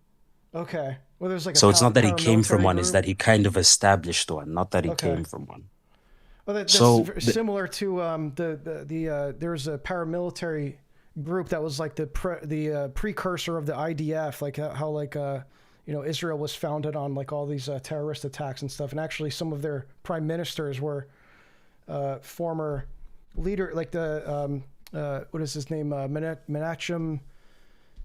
Okay. Well, there's like so it's not that he came from one; it's that he kind of established one, not that he came from one. Well, that's similar to there was a paramilitary group that was like the precursor of the IDF, like how Israel was founded on like all these terrorist attacks and stuff, and actually some of their prime ministers were former leader, like the what is his name, Menachem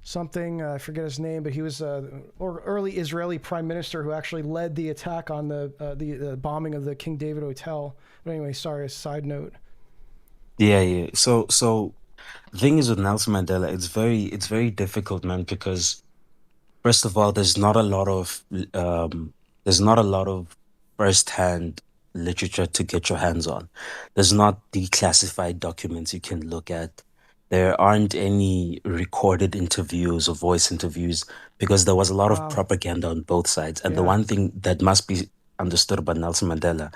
something, I forget his name, but he was early Israeli prime minister who actually led the attack on the bombing of the King David Hotel. But anyway, sorry, a side note. Yeah. So the thing is with Nelson Mandela, it's very difficult, man, because first of all, there's not a lot of first-hand literature to get your hands on. There's not declassified documents you can look at. There aren't any recorded interviews or voice interviews, because there was a lot of propaganda on both sides. And the one thing that must be understood about Nelson Mandela,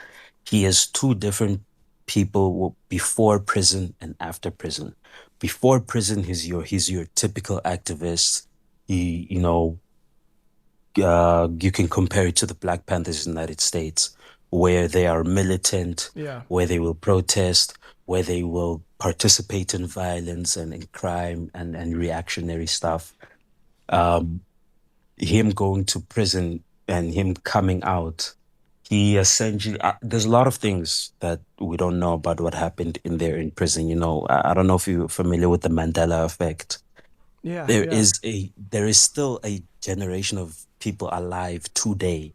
he is two different people before prison and after prison. Before prison, he's your typical activist. You can compare it to the Black Panthers in the United States, where they are militant, where they will protest, where they will participate in violence and in crime and reactionary stuff. Him going to prison and him coming out, he essentially, there's a lot of things that we don't know about what happened in prison. I don't know if you're familiar with the Mandela effect. There is still a generation of people alive today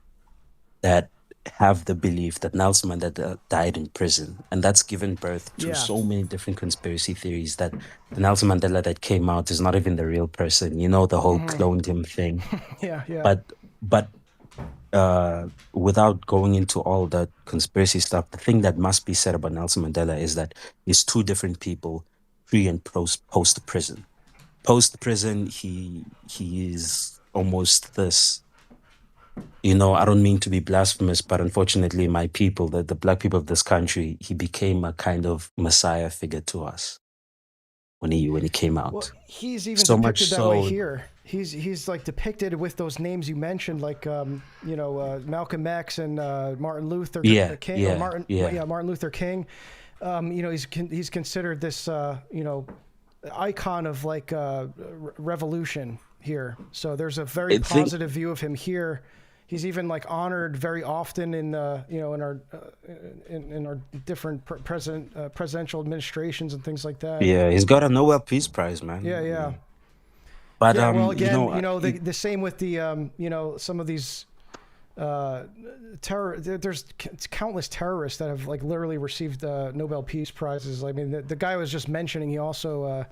that have the belief that Nelson Mandela died in prison, and that's given birth to so many different conspiracy theories that the Nelson Mandela that came out is not even the real person. The whole cloned him thing. But without going into all that conspiracy stuff, the thing that must be said about Nelson Mandela is that he's two different people, pre and post prison. Post prison, he is almost this I don't mean to be blasphemous, but unfortunately, my people, the black people of this country, he became a kind of messiah figure to us when he came out. Well, he's even So much depicted that way so, here. He's like depicted with those names you mentioned, like Malcolm X and Martin Luther King, or Martin Luther King. He's considered this icon of like revolution here. So there's a very positive view of him here. He's even like honored very often in in our different presidential administrations and things like that. yeah, he's got a Nobel Peace Prize, man. Yeah. But well, again, the same with the some of these there's countless terrorists that have like literally received Nobel Peace Prizes. I mean, the guy I was just mentioning, he also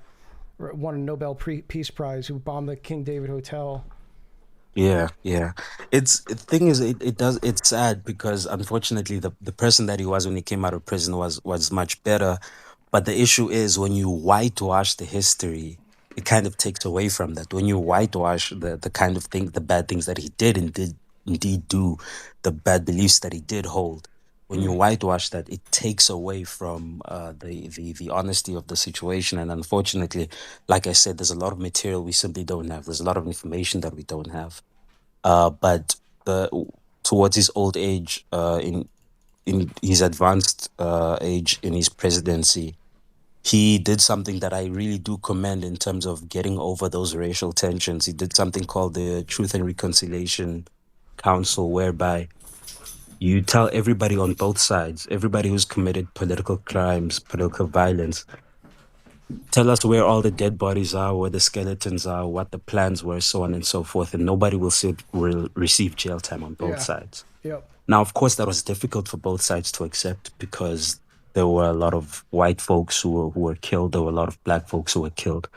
won a Nobel Peace Prize who bombed the King David Hotel. Yeah. The thing is, it's sad because unfortunately the person that he was when he came out of prison was much better. But the issue is when you whitewash the history, it kind of takes away from that. When you whitewash the kind of thing, the bad things that he did indeed do, the bad beliefs that he did hold, when you whitewash that, it takes away from the honesty of the situation. And unfortunately, like I said, there's a lot of material we simply don't have. There's a lot of information that we don't have. But towards his old age, in his advanced age in his presidency, he did something that I really do commend in terms of getting over those racial tensions. He did something called the Truth and Reconciliation Council, whereby you tell everybody on both sides, everybody who's committed political crimes, political violence, tell us where all the dead bodies are, where the skeletons are, what the plans were, so on and so forth, and nobody will receive jail time on both sides. Yep. Now, of course, that was difficult for both sides to accept because there were a lot of white folks who were killed. There were a lot of black folks who were killed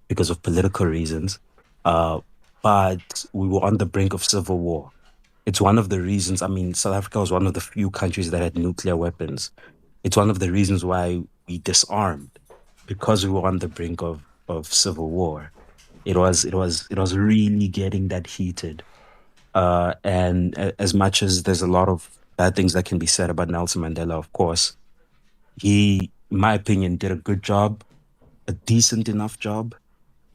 because of political reasons. But we were on the brink of civil war. It's one of the reasons, South Africa was one of the few countries that had nuclear weapons. It's one of the reasons why we disarmed, because we were on the brink of civil war. It was really getting that heated. And as much as there's a lot of bad things that can be said about Nelson Mandela, of course, he, in my opinion, did a good job, a decent enough job.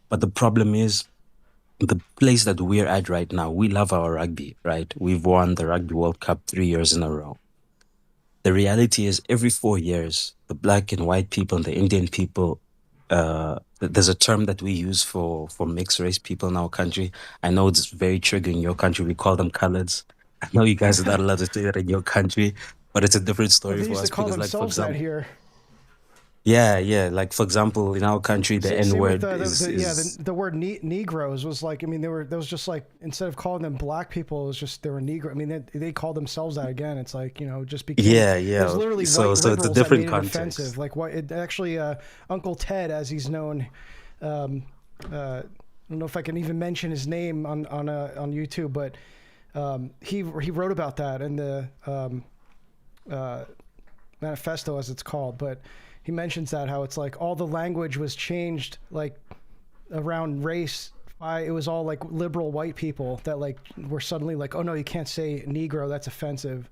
But the problem is, the place that we're at right now, we love our rugby, right? We've won the Rugby World Cup 3 years in a row. The reality is every 4 years, the black and white people and the Indian people, there's a term that we use for mixed race people in our country. I know it's very triggering in your country. We call them coloreds. I know you guys are not allowed to say that in your country, but it's a different story for us. They call themselves that here. Yeah. Like, for example, in our country, the N-word is... the word Negroes was like, there was just like, instead of calling them black people, it was just, they were Negro. They called themselves that again. It's like, just because... Yeah. It was literally so it's a different context. Offensive. Like, what it actually, Uncle Ted, as he's known, I don't know if I can even mention his name on YouTube, but he wrote about that in the manifesto, as it's called, but he mentions that how it's like all the language was changed like around race. It was all like liberal white people that like were suddenly like, oh no, you can't say Negro, that's offensive.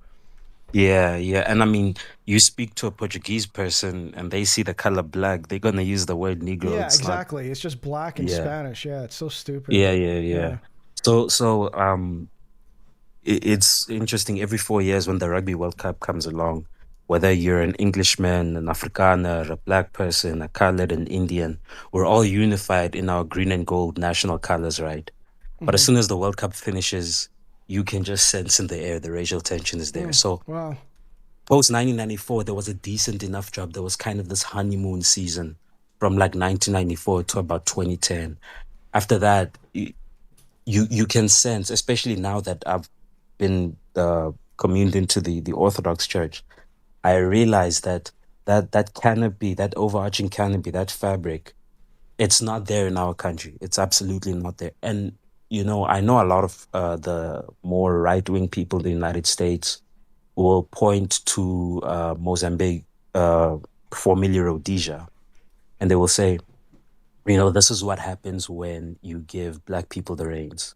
Yeah. And you speak to a Portuguese person and they see the color black, they're going to use the word Negro. Yeah, exactly. It's just black in Spanish. Yeah, it's so stupid. Yeah. So it's interesting. Every 4 years when the Rugby World Cup comes along, whether you're an Englishman, an Afrikaner, a black person, a colored, an Indian, we're all unified in our green and gold national colors, right? But as soon as the World Cup finishes, you can just sense in the air the racial tension is there. So post 1994, there was a decent enough job. There was kind of this honeymoon season from like 1994 to about 2010. After that, you can sense, especially now that I've been communed into the Orthodox Church, I realized that canopy, that overarching canopy, that fabric, it's not there in our country. It's absolutely not there. And, I know a lot of the more right-wing people in the United States will point to Mozambique, 4 million Rhodesia, and they will say, this is what happens when you give black people the reins.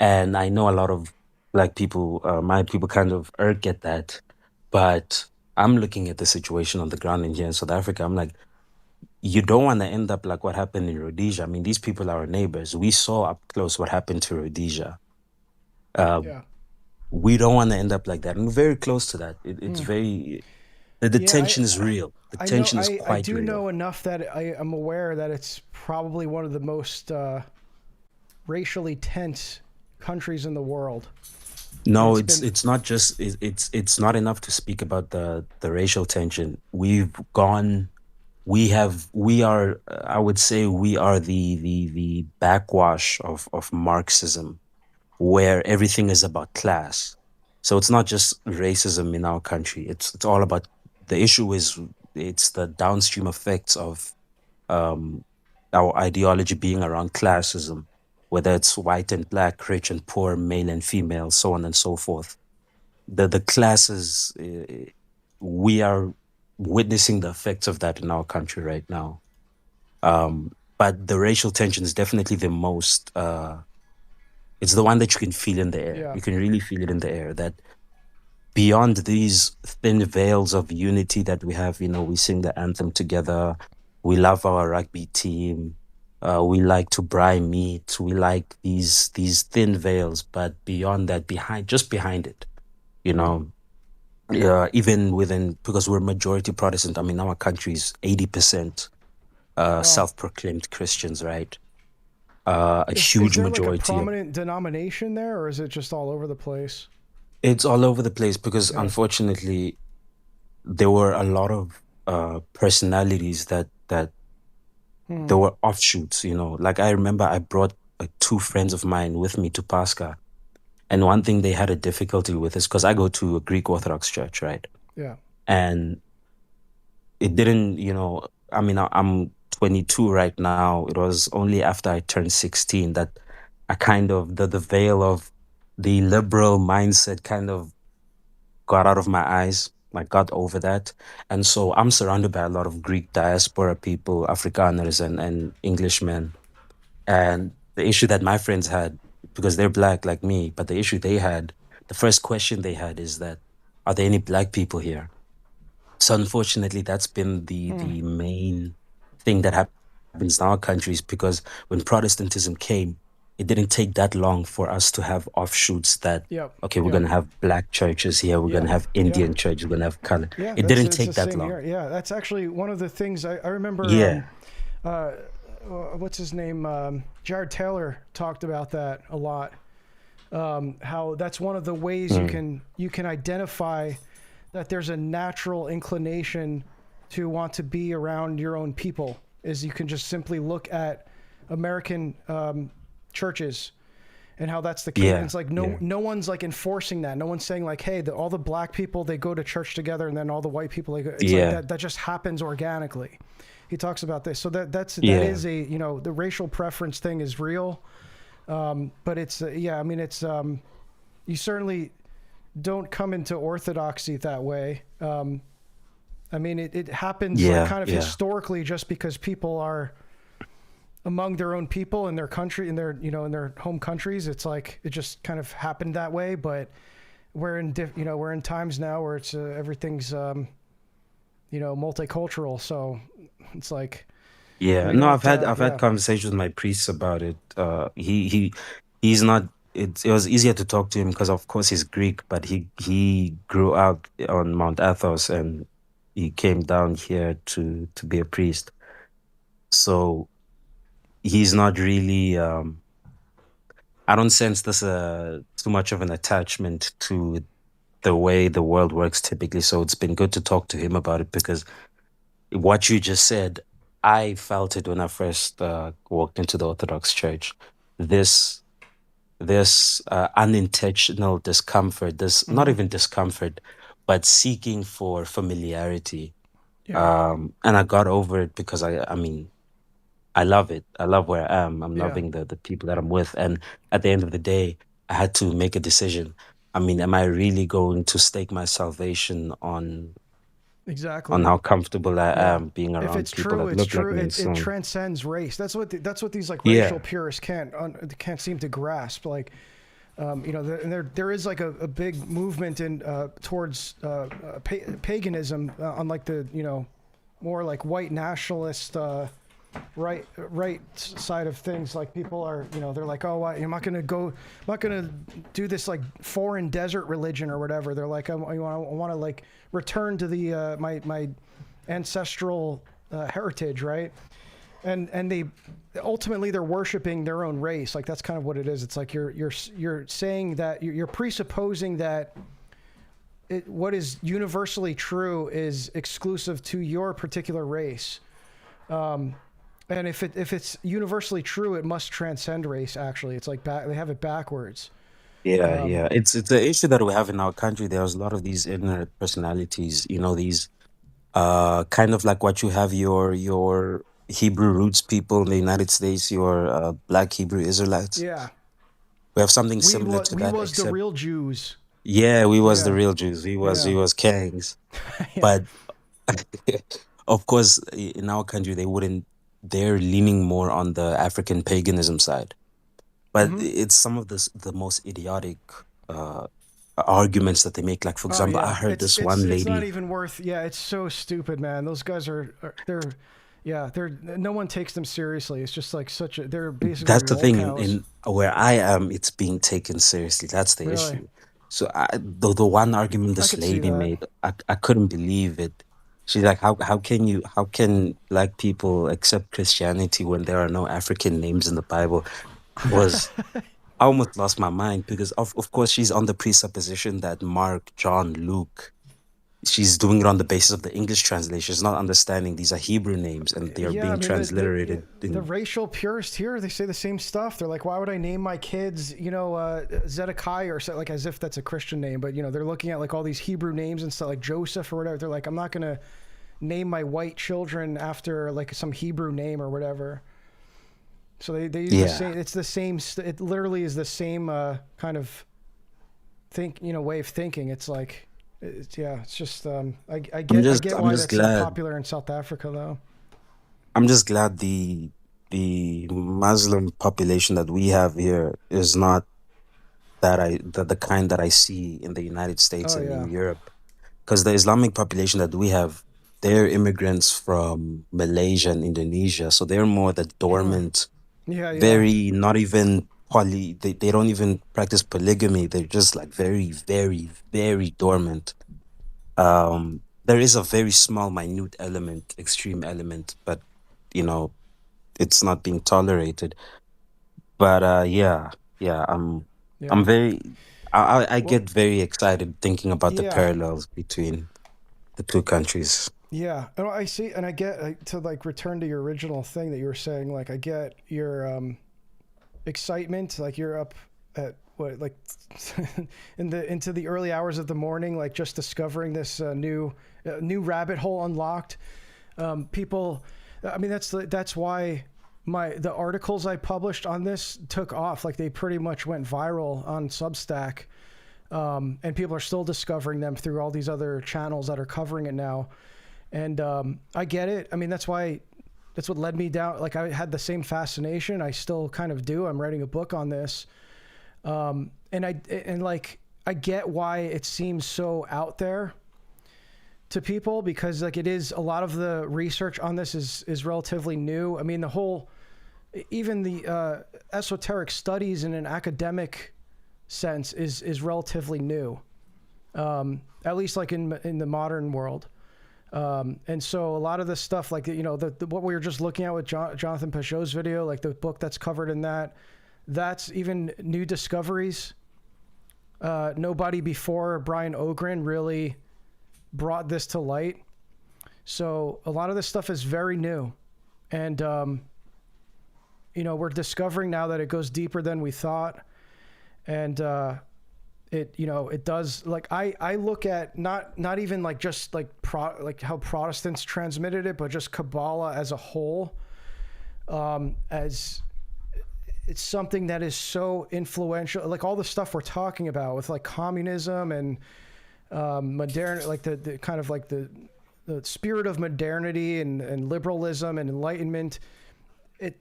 And I know a lot of Black people, my people kind of irk at that. But I'm looking at the situation on the ground in here in South Africa. I'm like, you don't want to end up like what happened in Rhodesia. I mean, these people are our neighbors. We saw up close what happened to Rhodesia. Yeah. We don't want to end up like that. And we're very close to that. It's very, the Yeah, tension is real. The tension is I quite do real. know enough that I am aware that it's probably one of the most racially tense countries in the world. No, It's it's not just it's not enough to speak about the racial tension. We are, I would say we are the backwash of Marxism, where everything is about class. So it's not just racism in our country. It's all about, the issue is it's the downstream effects of our ideology being around classism, whether it's white and black, rich and poor, male and female, so on and so forth. The classes, we are witnessing the effects of that in our country right now. But the racial tension is definitely the most, it's the one that you can feel in the air. Yeah. You can really feel it in the air, that beyond these thin veils of unity that we have, we sing the anthem together, we love our rugby team, we like to braai meat, we like these thin veils, but beyond that, behind it, even within, because we're majority Protestant. I mean, our country is 80% self-proclaimed Christians, right? A huge is there majority. like a prominent denomination there, or is it just all over the place? It's all over the place because unfortunately, there were a lot of personalities that there were offshoots. Like I remember, I brought two friends of mine with me to Pascha, and one thing they had a difficulty with is because I go to a Greek Orthodox church, right? Yeah. And it didn't, I mean, I'm 22 right now. It was only after I turned 16 that I kind of, the veil of the liberal mindset kind of got out of my eyes. I got over that. And so I'm surrounded by a lot of Greek diaspora people, Afrikaners and Englishmen. And the issue that my friends had, because they're black like me, but the issue they had, the first question they had is that, are there any black people here? So unfortunately, that's been the main thing that happens in our countries, because when Protestantism came, it didn't take that long for us to have offshoots that, okay, we're going to have black churches here, we're going to have Indian churches, we're going to have color. Yeah, it didn't take that long. Here. Yeah, that's actually one of the things I remember. What's his name? Jared Taylor talked about that a lot. How that's one of the ways you can identify that there's a natural inclination to want to be around your own people, is you can just simply look at American churches and how that's the case. It's like no one's like enforcing that. No one's saying like, hey, all the black people, they go to church together, and then all the white people, like that just happens organically. He talks about this. So that is a, the racial preference thing is real. But it's, I mean, it's, you certainly don't come into orthodoxy that way. I mean, it happens like kind of historically, just because people are among their own people in their country, in their, in their home countries. It's like, it just kind of happened that way. But we're in, we're in times now where it's, everything's, multicultural. So it's like, I've had conversations with my priests about it. He's not, it was easier to talk to him because of course he's Greek, but he grew up on Mount Athos and he came down here to be a priest. So he's not really, I don't sense this too much of an attachment to the way the world works typically. So it's been good to talk to him about it, because what you just said, I felt it when I first walked into the Orthodox Church. This unintentional discomfort, this not even discomfort, but seeking for familiarity. And I got over it because I mean, I love it. I love where I am. I'm loving the people that I'm with. And at the end of the day, I had to make a decision. I mean, am I really going to stake my salvation on how comfortable I am being around people that look like me? It transcends race. That's what these like racial purists can't seem to grasp. Like, There is like a big movement in towards paganism on like the more like white nationalist right side of things. Like people are they're like, oh, I'm not gonna do this like foreign desert religion or whatever. They're like, I want to like return to the my ancestral heritage, right? And they ultimately they're worshiping their own race. Like that's kind of what it is. It's like you're saying that you're presupposing that what is universally true is exclusive to your particular race. And if it's universally true, it must transcend race. Actually, it's like they have it backwards. Yeah. It's the issue that we have in our country. There's a lot of these ignorant personalities. These kind of like what you have your Hebrew roots people in the United States, your Black Hebrew Israelites. Yeah. We have something similar to that. We was the real Jews. Yeah, we was the real Jews. We was kings. But of course, in our country, they're leaning more on the African paganism side. But it's some of the most idiotic arguments that they make. Like, for example, I heard this one lady. It's not even worth. Yeah, it's so stupid, man. Those guys they're no one takes them seriously. It's just like they're basically. That's the thing. In where I am, it's being taken seriously. That's the issue. So the one argument this lady made, I couldn't believe it. She's like, how can Black people accept Christianity when there are no African names in the Bible? I almost lost my mind because of course she's on the presupposition that Mark, John, Luke, she's doing it on the basis of the English translation. She's not understanding these are Hebrew names and they are being transliterated. The racial purists here, they say the same stuff. They're like, why would I name my kids, Zedekiah or something, like as if that's a Christian name? But they're looking at like all these Hebrew names and stuff like Joseph or whatever. They're like, I'm not gonna name my white children after like some Hebrew name or whatever. So they use the same. It's the same. It literally is the same kind of way of thinking. It's like. It's just I get why that's so popular in South Africa though. I'm just glad the Muslim population that we have here is not the kind that I see in the United States and in Europe, because the Islamic population that we have, they're immigrants from Malaysia and Indonesia, so they're more the dormant, very not even they don't even practice polygamy. They're just like very, very, very dormant. There is a very small, minute element, extreme element, but it's not being tolerated. But I'm very, I get very excited thinking about the parallels between the two countries. Yeah, and I see, and I get to like return to your original thing that you were saying. Like I get your excitement, like you're up at what, like into the early hours of the morning, like just discovering this new rabbit hole unlocked. People, I mean, that's why the articles I published on this took off. Like they pretty much went viral on Substack, and people are still discovering them through all these other channels that are covering it now. And I get it. I mean, that's what led me down. Like I had the same fascination. I still kind of do. I'm writing a book on this. And I get why it seems so out there to people, because like it is, a lot of the research on this is relatively new. I mean, even the esoteric studies in an academic sense is relatively new. At least like in the modern world. And so a lot of this stuff, like, what we were just looking at with Jonathan Peugeot's video, like the book that's covered in that's even new discoveries. Nobody before Brian Ogren really brought this to light. So a lot of this stuff is very new. And, we're discovering now that it goes deeper than we thought. And, it does, like, I look at not even like just like how Protestants transmitted it, but just Kabbalah as a whole, as it's something that is so influential, like all the stuff we're talking about with like communism and modern, like the kind of like the spirit of modernity and liberalism and enlightenment. It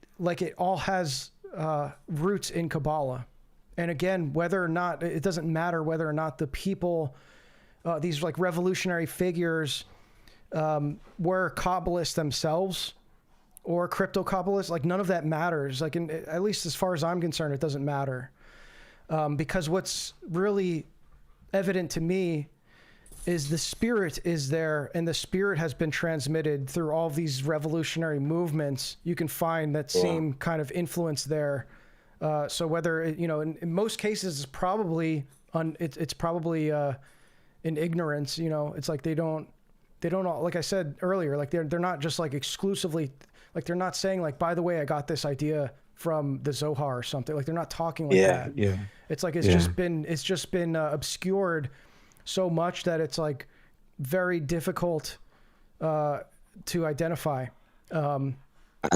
all has roots in Kabbalah. And again, whether or not, it doesn't matter whether or not the people, these like revolutionary figures, were Kabbalists themselves or crypto-Kabbalists. Like none of that matters. Like at least as far as I'm concerned, it doesn't matter. Because what's really evident to me is the spirit is there, and the spirit has been transmitted through all these revolutionary movements. You can find that same kind of influence there. So whether, in most cases, it's probably it's probably in ignorance. It's like they don't like I said earlier, like they're not just like exclusively, like they're not saying like, by the way, I got this idea from the Zohar or something. Like they're not talking like that. Yeah. It's like it's just been obscured so much that it's like very difficult to identify. I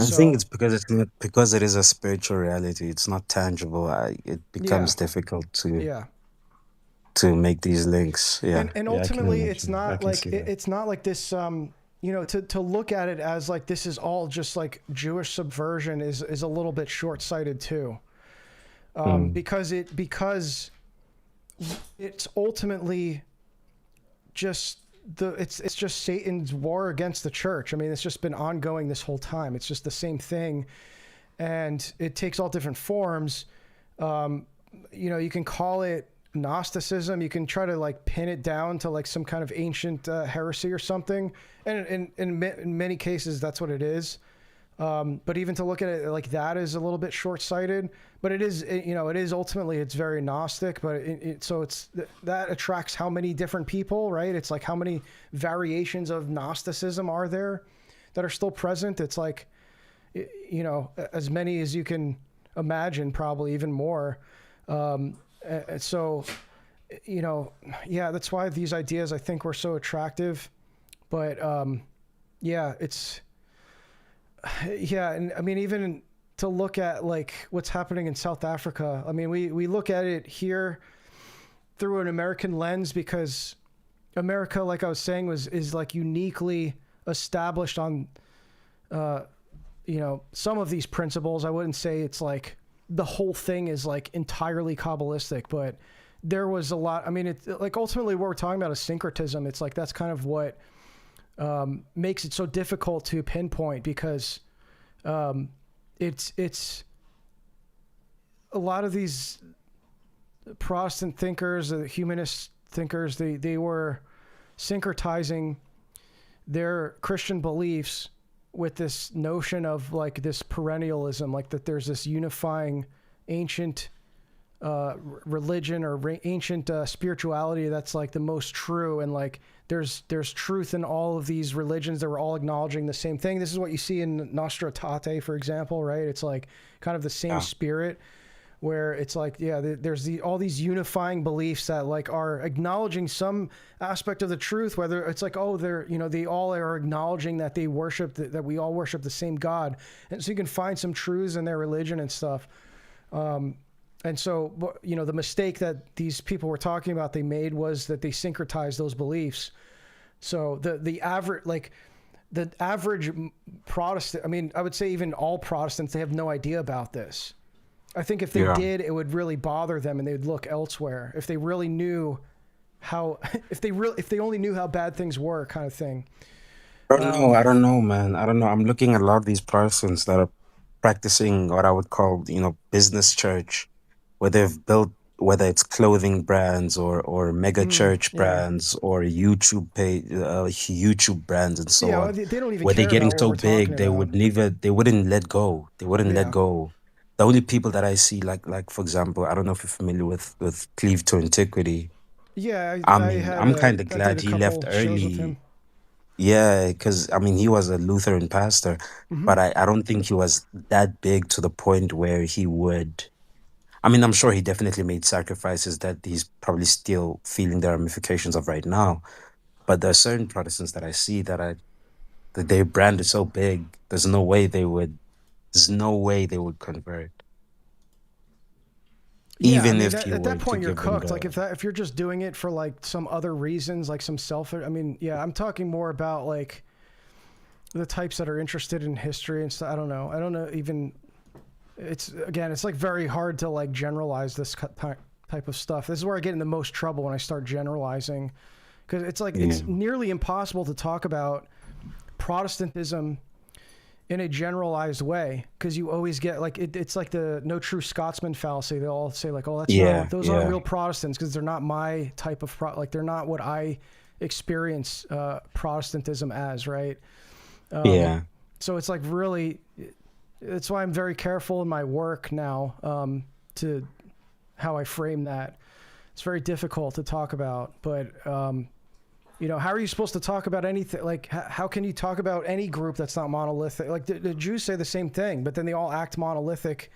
think it's because it is a spiritual reality. It's not tangible. It becomes difficult to make these links. Yeah, and ultimately, it's not like it's not like this. To look at it as like this is all just like Jewish subversion is a little bit short-sighted too, because it's ultimately just it's just Satan's war against the church. I mean, it's just been ongoing this whole time. It's just the same thing, and it takes all different forms. You can call it Gnosticism. You can try to like pin it down to like some kind of ancient heresy or something, and in many cases that's what it is. But even to look at it like that is a little bit short-sighted. But it is, it is ultimately, it's very Gnostic. But so that attracts how many different people, right? It's like how many variations of Gnosticism are there that are still present? It's like, as many as you can imagine, probably even more. So, that's why these ideas I think were so attractive. But and I mean, even to look at like what's happening in South Africa, I mean, we look at it here through an American lens because America, like I was saying, is like uniquely established on, some of these principles. I wouldn't say it's like the whole thing is like entirely Kabbalistic, but there was a lot. I mean, it's like ultimately what we're talking about is syncretism. It's like that's kind of what makes it so difficult to pinpoint because it's a lot of these Protestant thinkers, the humanist thinkers, they were syncretizing their Christian beliefs with this notion of like this perennialism, like that there's this unifying ancient religion or ancient spirituality that's like the most true, and like there's truth in all of these religions that were all acknowledging the same thing. This is what you see in Nostra Aetate, for example, right? It's like kind of the same spirit where it's like, there's all these unifying beliefs that like are acknowledging some aspect of the truth, whether it's like, they all are acknowledging that they worship, that we all worship the same God. And so you can find some truths in their religion and stuff. And so, the mistake that these people were talking about they made was that they syncretized those beliefs. So the average Protestant, I mean, I would say even all Protestants, they have no idea about this. I think if they did, it would really bother them and they would look elsewhere. If they really knew how, if they only knew how bad things were, kind of thing. I don't know, man. I don't know. I'm looking at a lot of these Protestants that are practicing what I would call, business church, where they've built, whether it's clothing brands or mega church brands or YouTube brands and so on. They don't even where care they're getting about so what we're big, talking they about. wouldn't let go. They wouldn't let go. The only people that I see, like for example, I don't know if you're familiar with Cleave to Antiquity. Yeah, I'm kind of glad he left early. Yeah, because I mean he was a Lutheran pastor, but I don't think he was that big to the point where he would. I mean, I'm sure he definitely made sacrifices that he's probably still feeling the ramifications of right now. But there are certain Protestants that I see that their brand is so big. There's no way they would convert. Even if at that point you're cooked. Like if you're just doing it for like some other reasons, like some selfish. I mean, I'm talking more about like the types that are interested in history and stuff. I don't know even. it's like very hard to like generalize this type of stuff. This is where I get in the most trouble when I start generalizing, because it's like it's nearly impossible to talk about Protestantism in a generalized way, because you always get like it's like the no true Scotsman fallacy. They all say like, oh, that's not, those aren't real Protestants because they're not my type of like they're not what I experience Protestantism as, right? So it's like really, that's why I'm very careful in my work now to how I frame that. It's very difficult to talk about, but you know, how are you supposed to talk about anything? Like, how can you talk about any group that's not monolithic? Like the Jews say the same thing, but then they all act monolithic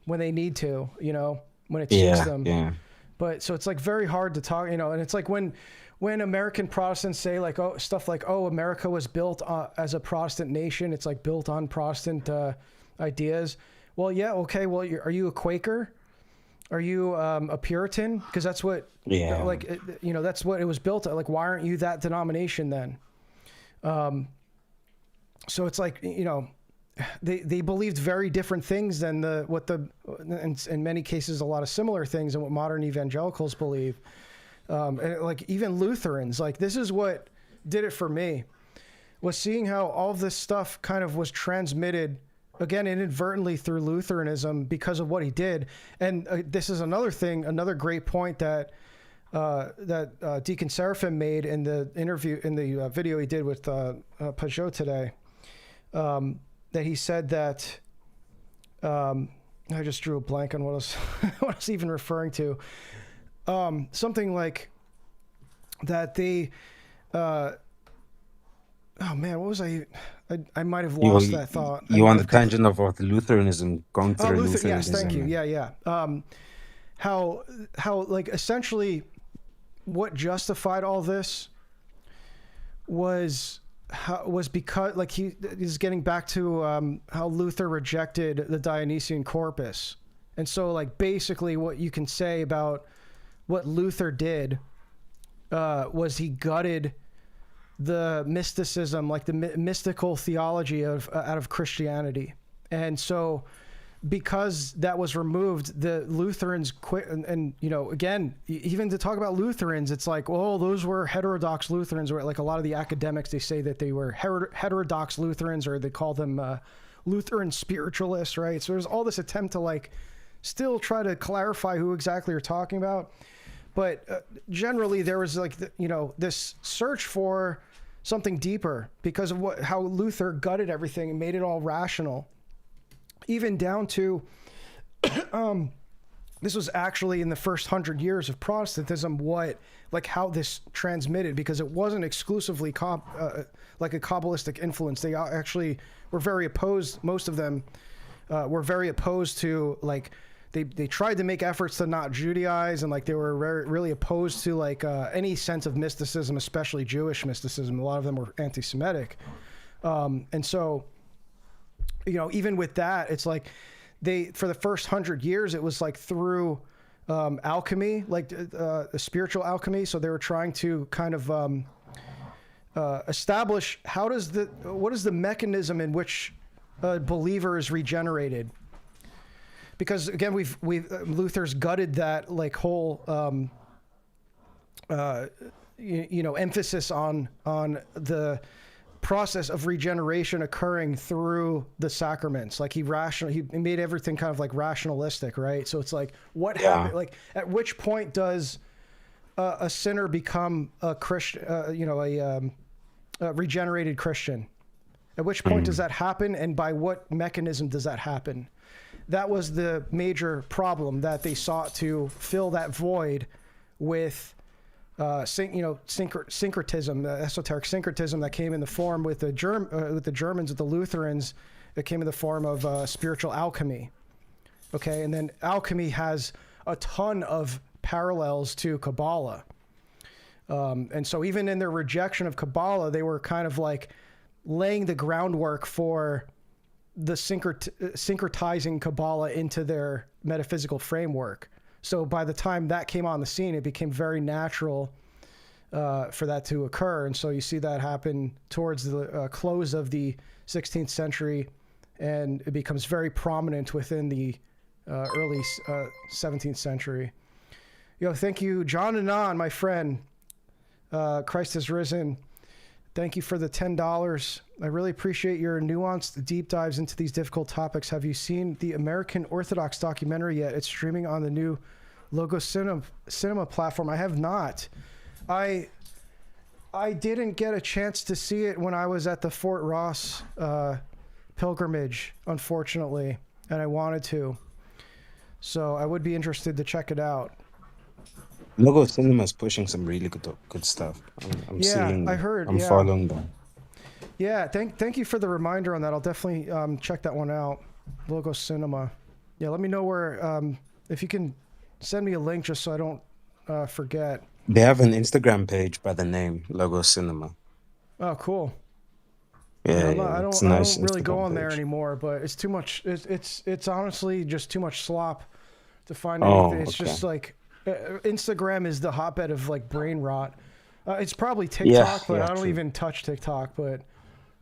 when they need to, you know, when it suits them. But so it's like very hard to talk, you know, and it's like when American Protestants say like, oh, stuff like, oh, America was built as a Protestant nation. It's like built on Protestant ideas. Well, yeah. Okay. Well, are you a Quaker? Are you a Puritan? Because that's what, like, you know, that's what it was built on. Like, why aren't you that denomination then? So it's like, you know, they believed very different things than in many cases, a lot of similar things than what modern evangelicals believe. And like even Lutherans, like this is what did it for me, was seeing how all of this stuff kind of was transmitted again, inadvertently through Lutheranism because of what he did. And this is another thing, another great point that Deacon Seraphim made in the interview, in the video he did with Pajot today, that he said that, I just drew a blank on what I was even referring to. Something like that they, oh man, what was I might have lost that thought. You on the tangent of Lutheranism, going through Lutheranism. Yes, thank you. Yeah. How like essentially what justified all this was because like he is getting back to how Luther rejected the Dionysian corpus. And so like basically what you can say about what Luther did was he gutted the mysticism, like the mystical theology out of Christianity. And so because that was removed, the Lutherans quit. And you know, again, even to talk about Lutherans, it's like, well, those were heterodox Lutherans, or like a lot of the academics, they say that they were heterodox Lutherans, or they call them Lutheran spiritualists, right? So there's all this attempt to like still try to clarify who exactly you're talking about. But generally there was like, this search for something deeper because of how Luther gutted everything and made it all rational, even down to, this was actually in the first 100 years of Protestantism, how this transmitted, because it wasn't exclusively like a Kabbalistic influence. They actually were very opposed. Most of them were very opposed to like, they tried to make efforts to not Judaize, and like they were really opposed to like any sense of mysticism, especially Jewish mysticism. A lot of them were anti-Semitic, and so even with that, it's like for the first 100 years it was like through alchemy, like spiritual alchemy. So they were trying to kind of establish what is the mechanism in which a believer is regenerated. Because again, Luther's gutted that like whole, emphasis on the process of regeneration occurring through the sacraments. Like he made everything kind of like rationalistic, right? So it's like, what happened? Like, at which point does a sinner become a Christian? A regenerated Christian? At which point does that happen, and by what mechanism does that happen? That was the major problem, that they sought to fill that void with, syncretism, esoteric syncretism that came in the form with the Germans, with the Lutherans. It came in the form of spiritual alchemy. Okay, and then alchemy has a ton of parallels to Kabbalah, and so even in their rejection of Kabbalah, they were kind of like laying the groundwork for the syncretizing Kabbalah into their metaphysical framework. So by the time that came on the scene, it became very natural for that to occur. And so you see that happen towards the close of the 16th century and it becomes very prominent within the early 17th century. Thank you, John Anon, my friend. Christ has risen. Thank you for the $10. I really appreciate your nuanced deep dives into these difficult topics. Have you seen the American Orthodox documentary yet? It's streaming on the new Logos Cinema platform. I have not. I didn't get a chance to see it when I was at the Fort Ross pilgrimage, unfortunately, and I wanted to. So I would be interested to check it out. Logo Cinema is pushing some really good stuff. I'm seeing. I heard. I'm following them. Yeah, thank you for the reminder on that. I'll definitely check that one out. Logo Cinema. Yeah, let me know where. If you can send me a link just so I don't forget. They have an Instagram page by the name Logo Cinema. Oh, cool. Yeah, I don't really go on there anymore, but it's too much. It's honestly just too much slop to find anything. It's just like Instagram is the hotbed of like brain rot. It's probably TikTok, but I don't even touch TikTok. But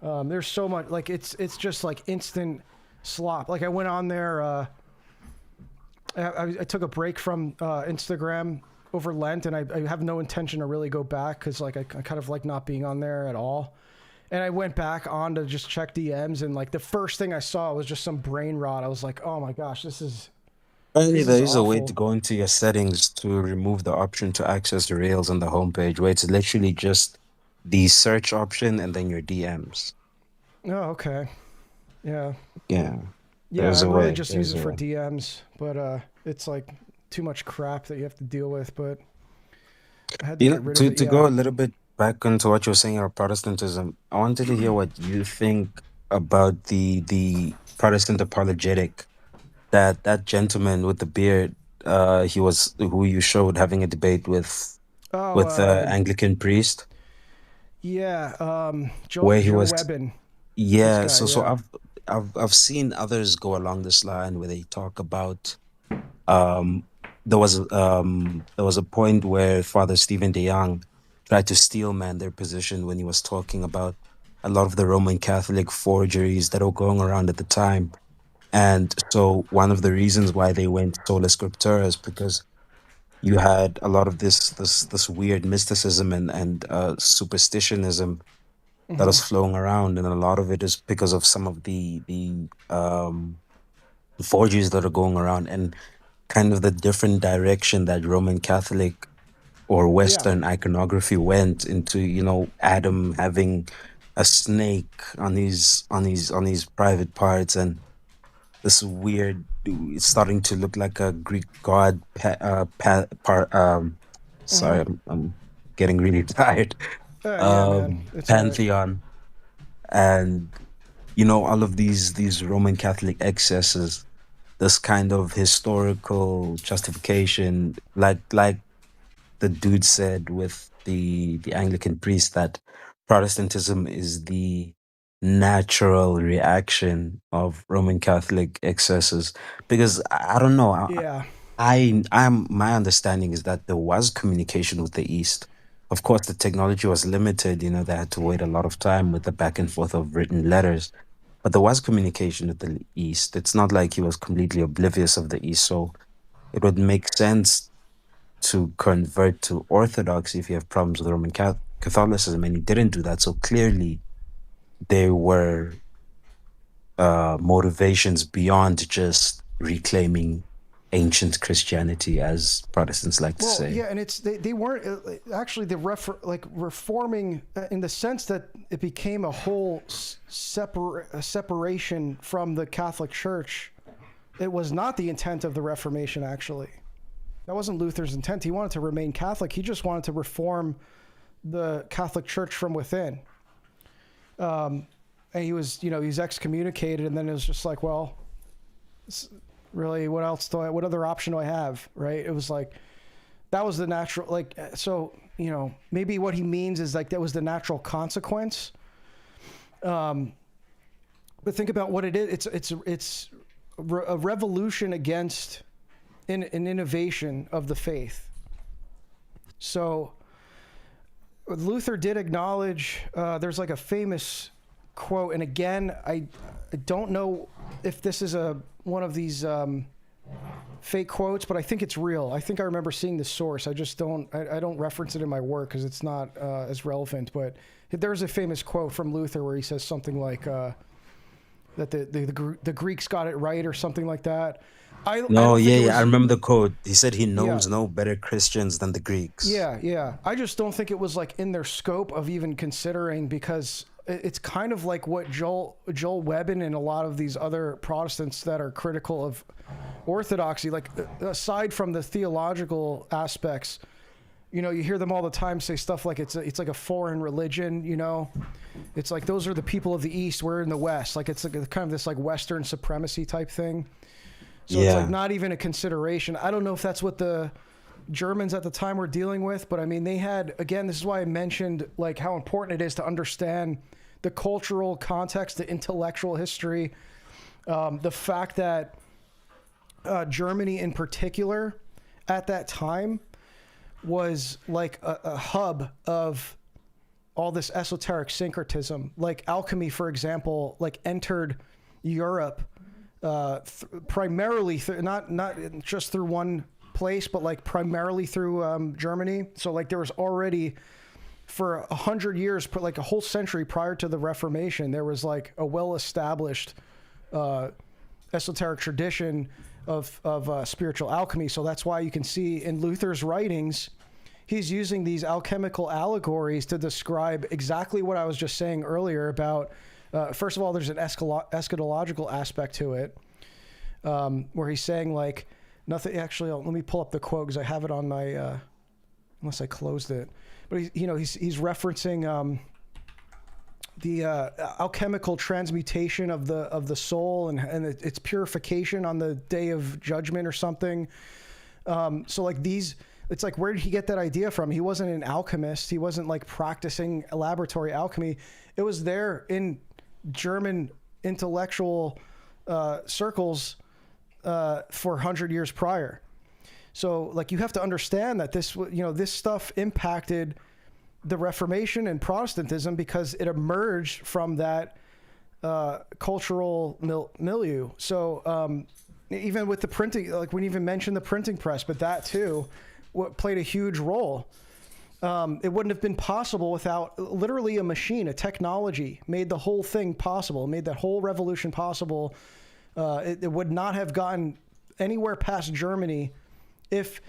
there's so much like it's just like instant slop. Like I went on there. I took a break from Instagram over Lent, and I have no intention to really go back because like I kind of like not being on there at all. And I went back on to just check DMs, and like the first thing I saw was just some brain rot. I was like, oh my gosh, this is. Apparently, there is a way to go into your settings to remove the option to access the Rails on the homepage, where it's literally just the search option and then your DMs. Oh, okay. Yeah. Yeah. Yeah, I really just use it for DMs, but it's like too much crap that you have to deal with. But I had to get rid of it. To go a little bit back into what you were saying about Protestantism, I wanted to hear what you think about the Protestant apologetic. That gentleman with the beard, he was who you showed having a debate with Anglican priest. Yeah, Joe Webbin. Yeah, guy, so I've seen others go along this line where they talk about there was a point where Father Stephen DeYoung tried to steelman their position when he was talking about a lot of the Roman Catholic forgeries that were going around at the time. And so one of the reasons why they went sola scriptura is because you had a lot of this weird mysticism and superstitionism that was flowing around, and a lot of it is because of some of the forgeries that are going around and kind of the different direction that Roman Catholic or Western iconography went into. Adam having a snake on his private parts, and this weird, it's starting to look like a Greek god. Sorry, I'm getting really tired. Pantheon, and all of these Roman Catholic excesses, this kind of historical justification, like the dude said with the Anglican priest, that Protestantism is the natural reaction of Roman Catholic excesses. Because I don't know. My understanding is that there was communication with the East. Of course, the technology was limited. They had to wait a lot of time with the back and forth of written letters. But there was communication with the East. It's not like he was completely oblivious of the East. So it would make sense to convert to Orthodoxy if you have problems with Roman Catholicism, and he didn't do that. So clearly there were motivations beyond just reclaiming ancient Christianity, as Protestants like to say. Yeah, and they weren't actually reforming in the sense that it became a whole separation from the Catholic Church. It was not the intent of the Reformation, actually. That wasn't Luther's intent. He wanted to remain Catholic. He just wanted to reform the Catholic Church from within. And he was, he's excommunicated, and then it was just like, well, really, what other option do I have, right? It was like, that was the natural, maybe what he means is like, that was the natural consequence. But think about what it is. It's a revolution against an innovation of the faith. So Luther did acknowledge, there's like a famous quote, and again, I don't know if this is one of these fake quotes, but I think it's real. I think I remember seeing the source. I just don't reference it in my work because it's not as relevant. But there's a famous quote from Luther where he says something like that the Greeks got it right or something like that. I remember the quote. He said he knows no better Christians than the Greeks. Yeah. I just don't think it was like in their scope of even considering, because it's kind of like what Joel Webbin and a lot of these other Protestants that are critical of Orthodoxy, like aside from the theological aspects, you hear them all the time say stuff like it's like a foreign religion, it's like those are the people of the East, we're in the West, like it's like kind of this like Western supremacy type thing. So it's like not even a consideration. I don't know if that's what the Germans at the time were dealing with, but I mean, they had, again, this is why I mentioned like how important it is to understand the cultural context, the intellectual history, the fact that Germany in particular at that time was like a hub of all this esoteric syncretism. Like alchemy, for example, like entered Europe primarily not just through one place, but like primarily through Germany. So like there was already for 100 years, like a whole century prior to the Reformation, there was like a well-established esoteric tradition of spiritual alchemy. So that's why you can see in Luther's writings, he's using these alchemical allegories to describe exactly what I was just saying earlier about, first of all, there's an eschatological aspect to it, where he's saying like, nothing, actually, let me pull up the quote because I have it on my, unless I closed it. But he's referencing the alchemical transmutation of the soul and its purification on the day of judgment or something. So like it's like, where did he get that idea from? He wasn't an alchemist. He wasn't like practicing laboratory alchemy. It was there in German intellectual circles for 100 years prior. So like you have to understand that this stuff impacted the Reformation and Protestantism because it emerged from that cultural milieu. So even with the printing, like we even mentioned the printing press, but that too played a huge role. It wouldn't have been possible without literally a machine, a technology made the whole thing possible, made that whole revolution possible. It would not have gotten anywhere past Germany if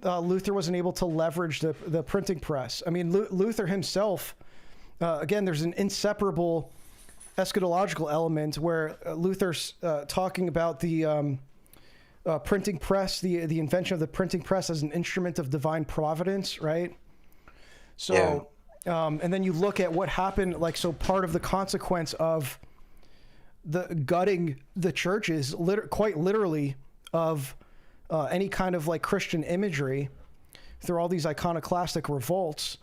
Luther wasn't able to leverage the printing press. I mean, Luther himself, again, there's an inseparable eschatological element where Luther's talking about the printing press, the invention of the printing press as an instrument of divine providence, right? So, and then you look at what happened, like, so part of the consequence of the gutting the churches, quite literally, of any kind of like Christian imagery through all these iconoclastic revolts.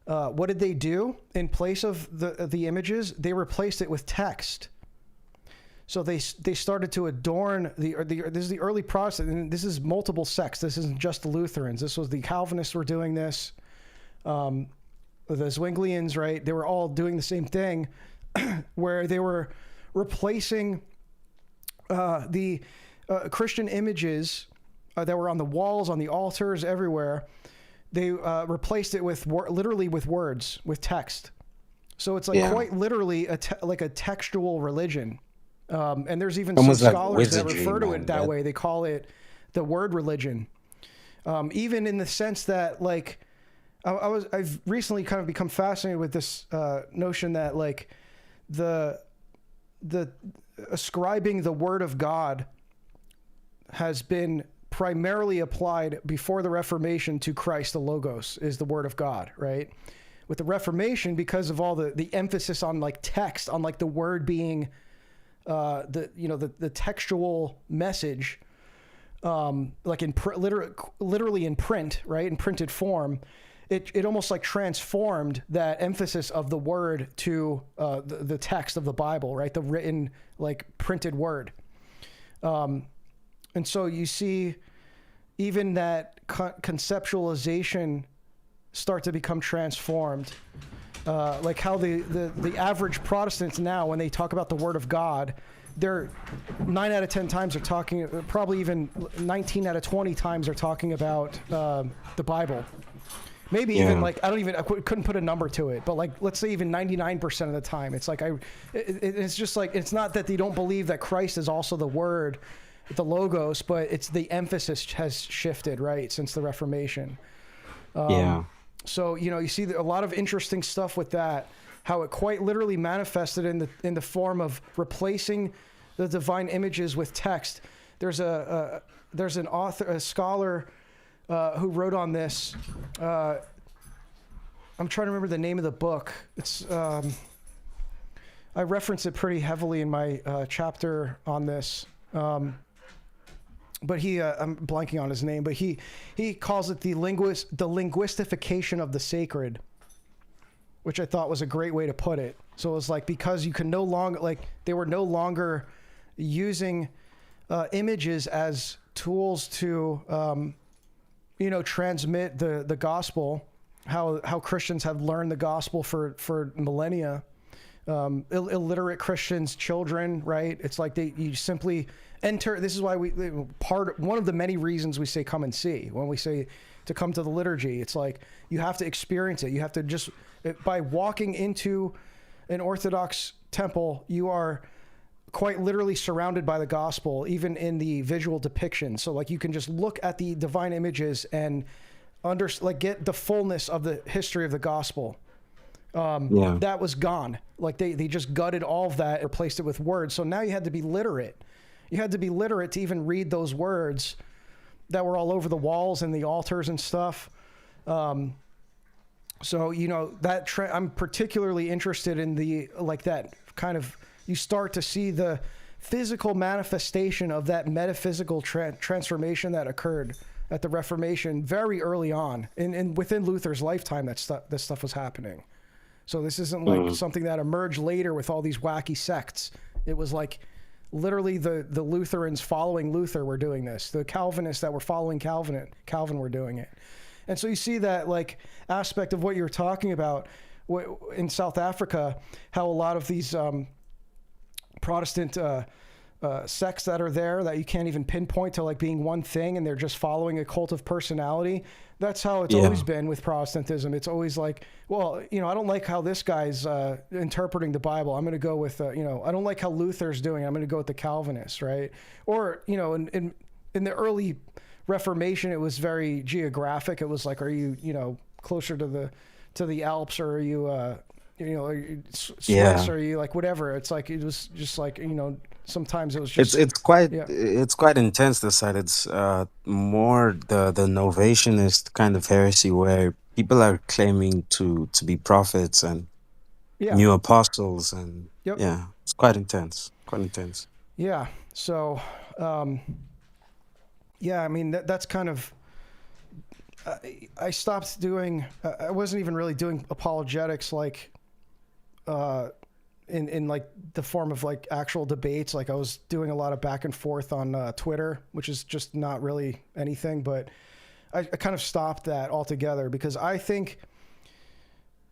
What did they do in place of the images? They replaced it with text. So they started to adorn this is the early Protestant, and this is multiple sects. This isn't just the Lutherans. This was the Calvinists were doing this. The Zwinglians, right? They were all doing the same thing, where they were replacing the Christian images that were on the walls, on the altars, everywhere. They replaced it with literally with words, with text. So it's like quite literally like a textual religion. And there's even some scholars that refer to it that way. They call it the word religion. Even in the sense that like, I've recently kind of become fascinated with this notion that like the ascribing the word of God has been primarily applied before the Reformation to Christ. The Logos is the word of God, right? With the Reformation, because of all the emphasis on like text, on like the word being the textual message, like in literally in print, right? In printed form, it almost like transformed that emphasis of the word to the text of the Bible, right? The written, like printed word. And so you see even that conceptualization start to become transformed. like how the average Protestants now, when they talk about the Word of God, they're 9 out of 10 times are talking, probably even 19 out of 20 times are talking about the Bible. Maybe even like, I couldn't put a number to it, but like, let's say even 99% of the time, it's like, it's just like, it's not that they don't believe that Christ is also the Word, the Logos, but it's the emphasis has shifted, right, since the Reformation. So, you see a lot of interesting stuff with that, how it quite literally manifested in the form of replacing the divine images with text. There's an author, a scholar, who wrote on this. I'm trying to remember the name of the book. It's I reference it pretty heavily in my chapter on this. But I'm blanking on his name, but he calls it the linguistification of the sacred, which I thought was a great way to put it. So it was like, because you can no longer, like, they were no longer using images as tools to transmit the gospel, how Christians have learned the gospel for millennia. Illiterate Christians, children, right? It's like you simply enter. This is why one of the many reasons we say come and see. When we say to come to the liturgy, it's like you have to experience it. You have to just, by walking into an Orthodox temple, you are quite literally surrounded by the gospel, even in the visual depiction. So like you can just look at the divine images and get the fullness of the history of the gospel. That was gone. Like they just gutted all of that, replaced it with words. So now you had to be literate. You had to be literate to even read those words that were all over the walls and the altars and stuff. So, that I'm particularly interested in that kind of, you start to see the physical manifestation of that metaphysical transformation that occurred at the Reformation very early on. And within Luther's lifetime, this stuff was happening. So this isn't like something that emerged later with all these wacky sects. It was like literally the Lutherans following Luther were doing this. The Calvinists that were following Calvin were doing it. And so you see that like aspect of what you're talking about in South Africa, how a lot of these Protestant sects that are there that you can't even pinpoint to like being one thing, and they're just following a cult of personality. That's how it's always been with Protestantism. It's always like, well, I don't like how this guy's interpreting the Bible. I'm going to go with, I don't like how Luther's doing it. I'm going to go with the Calvinists, right? Or, in the early Reformation, it was very geographic. It was like, are you, closer to the Alps, or are you, are you Swiss, or are you like whatever? It's like, it was just like, sometimes it was just it's quite intense this side. It's more the Novationist kind of heresy where people are claiming to be prophets and new apostles, and it's quite intense. Yeah. So I mean that's kind of I stopped doing I wasn't even really doing apologetics like in like the form of like actual debates. Like I was doing a lot of back and forth on Twitter, which is just not really anything, but I kind of stopped that altogether because I think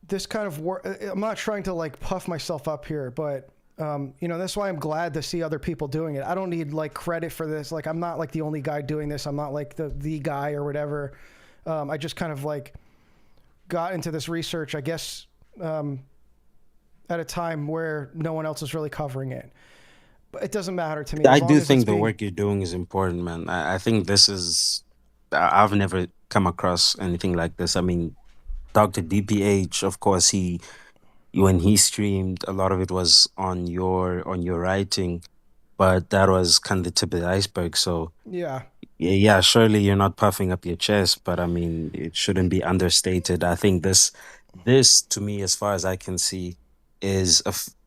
this kind of work, I'm not trying to like puff myself up here, but that's why I'm glad to see other people doing it. I don't need like credit for this. Like I'm not like the only guy doing this. I'm not like the guy or whatever. I just kind of like got into this research, I guess, at a time where no one else is really covering it. But it doesn't matter to me. I do think the work you're doing is important, man. I think this is, I've never come across anything like this. I mean, Dr. DPH, of course, when he streamed, a lot of it was on your writing, but that was kind of the tip of the iceberg. So yeah, surely you're not puffing up your chest, but I mean, it shouldn't be understated. I think this to me, as far as I can see, is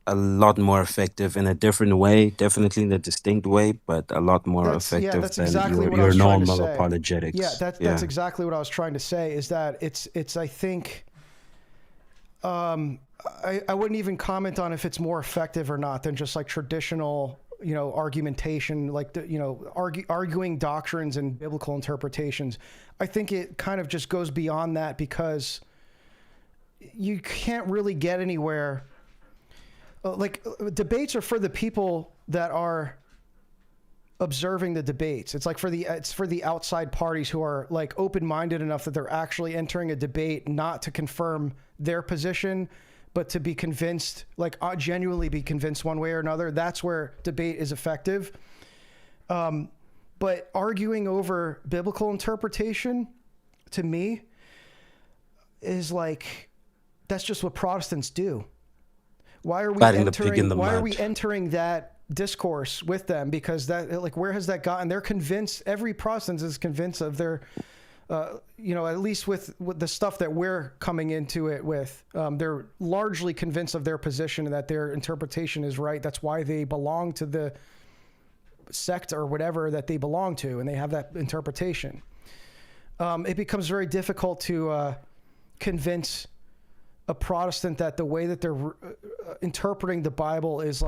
a lot more effective in a different way, definitely in a distinct way, but a lot more effective than exactly your normal apologetics. Yeah, that's exactly what I was trying to say, is that it's I think, I wouldn't even comment on if it's more effective or not than just like traditional, argumentation, like, arguing doctrines and biblical interpretations. I think it kind of just goes beyond that because you can't really get anywhere. Like debates are for the people that are observing the debates. It's like for the outside parties who are like open-minded enough that they're actually entering a debate not to confirm their position, but to be convinced, like genuinely be convinced one way or another. That's where debate is effective. But arguing over biblical interpretation, to me, is like, that's just what Protestants do. Why are we entering that discourse with them? Because that, like, where has that gotten? They're convinced, every Protestant is convinced of their, at least with the stuff that we're coming into it with, they're largely convinced of their position and that their interpretation is right. That's why they belong to the sect or whatever that they belong to, and they have that interpretation. It becomes very difficult to convince a Protestant that the way that they're interpreting the Bible is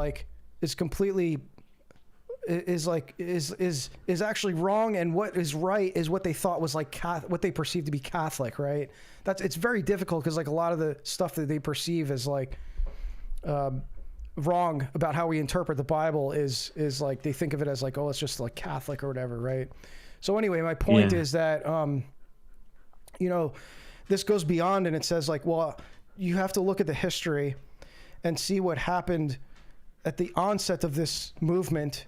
actually wrong, and what is right is what they thought was like what they perceive to be Catholic, right? It's very difficult because like a lot of the stuff that they perceive as like wrong about how we interpret the Bible is like they think of it as like, oh, it's just like Catholic or whatever, right? So anyway, my point is that this goes beyond, and it says like, well, you have to look at the history and see what happened at the onset of this movement,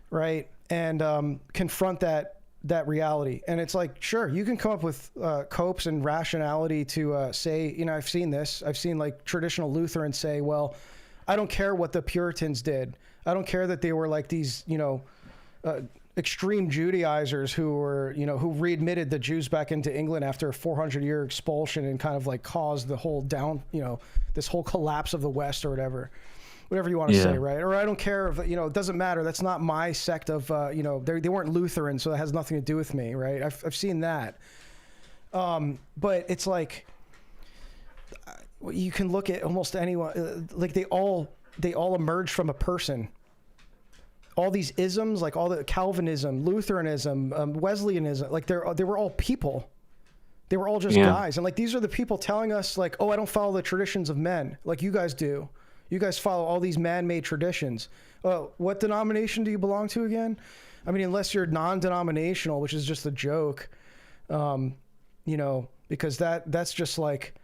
right? And confront that reality. And it's like, sure, you can come up with copes and rationality to say, I've seen this. I've seen like traditional Lutherans say, well, I don't care what the Puritans did. I don't care that they were like these, extreme Judaizers who were, who readmitted the Jews back into England after a 400-year expulsion and kind of like caused the whole this whole collapse of the West or whatever you want to say, right? Or I don't care if, it doesn't matter. That's not my sect of, they weren't Lutheran, so that has nothing to do with me, right? I've seen that. But it's like, you can look at almost anyone, like they all emerged from a person. All these isms, like all the Calvinism, Lutheranism, Wesleyanism, like they were all people. They were all just guys. And like, these are the people telling us like, oh, I don't follow the traditions of men like you guys do. You guys follow all these man-made traditions. Well, what denomination do you belong to again? I mean, unless you're non-denominational, which is just a joke, because that's just like,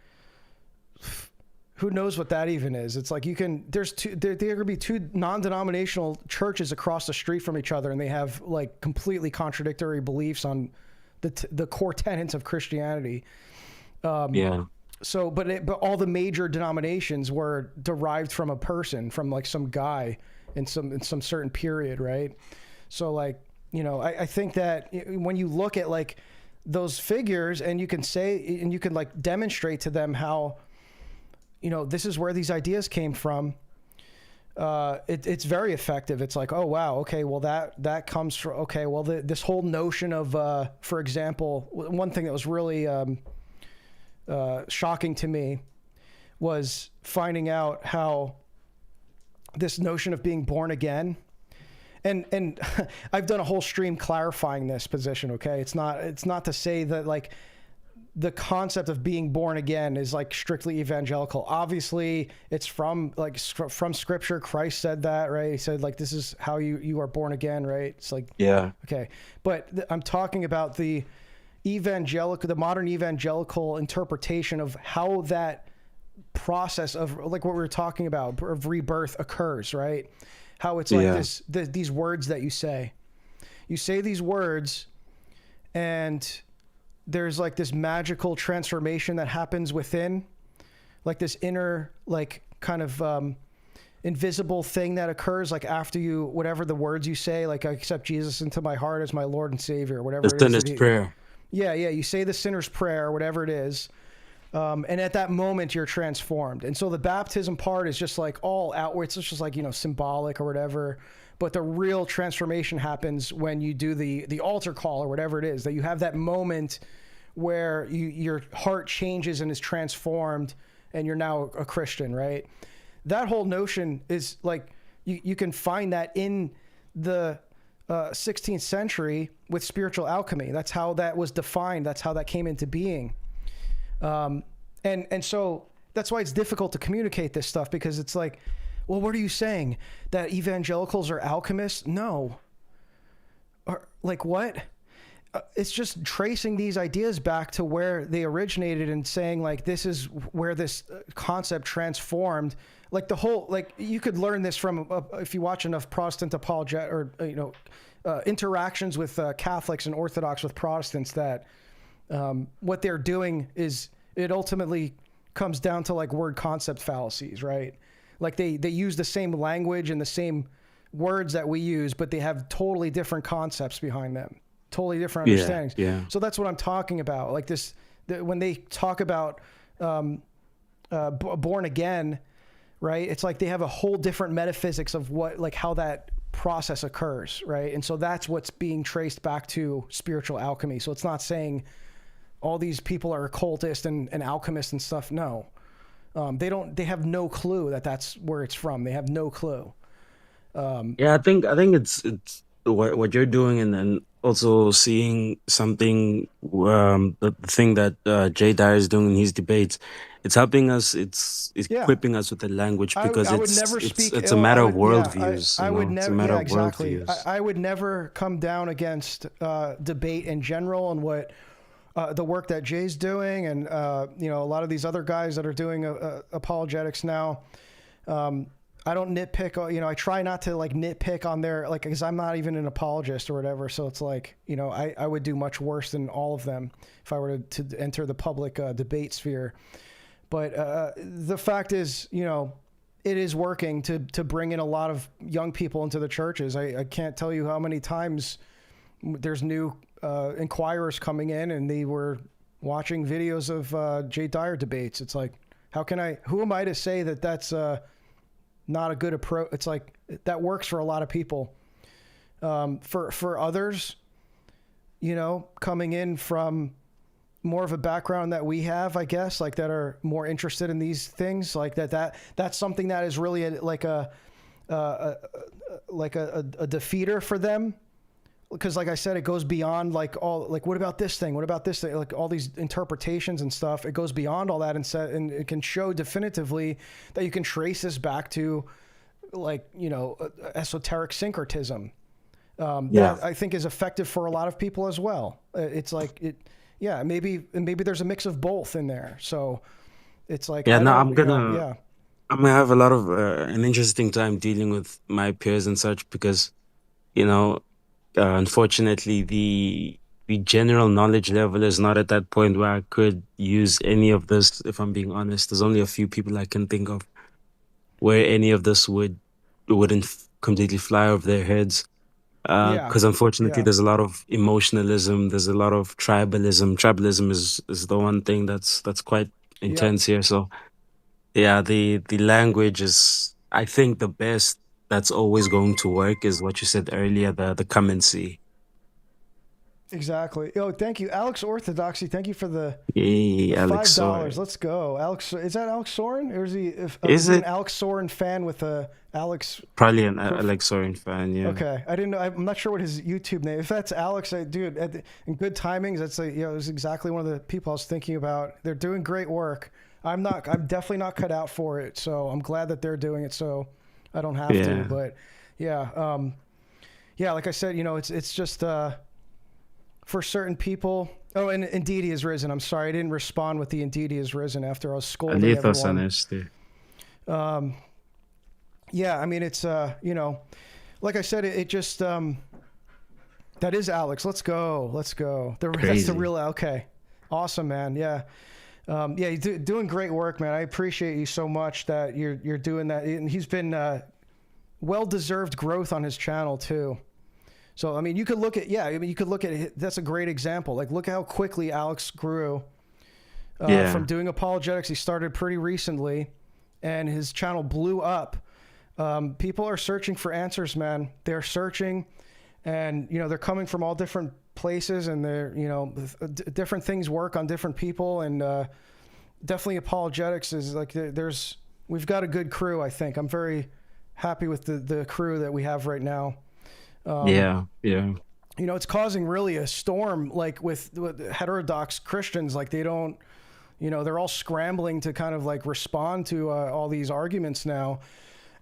who knows what that even is? It's like there could be two non-denominational churches across the street from each other, and they have like completely contradictory beliefs on the core tenets of Christianity. So, but all the major denominations were derived from a person, from like some guy in some certain period, right? So like, I think that when you look at like those figures and you can say, and you can like demonstrate to them how, this is where these ideas came from. It's very effective. It's like, oh wow, okay, well that comes from, okay, well this whole notion of, for example, one thing that was really shocking to me was finding out how this notion of being born again, and I've done a whole stream clarifying this position. Okay, it's not to say that like the concept of being born again is like strictly evangelical. Obviously it's from scripture. Christ said that, right? He said like, this is how you are born again, right? It's like, okay. But I'm talking about the modern evangelical interpretation of how that process of like what we were talking about of rebirth occurs, right? How it's like these words that you say these words, and there's like this magical transformation that happens within, like this inner, like kind of invisible thing that occurs, like after you, whatever the words you say, like I accept Jesus into my heart as my Lord and Savior, whatever the sinner's prayer. Yeah. You say the sinner's prayer, whatever it is. And at that moment you're transformed. And so the baptism part is just like all outward. It's just like, symbolic or whatever. But the real transformation happens when you do the altar call or whatever it is, that you have that moment where your heart changes and is transformed and you're now a Christian, right? That whole notion is like, you can find that in the 16th century with spiritual alchemy. That's how that was defined. That's how that came into being. And so that's why it's difficult to communicate this stuff, because it's like, well, what are you saying? That evangelicals are alchemists? No. Or, like, what? It's just tracing these ideas back to where they originated and saying, like, this is where this concept transformed. Like, the whole, like, you could learn this from, if you watch enough Protestant interactions with Catholics and Orthodox with Protestants, that what they're doing is, it ultimately comes down to like word concept fallacies, right? Like they use the same language and the same words that we use, but they have totally different concepts behind them, totally different understandings. Yeah. So that's what I'm talking about. Like this, when they talk about born again, right? It's like they have a whole different metaphysics of what, like how that process occurs, right? And so that's what's being traced back to spiritual alchemy. So it's not saying all these people are occultists and alchemists and stuff. No, they have no clue that that's where it's from. They have no clue. Yeah, I think it's what you're doing, and then also seeing something, the thing that Jay Dyer is doing in his debates. It's helping us. It's equipping us with the language, because it's a matter of worldviews. I would never. It's a matter of exactly. worldviews. I would never come down against debate in general and what. The work that Jay's doing, and a lot of these other guys that are doing apologetics now. I don't nitpick. I try not to like nitpick on their, like, because I'm not even an apologist or whatever. So it's like, I would do much worse than all of them if I were to enter the public debate sphere. But the fact is, it is working to bring in a lot of young people into the churches. I can't tell you how many times there's new inquirers coming in, and they were watching videos of Jay Dyer debates. It's like, who am I to say that that's not a good approach? It's like, that works for a lot of people. For others, coming in from more of a background that we have, I guess, like that are more interested in these things, like that's something that is really like a defeater for them. Because, like I said, it goes beyond like all, like, what about this thing? What about this thing? Like all these interpretations and stuff. It goes beyond all that, and it can show definitively that you can trace this back to, like, esoteric syncretism. That I think is effective for a lot of people as well. It's like maybe there's a mix of both in there. So it's like, I'm gonna have a lot of an interesting time dealing with my peers and such, because unfortunately, the general knowledge level is not at that point where I could use any of this. If I'm being honest, there's only a few people I can think of where any of this wouldn't completely fly over their heads. Because unfortunately, there's a lot of emotionalism. There's a lot of tribalism. Tribalism is the one thing that's quite intense here. So, the language is, I think, the best. That's always going to work is what you said earlier, the come and see. Exactly. Oh, thank you, Alex Orthodoxy. Thank you for the Alex $5. Let's go, Alex. Is that Alex Soren, or is he? An Alex Soren fan with Alex? Probably an Alex Soren fan. Yeah. Okay, I didn't know. I'm not sure what his YouTube name. If that's Alex, dude, in good timings, that's it was exactly one of the people I was thinking about. They're doing great work. I'm definitely not cut out for it. So I'm glad that they're doing it. So I don't have to, but like I said, it's just for certain people. Oh, and indeed he is risen. I'm sorry, I didn't respond with the indeed he is risen after I was scolding everyone. I mean, it's like I said, it just that is Alex. Let's go. That's the real. Okay, awesome, man. Yeah. You're doing great work, man. I appreciate you so much that you're doing that. And he's been well-deserved growth on his channel too. So, I mean, you could look at that's a great example. Like, look how quickly Alex grew from doing apologetics. He started pretty recently, and his channel blew up. People are searching for answers, man. They're searching, and they're coming from all different places, and they're different things work on different people, and definitely apologetics is like we've got a good crew. I think I'm very happy with the crew that we have right now. It's causing really a storm, like with heterodox Christians. Like they don't You know, they're all scrambling to kind of like respond to all these arguments now.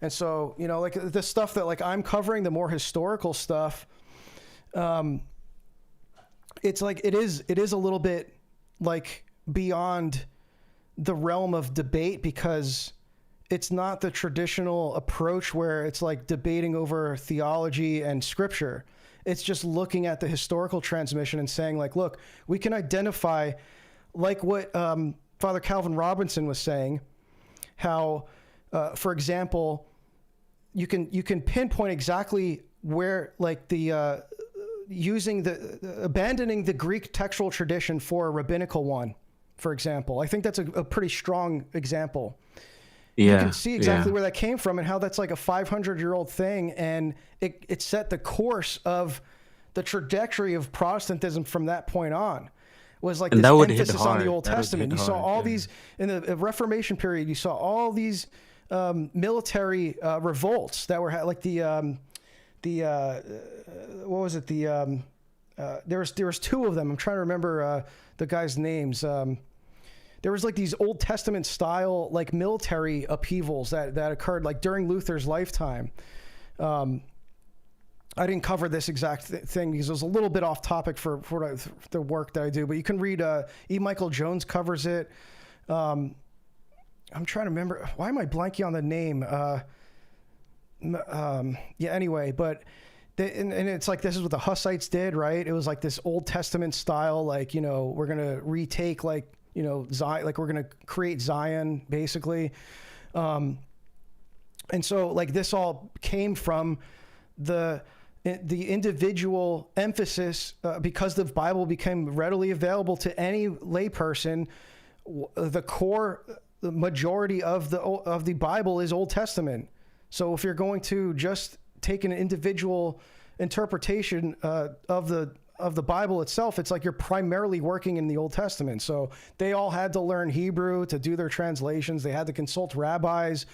And so, you know, like the stuff that like I'm covering, the more historical stuff, it's like it is a little bit like beyond the realm of debate, because it's not the traditional approach where it's like debating over theology and scripture. It's just looking at the historical transmission and saying like, look, we can identify, like what Father Calvin Robinson was saying, how, for example, you can pinpoint exactly where, like the abandoning the Greek textual tradition for a rabbinical one, for example. I think that's a pretty strong example. Yeah, you can see exactly where that came from and how that's like a 500-year-old thing, and it set the course of the trajectory of Protestantism from that point on. Was like this emphasis on the Old Testament. You saw all these in the Reformation period. You saw all these military revolts that were like what was it? There was two of them. I'm trying to remember the guys' names. There was like these Old Testament style like military upheavals that occurred like during Luther's lifetime. I didn't cover this exact thing because it was a little bit off topic for the work that I do, but you can read E. Michael Jones covers it. I'm trying to remember, why am I blanking on the name? Anyway, but and it's like, this is what the Hussites did, right? It was like this Old Testament style, like, you know, we're going to retake, like, you know, Zion, like we're going to create Zion basically. And so like this all came from the individual emphasis, because the Bible became readily available to any layperson. The majority of the Bible is Old Testament. So if you're going to just take an individual interpretation of the Bible itself, it's like you're primarily working in the Old Testament. So they all had to learn Hebrew to do their translations. They had to consult rabbis.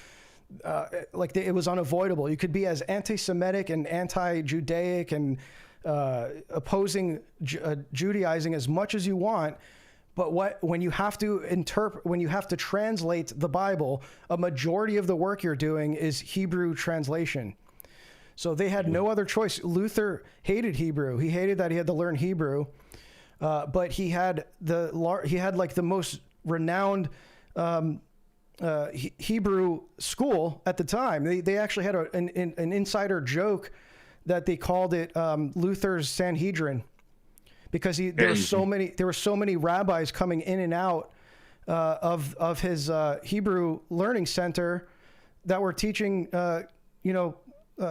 It was unavoidable. You could be as anti-Semitic and anti-Judaic and opposing Judaizing as much as you want, but when you have to translate the Bible, a majority of the work you're doing is Hebrew translation. So they had no other choice. Luther hated Hebrew. He hated that he had to learn Hebrew, but he had like the most renowned Hebrew school at the time. They actually had an insider joke that they called it Luther's Sanhedrin, because there were so many rabbis coming in and out of his Hebrew learning center that were teaching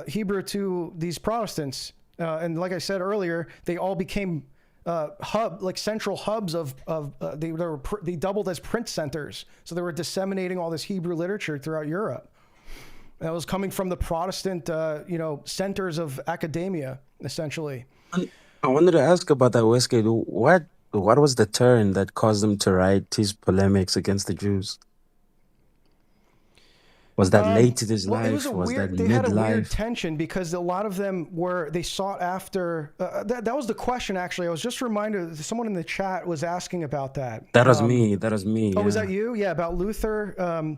Hebrew to these Protestants, and like I said earlier, they all became central hubs of they doubled as print centers. So they were disseminating all this Hebrew literature throughout Europe. That was coming from the Protestant, centers of academia, essentially. I wanted to ask about that, Westgate. What was the turn that caused him to write his polemics against the Jews? Was that late in his life? They had a weird tension, because a lot of them they sought after, that was the question, actually. I was just reminded, someone in the chat was asking about that. That was me. Oh, was that you? Yeah, about Luther,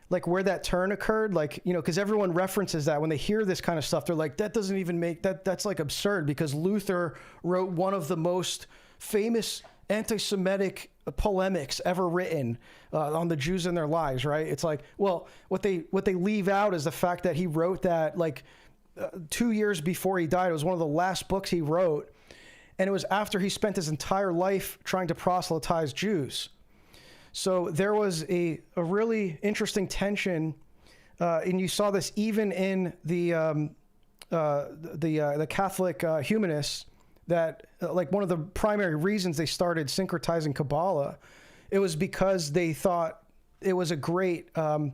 like where that turn occurred, like, because everyone references that when they hear this kind of stuff. They're like, that doesn't even that's like absurd, because Luther wrote one of the most famous anti-Semitic polemics ever written on the Jews and their lies, right? It's like, well, what they leave out is the fact that he wrote that like 2 years before he died. It was one of the last books he wrote, and it was after he spent his entire life trying to proselytize Jews. So there was a really interesting tension, and you saw this even in the Catholic humanists, that like one of the primary reasons they started syncretizing Kabbalah, it was because they thought it was a great a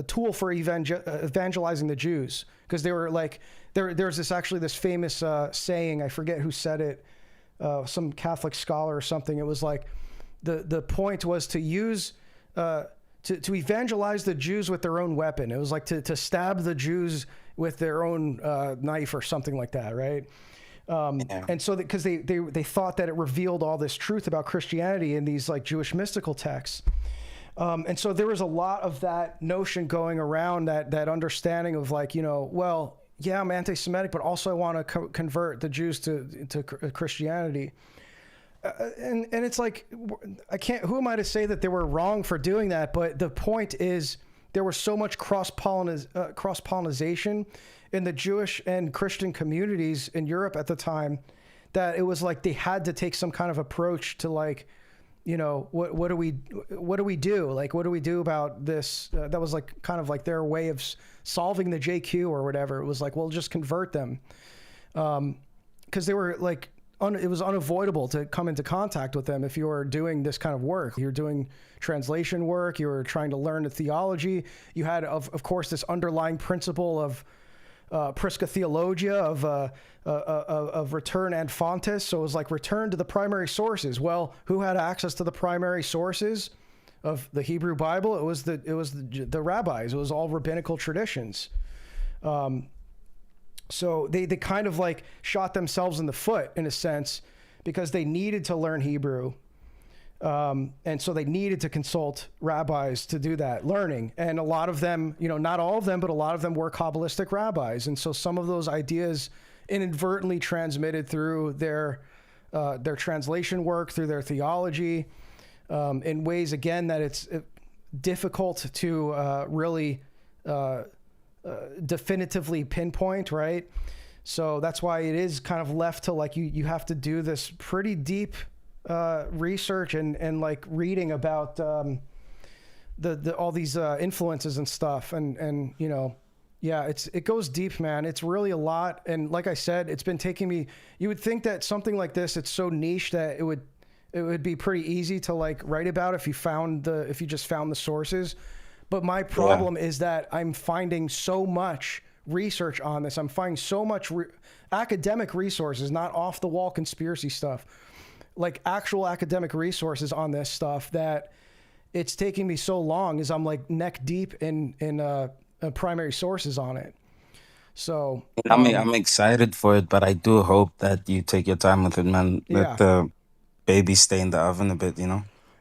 tool for evangelizing the Jews, because they were like, there's this famous saying, I forget who said it, some Catholic scholar or something. It was like the point was to use to evangelize the Jews with their own weapon. It was like to stab the Jews with their own knife or something like that, right? And so because they thought that it revealed all this truth about Christianity in these like Jewish mystical texts. And so there was a lot of that notion going around, that understanding of like, well, yeah, I'm anti-Semitic, but also I want to convert the Jews to Christianity. And it's like, who am I to say that they were wrong for doing that? But the point is, there was so much cross-pollination in the Jewish and Christian communities in Europe at the time that it was like they had to take some kind of approach to like, what do we do? Like, what do we do about this? That was like kind of like their way of solving the JQ or whatever. It was like, well, just convert them. Because they were like, it was unavoidable to come into contact with them if you were doing this kind of work. You're doing translation work. You were trying to learn the theology. You had, of course, this underlying principle of Prisca Theologia, of return ad fontes. So it was like return to the primary sources. Well, who had access to the primary sources of the Hebrew Bible? It was the rabbis. It was all rabbinical traditions. So they kind of like shot themselves in the foot in a sense, because they needed to learn Hebrew. And so they needed to consult rabbis to do that learning. And a lot of them, not all of them, but a lot of them were Kabbalistic rabbis. And so some of those ideas inadvertently transmitted through their translation work, through their theology, in ways, again, that it's difficult to really definitively pinpoint, right? So that's why it is kind of left to like, you have to do this pretty deep research and like reading about all these influences and stuff, and yeah, it goes deep, man. It's really a lot, and like I said, it's been taking me. You would think that something like this, it's so niche that it would be pretty easy to like write about if you just found the sources. But my problem is that I'm finding so much research on this. I'm finding so much academic resources, not off the wall conspiracy stuff, like actual academic resources on this stuff, that it's taking me so long, as I'm like neck deep in primary sources on it. So I'm excited for it, but I do hope that you take your time with it, man. Let the baby stay in the oven a bit,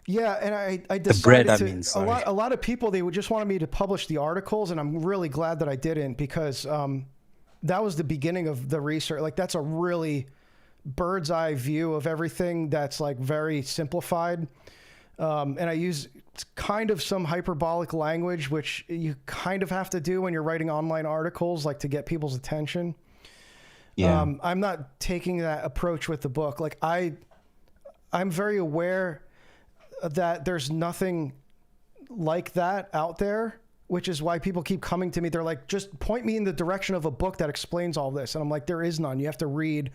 Yeah, and I decided a lot of people, they would just wanted me to publish the articles, and I'm really glad that I didn't, because that was the beginning of the research. Like, that's a really bird's eye view of everything that's like very simplified. And I use kind of some hyperbolic language, which you kind of have to do when you're writing online articles, like to get people's attention. Yeah. I'm not taking that approach with the book. Like I'm very aware that there's nothing like that out there, which is why people keep coming to me. They're like, just point me in the direction of a book that explains all this. And I'm like, there is none. You have to read,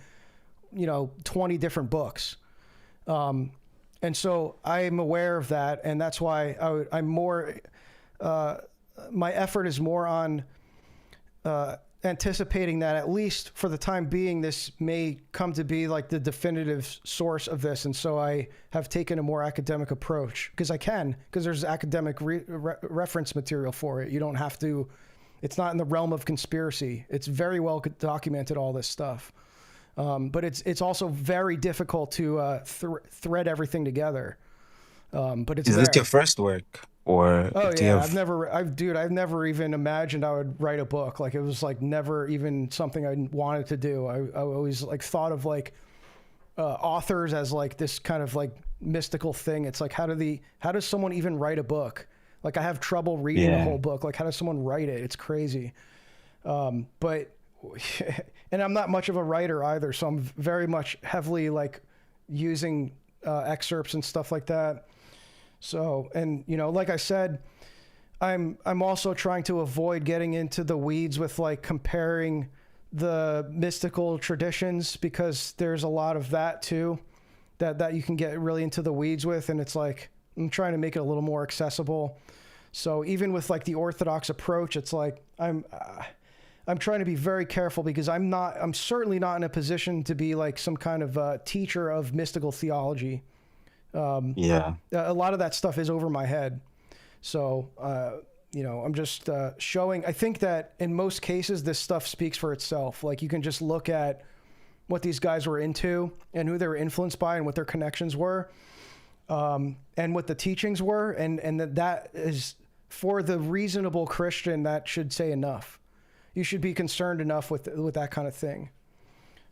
20 different books. And so I'm aware of that. And that's why I'm more, my effort is more on anticipating that, at least for the time being, this may come to be like the definitive source of this. And so I have taken a more academic approach, because there's academic reference material for it. You don't have to, it's not in the realm of conspiracy. It's very well documented, all this stuff. But it's also very difficult to thread everything together. But it's Is this your first work? Or I've never even imagined I would write a book. Like, it was like never even something I wanted to do. I always like thought of like authors as like this kind of like mystical thing. It's like, how does someone even write a book? Like, I have trouble reading a whole book. Like, how does someone write it? It's crazy. But and I'm not much of a writer either, so I'm very much heavily like using excerpts and stuff like that. So, and like I said, I'm also trying to avoid getting into the weeds with like comparing the mystical traditions, because there's a lot of that too, that you can get really into the weeds with. And it's like, I'm trying to make it a little more accessible. So even with like the Orthodox approach, it's like, I'm trying to be very careful, because I'm certainly not in a position to be like some kind of teacher of mystical theology. A lot of that stuff is over my head. So, I'm just showing. I think that in most cases, this stuff speaks for itself. Like, you can just look at, what these guys were into and who they were influenced by and what their connections were, and what the teachings were, and that is, for the reasonable Christian, that should say enough. You should be concerned enough with that kind of thing.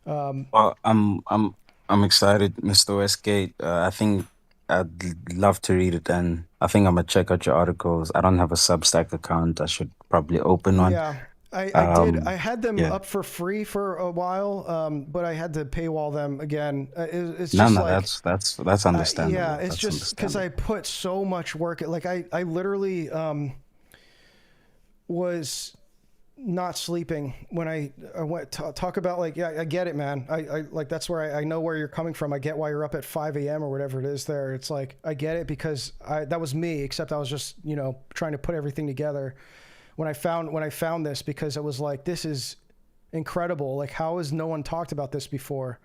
Well, I'm excited, Mr. Westgate. I think I'd love to read it, and I think I'm gonna check out your articles. I don't have a Substack account. I should probably open one. Yeah, I did. I had them up for free for a while, but I had to paywall them again. It's just that's understandable. Yeah, it's just because I put so much work. Like I literally was not sleeping when I went to talk about, like, yeah, I get it, man. I like, that's where I know where you're coming from. I get why you're up at 5 a.m. or whatever it is there. It's like, I get it, because that was me, except I was just, trying to put everything together when I found this, because it was like, this is incredible. Like, how has no one talked about this before?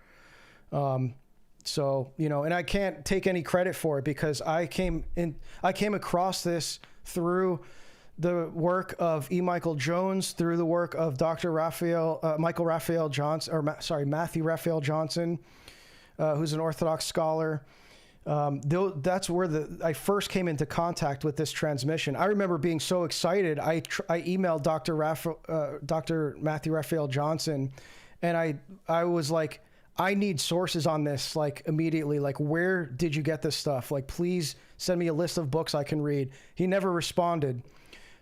So, and I can't take any credit for it, because I came across this through the work of E. Michael Jones, through the work of Dr. Matthew Raphael Johnson, who's an Orthodox scholar. That's where I first came into contact with this transmission. I remember being so excited. I emailed Dr. Matthew Raphael Johnson, and I was like, I need sources on this, like, immediately. Like, where did you get this stuff? Like, please send me a list of books I can read. He never responded.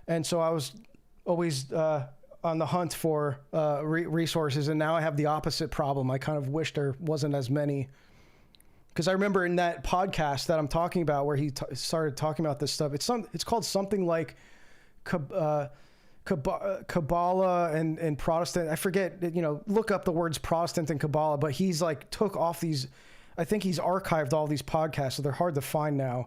And so I was always on the hunt for resources, and now I have the opposite problem. I kind of wish there wasn't as many. Because I remember in that podcast that I'm talking about, where he started talking about this stuff, it's called something like Kabbalah and Protestant. I forget, look up the words Protestant and Kabbalah, but he's like took off these, I think he's archived all these podcasts, so they're hard to find now.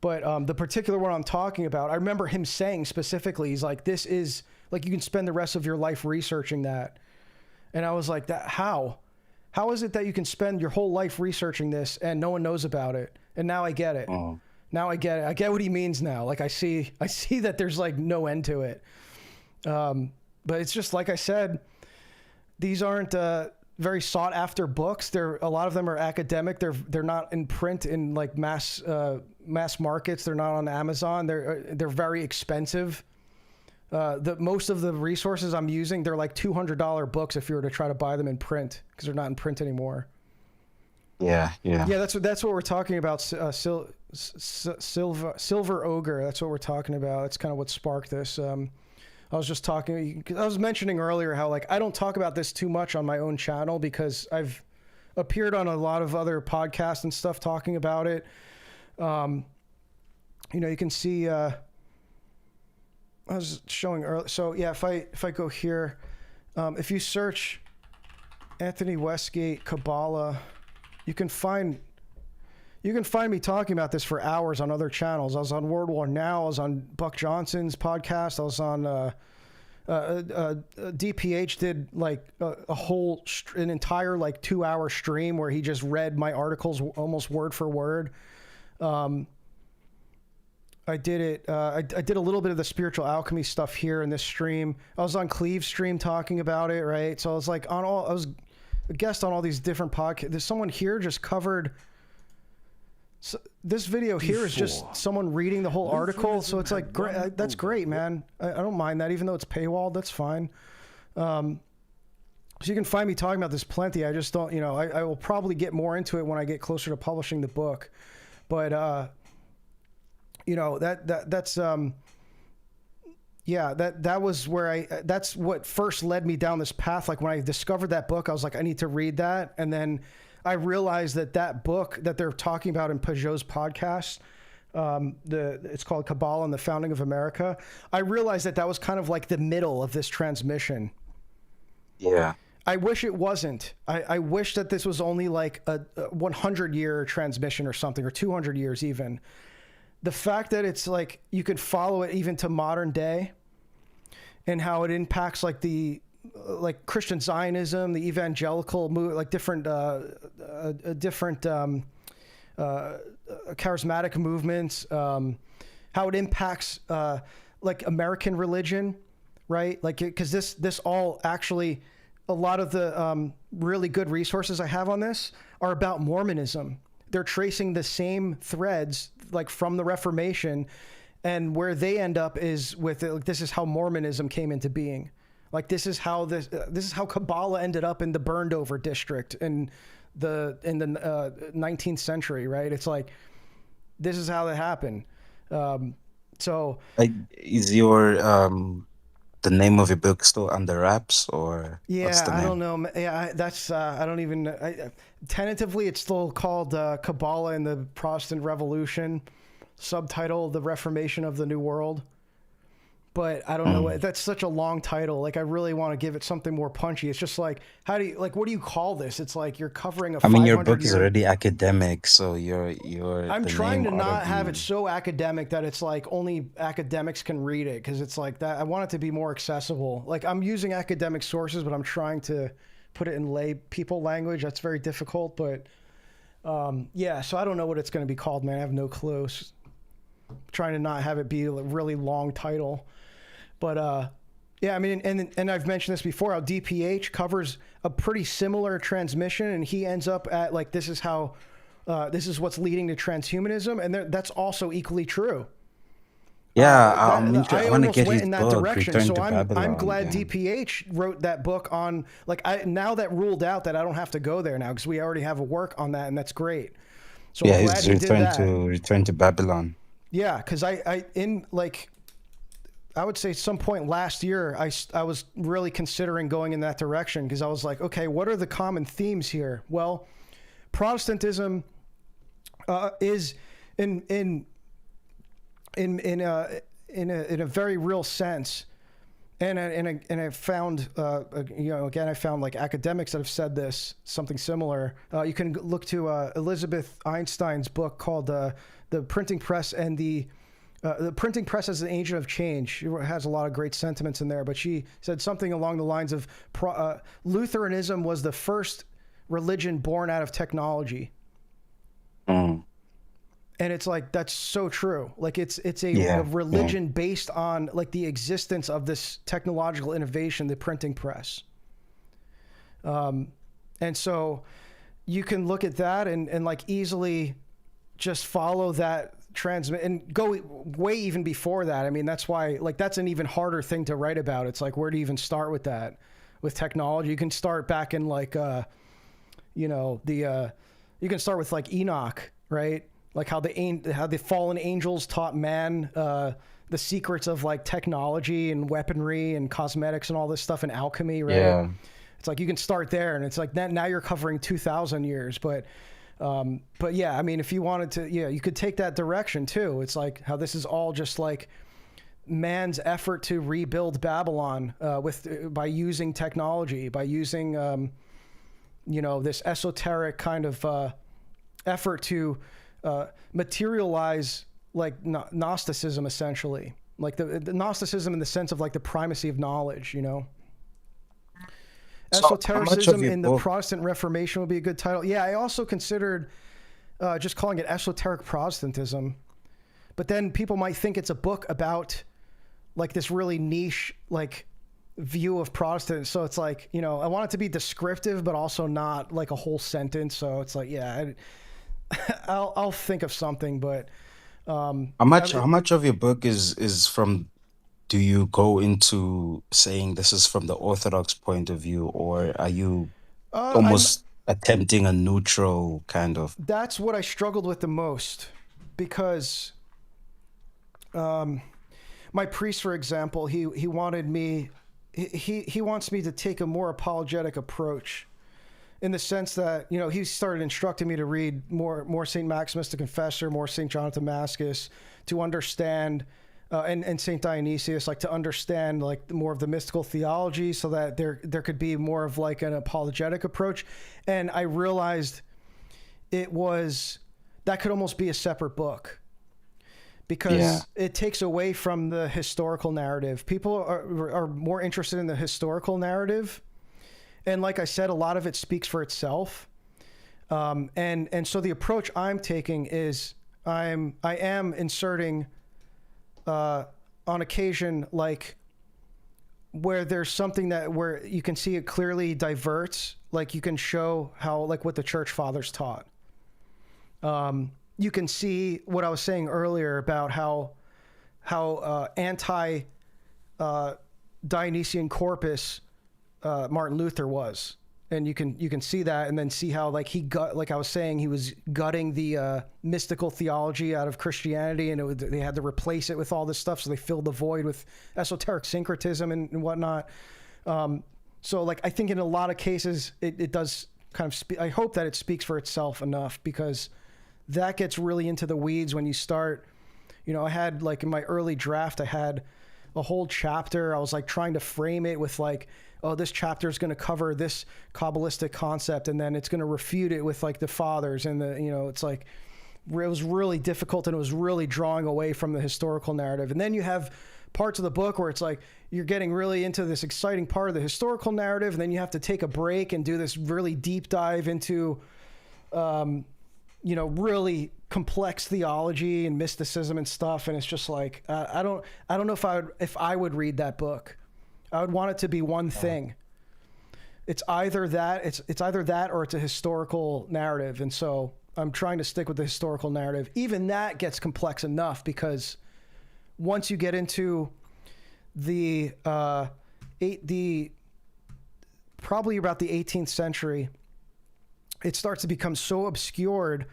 But the particular one I'm talking about, I remember him saying specifically, he's like, this is, like, you can spend the rest of your life researching that. And I was like, how is it that you can spend your whole life researching this and no one knows about it? And now I get it. Oh. Now I get it. I get what he means now. Like, I see that there's, like, no end to it. But it's just, like I said, these aren't very sought after books. A lot of them are academic. They're not in print in, like, mass markets. They're not on Amazon. They're very expensive. Most of the resources I'm using, they're like $200 books if you were to try to buy them in print, because they're not in print anymore. Yeah. That's what we're talking about. Silver Ogre. That's what we're talking about. That's kind of what sparked this. I was mentioning earlier how, like, I don't talk about this too much on my own channel, because I've appeared on a lot of other podcasts and stuff talking about it. You can see, I was showing earlier. So yeah, if I go here, if you search Anthony Westgate Kabbalah, you can find me talking about this for hours on other channels. I was on World War Now. I was on Buck Johnson's podcast. I was on DPH did like an entire like 2-hour stream where he just read my articles almost word for word. I did it. I did a little bit of the spiritual alchemy stuff here in this stream. I was on Cleve's stream talking about it, right? So I was like I was a guest on all these different podcasts. There's someone here just covered. So this video here is just someone reading the whole article. So it's like, great. That's great, man. I don't mind that, even though it's paywalled. That's fine. So you can find me talking about this plenty. I just don't, I will probably get more into it when I get closer to publishing the book. But, that was where that's what first led me down this path. Like when I discovered that book, I was like, I need to read that. And then I realized that book that they're talking about in Peugeot's podcast, it's called Kabbalah and the Founding of America. I realized that was kind of like the middle of this transmission. Yeah. I wish it wasn't. I wish that this was only like a 100-year transmission or something, or 200 years even. The fact that it's like you could follow it even to modern day, and how it impacts like like Christian Zionism, the evangelical movement, like different charismatic movements, how it impacts like American religion, right? Like, because this all actually a lot of the really good resources I have on this are about Mormonism. They're tracing the same threads like from the Reformation, and where they end up is with this is how Mormonism came into being. Like this is how Kabbalah ended up in the burned over district in the 19th century, right? It's like this is how that happened. So is your the name of your book still under wraps, or what's the name? I don't know. Yeah, that's I don't even. Tentatively, it's still called Kabbalah and the Protestant Revolution. Subtitle: The Reformation of the New World. But I don't know. That's such a long title. Like I really want to give it something more punchy. It's just like what do you call this? It's like you're covering a. I mean, your book is already academic, so you're. I'm trying to not have it so academic that it's like only academics can read it, because it's like that. I want it to be more accessible. Like I'm using academic sources, but I'm trying to put it in lay people language. That's very difficult, but yeah. So I don't know what it's going to be called, man. I have no clue. Trying to not have it be a really long title. But yeah, I mean, and I've mentioned this before, how DPH covers a pretty similar transmission, and he ends up at like this is what's leading to transhumanism, and that's also equally true. Yeah, I want to get his in that book, direction. Return So to Babylon, I'm glad yeah. DPH wrote that book on like now that ruled out that I don't have to go there now because we already have a work on that, and that's great. So yeah, I'm glad his he did that. Return to Babylon. Yeah, because I would say some point last year, I was really considering going in that direction, because I was like, okay, what are the common themes here? Well, Protestantism is in a very real sense, and I found again I found like academics that have said this something similar. You can look to Elizabeth Einstein's book called The Printing Press and the Printing Press as an Agent of Change. It has a lot of great sentiments in there, but she said something along the lines of Lutheranism was the first religion born out of technology. And it's like, that's so true. Like it's a religion based on like the existence of this technological innovation, the printing press. And so you can look at that and like easily just follow that transmit and go way even before that. I mean, that's why like that's an even harder thing to write about. It's like, where do you even start with that? With technology, you can start back in like you can start with like Enoch, right? Like how the fallen angels taught man the secrets of like technology and weaponry and cosmetics and all this stuff and alchemy, right? Yeah. It's like you can start there, and it's like that now you're covering 2,000 years, but yeah, I mean, if you wanted to, you could take that direction too. It's like how this is all just like man's effort to rebuild Babylon by using technology, by using this esoteric kind of effort to materialize like Gnosticism, essentially, like the Gnosticism in the sense of like the primacy of knowledge, Esotericism in the Protestant Reformation would be a good title. Yeah, I also considered just calling it Esoteric Protestantism, but then people might think it's a book about like this really niche like view of Protestants. So it's like, I want it to be descriptive, but also not like a whole sentence. So it's like, yeah, I'll think of something, but how much of your book is from? Do you go into saying this is from the Orthodox point of view, or are you almost attempting a neutral kind of? That's what I struggled with the most, because my priest, for example, he wanted me, he wants me to take a more apologetic approach, in the sense that, he started instructing me to read more St. Maximus the Confessor, more St. John of Damascus, to understand, and St. Dionysius, like to understand like more of the mystical theology, so that there could be more of like an apologetic approach. And I realized that could almost be a separate book, because it takes away from the historical narrative. People are more interested in the historical narrative. And like I said, a lot of it speaks for itself. And so the approach I'm taking is I am inserting, on occasion, like where there's something where you can see it clearly diverts, like you can show how, like what the church fathers taught. You can see what I was saying earlier about how anti Dionysian corpus Martin Luther was. And you can see that, and then see how, like, like I was saying, he was gutting the mystical theology out of Christianity, and they had to replace it with all this stuff, so they filled the void with esoteric syncretism and whatnot. So, like, I think in a lot of cases, it does kind of I hope that it speaks for itself enough, because that gets really into the weeds when you start, I had, like, in my early draft, I had a whole chapter. I was, like, trying to frame it with, like, oh, this chapter is going to cover this Kabbalistic concept, and then it's going to refute it with, like, the fathers, and it's like, it was really difficult, and it was really drawing away from the historical narrative. And then you have parts of the book where it's like, you're getting really into this exciting part of the historical narrative, and then you have to take a break and do this really deep dive into, really complex theology and mysticism and stuff. And it's just like, I don't know if I would read that book. I would want it to be one thing. It's either that, or it's a historical narrative. And so I'm trying to stick with the historical narrative. Even that gets complex enough, because once you get into the probably about the 18th century, it starts to become so obscured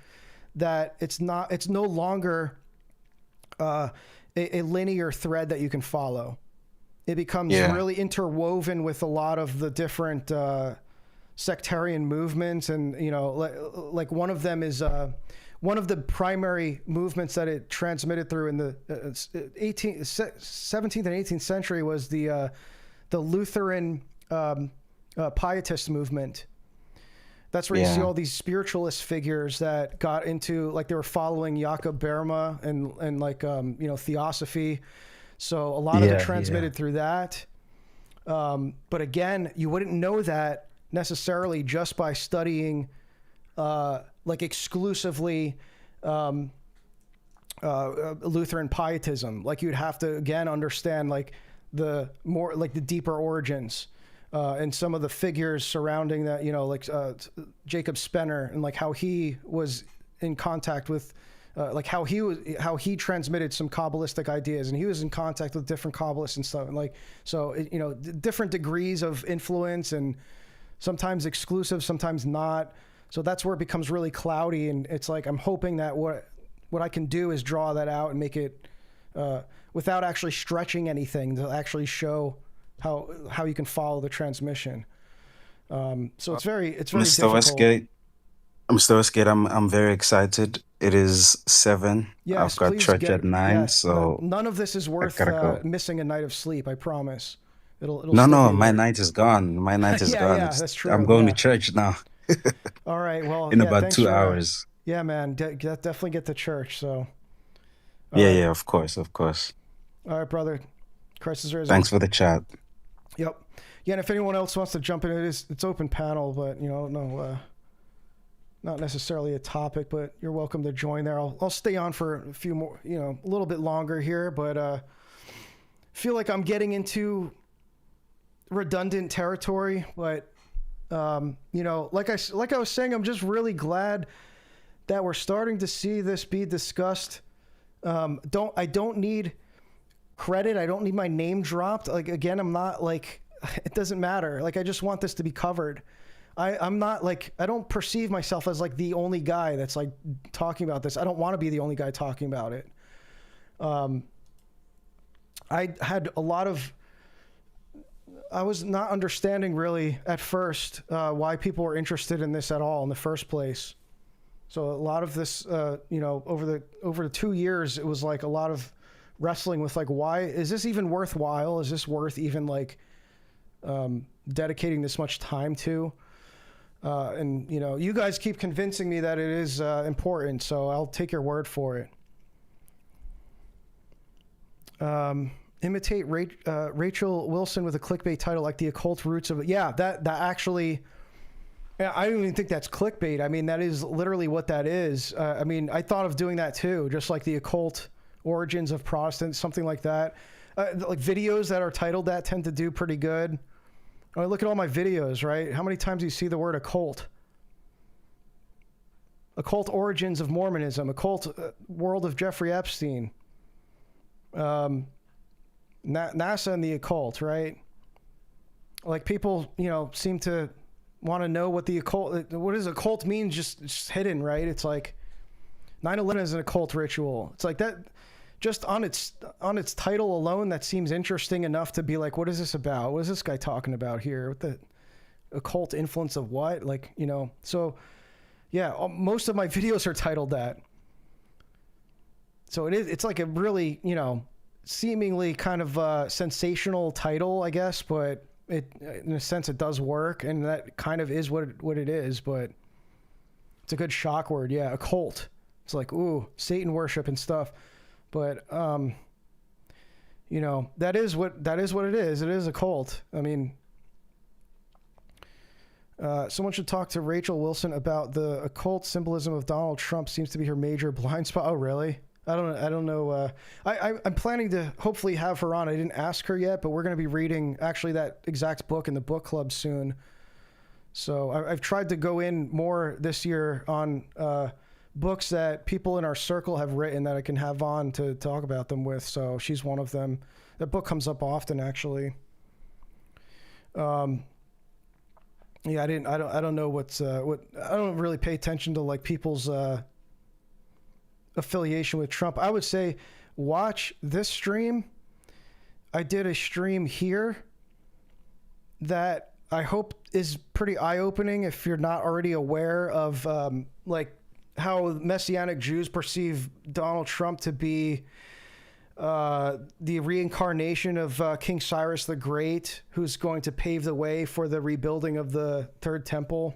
that it's no longer a linear thread that you can follow. It becomes really interwoven with a lot of the different sectarian movements, and like one of them is one of the primary movements that it transmitted through in the 17th and 18th century was the Lutheran Pietist movement. That's where you see all these spiritualist figures that got into, like, they were following Jakob Berma and like theosophy. So a lot of it transmitted through that. But again, you wouldn't know that necessarily just by studying like exclusively Lutheran Pietism. Like, you'd have to, again, understand like the deeper origins and some of the figures surrounding that, like Jacob Spener, and like how he was in contact with like how he transmitted some Kabbalistic ideas, and he was in contact with different Kabbalists and stuff. And like, so, different degrees of influence, and sometimes exclusive, sometimes not. So that's where it becomes really cloudy. And it's like, I'm hoping that what I can do is draw that out and make it, without actually stretching anything, to actually show how you can follow the transmission. So it's very difficult. Mr. Westgate, I'm very excited. It is 7. Yes, I've got church at 9, yes, so none of this is worth missing a night of sleep. I promise. It'll no, my night is gone. My night is gone. Yeah, that's true. I'm going to church now. All right. Well, in about 2 hours. Yeah, man. Definitely get to church. So. Yeah, of course. All right, brother. Christ is risen. Thanks for the chat. Yep. Yeah, and if anyone else wants to jump in, it's open panel, but not necessarily a topic, but you're welcome to join there. I'll stay on for a few more, a little bit longer here, but feel like I'm getting into redundant territory. But like I was saying, I'm just really glad that we're starting to see this be discussed. I don't need credit. I don't need my name dropped. Like, again, I'm not like, it doesn't matter. Like, I just want this to be covered. I'm not like, I don't perceive myself as like the only guy that's like talking about this. I don't want to be the only guy talking about it. I was not understanding really at first why people were interested in this at all in the first place. So a lot of this, over the 2 years, it was like a lot of wrestling with like, why is this even worthwhile? Is this worth even like dedicating this much time to? And you guys keep convincing me that it is important, so I'll take your word for it. Imitate Rachel Wilson with a clickbait title like the occult roots of it. Yeah, that actually, I don't even think that's clickbait. I mean, that is literally what that is. I mean, I thought of doing that too, just like the occult origins of Protestants, something like that. Like videos that are titled that tend to do pretty good. I mean, look at all my videos, right? How many times do you see the word occult? Occult origins of Mormonism, occult world of Jeffrey Epstein, NASA and the occult, right? Like people, seem to want to know what the occult, what does occult mean? Just hidden, right? It's like 9/11 is an occult ritual. It's like that. Just on its title alone, that seems interesting enough to be like, what is this about? What is this guy talking about here? What the occult influence of what? Like, so yeah, most of my videos are titled that. So it's like a really, seemingly kind of sensational title, I guess, but in a sense it does work, and that kind of is what it is, but it's a good shock word. Yeah, occult. It's like, ooh, Satan worship and stuff. But, that is what it is. It is a cult. I mean, someone should talk to Rachel Wilson about the occult symbolism of Donald Trump. Seems to be her major blind spot. Oh, really? I don't know. I'm planning to hopefully have her on. I didn't ask her yet, but we're going to be reading actually that exact book in the book club soon. So I've tried to go in more this year on, books that people in our circle have written that I can have on to talk about them with. So she's one of them. That book comes up often, actually. Yeah, I don't know what I don't really pay attention to like people's affiliation with Trump. I would say watch this stream. I did a stream here that I hope is pretty eye-opening if you're not already aware of how Messianic Jews perceive Donald Trump to be the reincarnation of King Cyrus the Great, who's going to pave the way for the rebuilding of the Third Temple.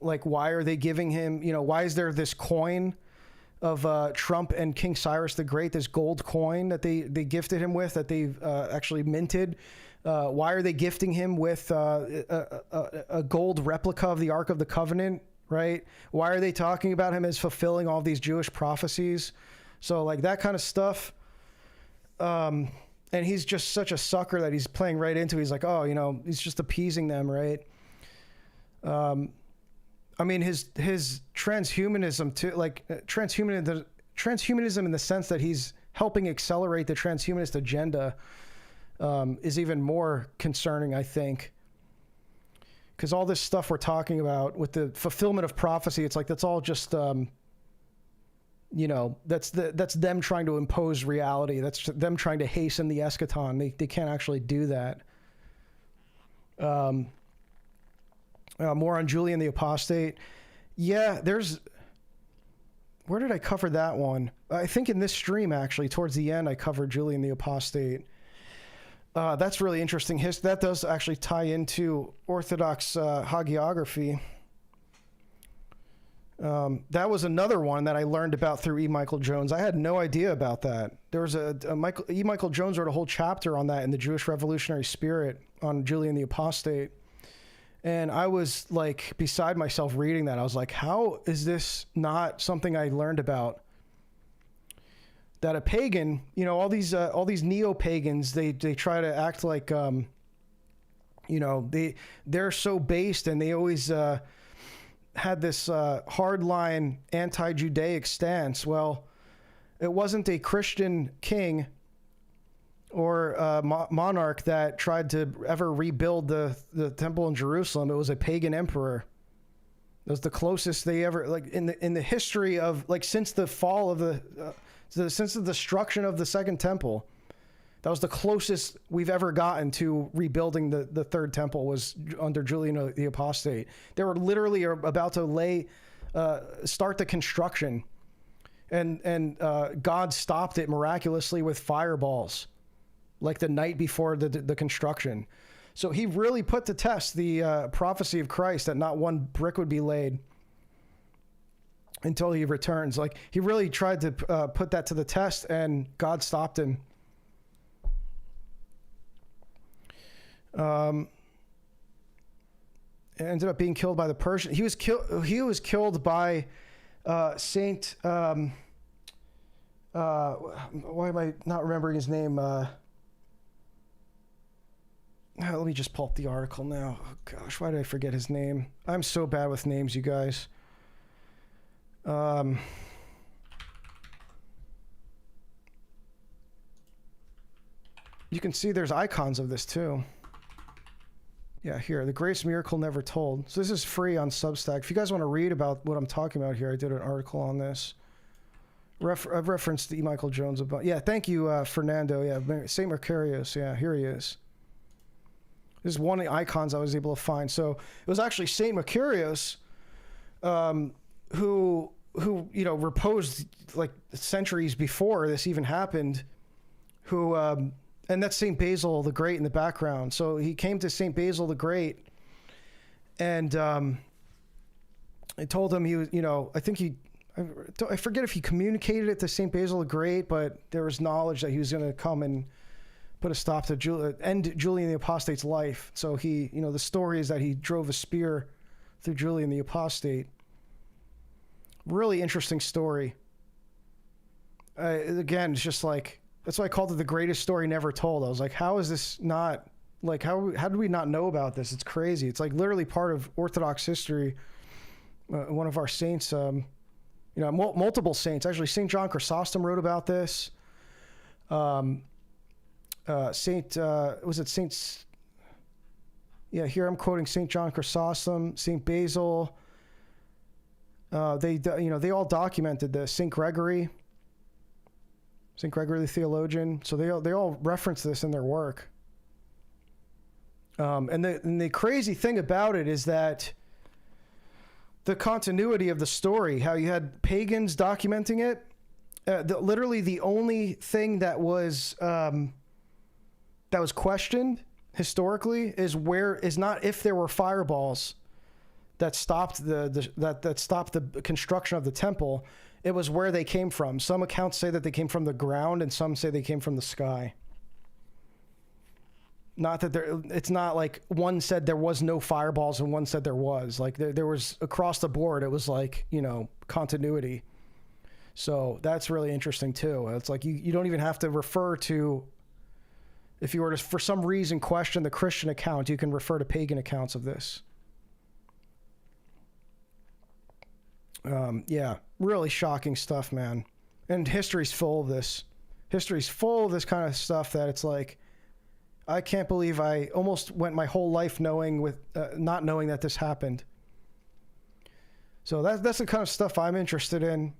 Like, why are they giving him, why is there this coin of Trump and King Cyrus the Great, this gold coin that they gifted him with, that they actually minted? Why are they gifting him with a gold replica of the Ark of the Covenant? Right? Why are they talking about him as fulfilling all these Jewish prophecies? So like that kind of stuff. And he's just such a sucker that he's playing right into. He's like, oh, he's just appeasing them, right? I mean, his transhumanism too, like transhumanism in the sense that he's helping accelerate the transhumanist agenda, is even more concerning, I think. Because all this stuff we're talking about with the fulfillment of prophecy, it's like that's all just, that's them trying to impose reality. That's them trying to hasten the eschaton. They can't actually do that. More on Julian the Apostate. Yeah, where did I cover that one? I think in this stream, actually, towards the end, I covered Julian the Apostate. That's really interesting. That does actually tie into Orthodox hagiography. That was another one that I learned about through E. Michael Jones. I had no idea about that. There was E. Michael Jones wrote a whole chapter on that in the Jewish Revolutionary Spirit on Julian the Apostate. And I was like beside myself reading that. I was like, how is this not something I learned about? That a pagan, all these neo-pagans, they try to act like, they're so based, and they always had this hardline anti-Judaic stance. Well, it wasn't a Christian king or monarch that tried to ever rebuild the temple in Jerusalem. It was a pagan emperor. It was the closest they ever, like in the history of, like, since the fall of since the destruction of the Second Temple, that was the closest we've ever gotten to rebuilding the Third Temple, was under Julian the Apostate. They were literally about to start the construction, and God stopped it miraculously with fireballs, like the night before the construction. So he really put to test the prophecy of Christ that not one brick would be laid until he returns. Like, he really tried to put that to the test, and God stopped him. Ended up being killed by the Persian. He was killed by Saint why am I not remembering his name? Let me just pull up the article now. Oh gosh, why did I forget his name? I'm so bad with names, you guys. You can see there's icons of this too. Yeah, here, the greatest miracle never told. So this is free on Substack. If you guys want to read about what I'm talking about here, I did an article on this. I've referenced E. Michael Jones about. Yeah, thank you, Fernando. Yeah, St. Mercurius. Yeah, here he is. This is one of the icons I was able to find. So it was actually St. Mercurius, who reposed like centuries before this even happened, who. And that's St. Basil the Great in the background. So he came to St. Basil the Great, and I told him he was, I think I forget if he communicated it to St. Basil the Great, but there was knowledge that he was going to come and put a stop to end Julian the Apostate's life. So he, the story is that he drove a spear through Julian the Apostate. Really interesting story. Again, it's just like, that's why I called it the greatest story never told. I was like, how is this not, like, how did we not know about this? It's crazy. It's like literally part of Orthodox history. One of our saints, multiple saints, actually St. John Chrysostom wrote about this. Here I'm quoting St. John Chrysostom, St. Basil. They all documented this. St. Gregory the theologian. So they all reference this in their work. And the crazy thing about it is that the continuity of the story, how you had pagans documenting it, literally the only thing that was questioned historically is not if there were fireballs that stopped that stopped the construction of the temple. It was where they came from. Some accounts say that they came from the ground, and some say they came from the sky. Not that it's not like one said there was no fireballs and one said there was. Like there was across the board. It was like, continuity. So that's really interesting too. It's like you don't even have to refer to, if you were to for some reason question the Christian account, you can refer to pagan accounts of this. Really shocking stuff, man. And history's full of this. History's full of this kind of stuff that it's like, I can't believe I almost went my whole life not knowing that this happened. So that's the kind of stuff I'm interested in.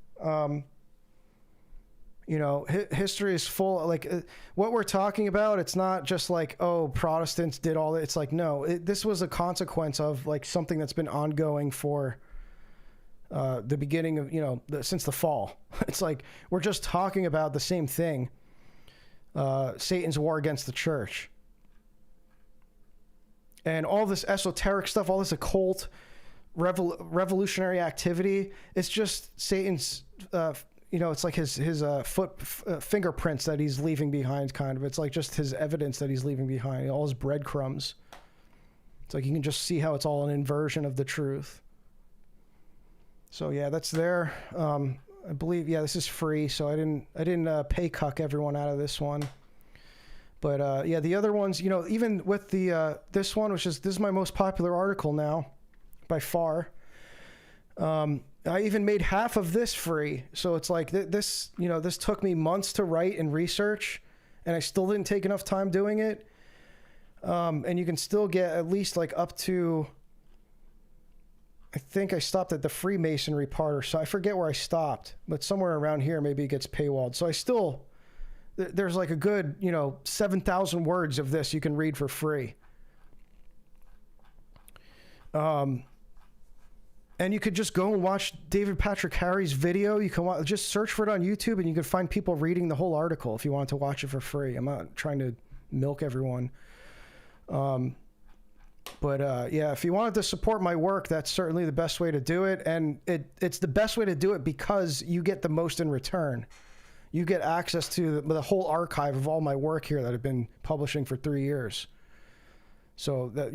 History is full. Like what we're talking about, it's not just like, oh, Protestants did all that. It's like, no, this was a consequence of like something that's been ongoing for the beginning of, since the fall. It's like, we're just talking about the same thing. Satan's war against the church. And all this esoteric stuff, all this occult revolutionary activity, it's just Satan's, it's like his fingerprints that he's leaving behind, kind of. It's like just his evidence that he's leaving behind, all his breadcrumbs. It's like you can just see how it's all an inversion of the truth. So yeah, that's there. I believe, this is free, so I didn't pay cuck everyone out of this one. But the other ones, even with the this one, this is my most popular article now, by far. I even made half of this free, so it's like this took me months to write and research, and I still didn't take enough time doing it. And you can still get at least like up to, I think I stopped at the Freemasonry part, or so I forget where I stopped, but somewhere around here maybe it gets paywalled. So I still, there's like a good 7,000 words of this you can read for free. And you could just go and watch David Patrick Harry's video. You can just search for it on YouTube, and you can find people reading the whole article if you want to watch it for free. I'm not trying to milk everyone. But if you wanted to support my work, that's certainly the best way to do it. And it's the best way to do it because you get the most in return. You get access to the whole archive of all my work here that I've been publishing for 3 years. So that,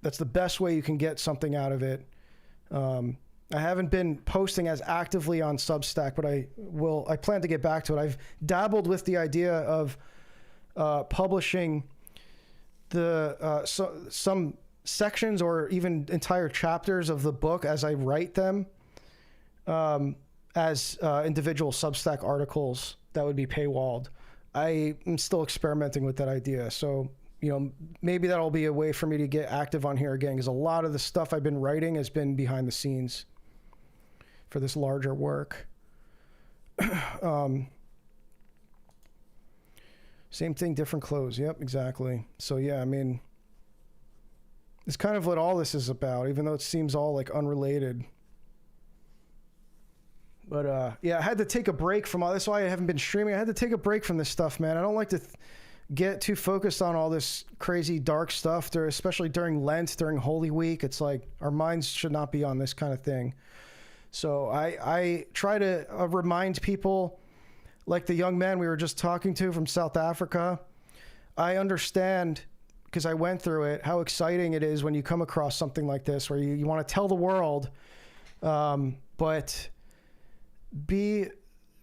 that's the best way you can get something out of it. I haven't been posting as actively on Substack, but I plan to get back to it. I've dabbled with the idea of publishing some sections or even entire chapters of the book as I write them, as individual Substack articles that would be paywalled. I am still experimenting with that idea. So, maybe that'll be a way for me to get active on here again, because a lot of the stuff I've been writing has been behind the scenes for this larger work. Same thing, different clothes. Yep, exactly. So yeah, it's kind of what all this is about, even though it seems all like unrelated. But yeah, I had to take a break from all this. That's why I haven't been streaming. I had to take a break from this stuff, man. I don't like to get too focused on all this crazy dark stuff, especially during Lent, during Holy Week. It's like our minds should not be on this kind of thing. So I try to remind people, like the young man we were just talking to from South Africa. I understand, because I went through it, how exciting it is when you come across something like this, where you want to tell the world, but be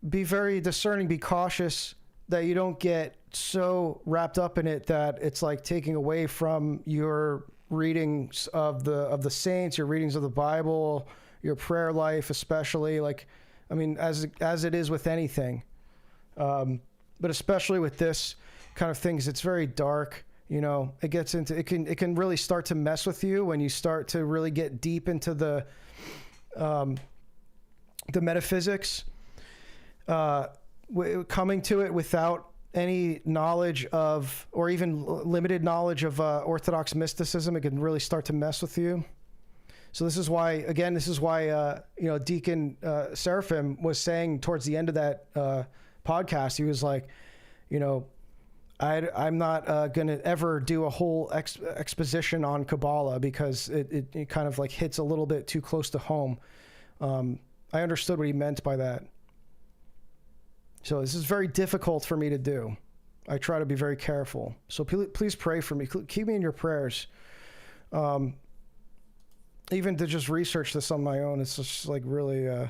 very discerning, be cautious that you don't get so wrapped up in it that it's like taking away from your readings of the saints, your readings of the Bible, your prayer life, especially, as it is with anything, but especially with this kind of things. It's very dark. It gets into it can really start to mess with you when you start to really get deep into the metaphysics, coming to it without any knowledge of, or even limited knowledge of Orthodox mysticism. It can really start to mess with you. So this is why Deacon Seraphim was saying towards the end of that podcast, he was like, I'm not going to ever do a whole exposition on Kabbalah, because it kind of like hits a little bit too close to home. I understood what he meant by that. So this is very difficult for me to do. I try to be very careful. So please pray for me. Keep me in your prayers. Even to just research this on my own, it's just like really.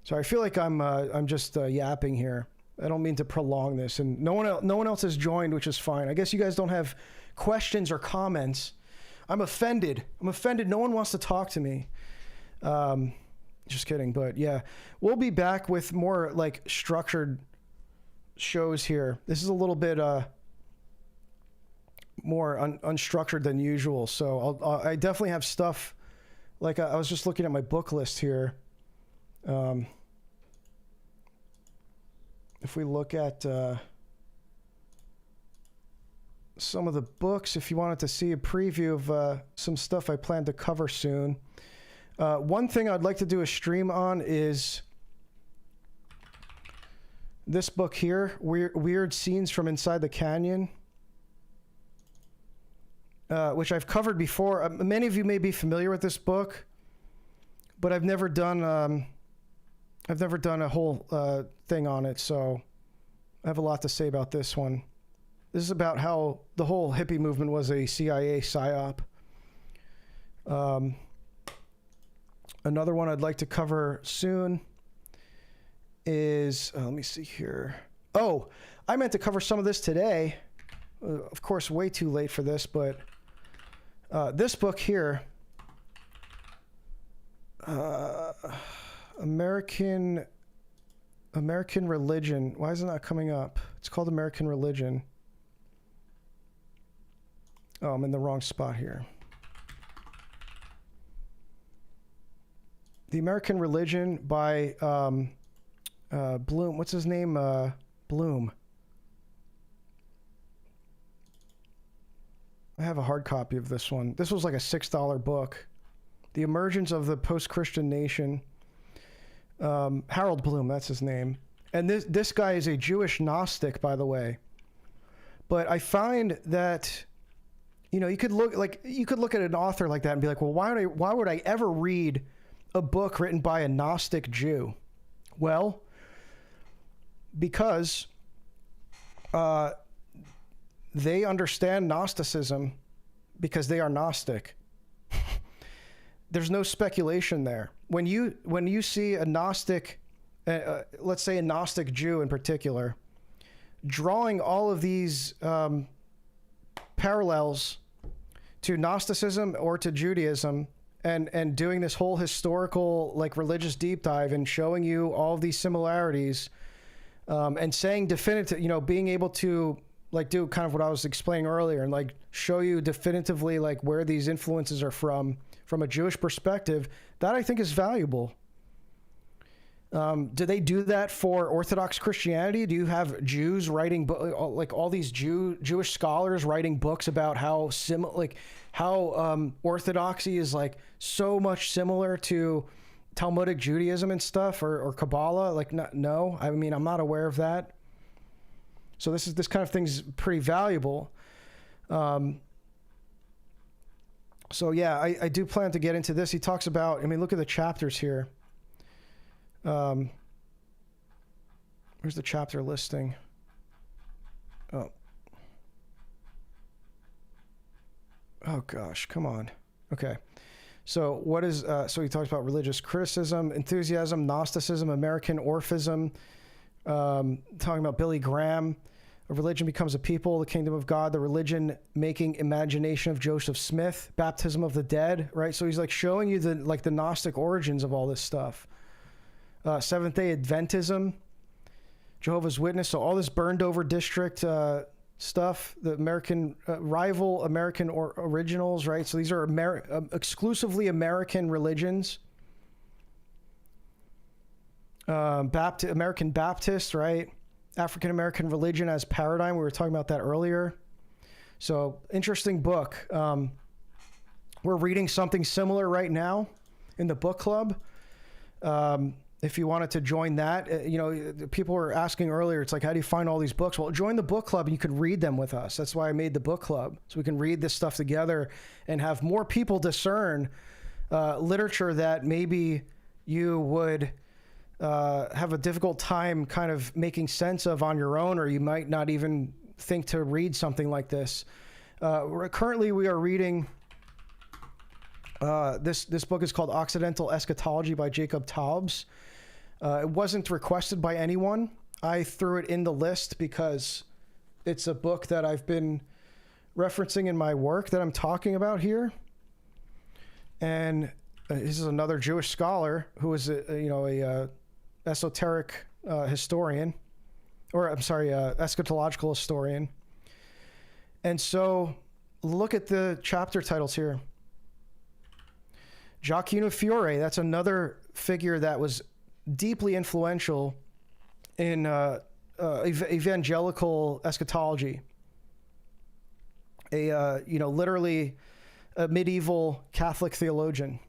So I feel like I'm just yapping here. I don't mean to prolong this, and no one else has joined, which is fine. I guess you guys don't have questions or comments. I'm offended. No one wants to talk to me. Just kidding, but yeah, we'll be back with more like structured shows here. This is a little bit more unstructured than usual, so I definitely have stuff. Like I was just looking at my book list here. If we look at some of the books, if you wanted to see a preview of some stuff I plan to cover soon. One thing I'd like to do a stream on is this book here, Weird Scenes from Inside the Canyon, which I've covered before. Many of you may be familiar with this book, but I've never done a whole thing on it, so I have a lot to say about this one. This is about how the whole hippie movement was a CIA psyop. Another one I'd like to cover soon is, let me see here. Oh, I meant to cover some of this today. Of course, way too late for this, but this book here, American Religion. Why is it not coming up? It's called American Religion. Oh, I'm in the wrong spot here. The American Religion by Bloom. What's his name? Bloom. I have a hard copy of this one. This was like a $6 book. The Emergence of the Post-Christian Nation. Harold Bloom, that's his name. And this guy is a Jewish Gnostic, by the way. But I find that, you could look at an author like that and be like, well, why would I ever read a book written by a Gnostic Jew? Well, because they understand Gnosticism because they are Gnostic. there's no speculation there. When you see a Gnostic, let's say a Gnostic Jew in particular, drawing all of these parallels to Gnosticism or to Judaism, and doing this whole historical, like, religious deep dive and showing you all of these similarities, and saying definitive, being able to, like, do kind of what I was explaining earlier and, like, show you definitively, like, where these influences are from a Jewish perspective, that I think is valuable. Do they do that for Orthodox Christianity? Do you have Jews writing, like, all these Jewish scholars writing books about how Orthodoxy is, like, so much similar to Talmudic Judaism and stuff, or Kabbalah? Like, no. I mean, I'm not aware of that. So this kind of thing's pretty valuable. So yeah, I do plan to get into this. He talks about, look at the chapters here. Where's the chapter listing? Oh gosh, come on. Okay. So what is, so he talks about religious criticism, enthusiasm, Gnosticism, American Orphism, talking about Billy Graham. A religion becomes a people, the kingdom of God, the religion making imagination of Joseph Smith, baptism of the dead, right? So he's, like, showing you the Gnostic origins of all this stuff. Seventh-day Adventism, Jehovah's Witness, so all this burned over district stuff, the American rival American originals, right? So these are exclusively American religions. American Baptist, right? African American religion as paradigm. We were talking about that earlier. So interesting book. We're reading something similar right now in the book club. If you wanted to join that, people were asking earlier, it's like, how do you find all these books? Well, join the book club and you could read them with us. That's why I made the book club, so we can read this stuff together and have more people discern literature that maybe you would have a difficult time kind of making sense of on your own, or you might not even think to read something like this. Currently, we are reading, this book is called Occidental Eschatology by Jacob Taubes. It wasn't requested by anyone. I threw it in the list because it's a book that I've been referencing in my work that I'm talking about here. And this is another Jewish scholar who is a esoteric historian, or I'm sorry, eschatological historian. And so look at the chapter titles here. Gioacchino Fiore, that's another figure that was deeply influential in evangelical eschatology. Literally a medieval Catholic theologian.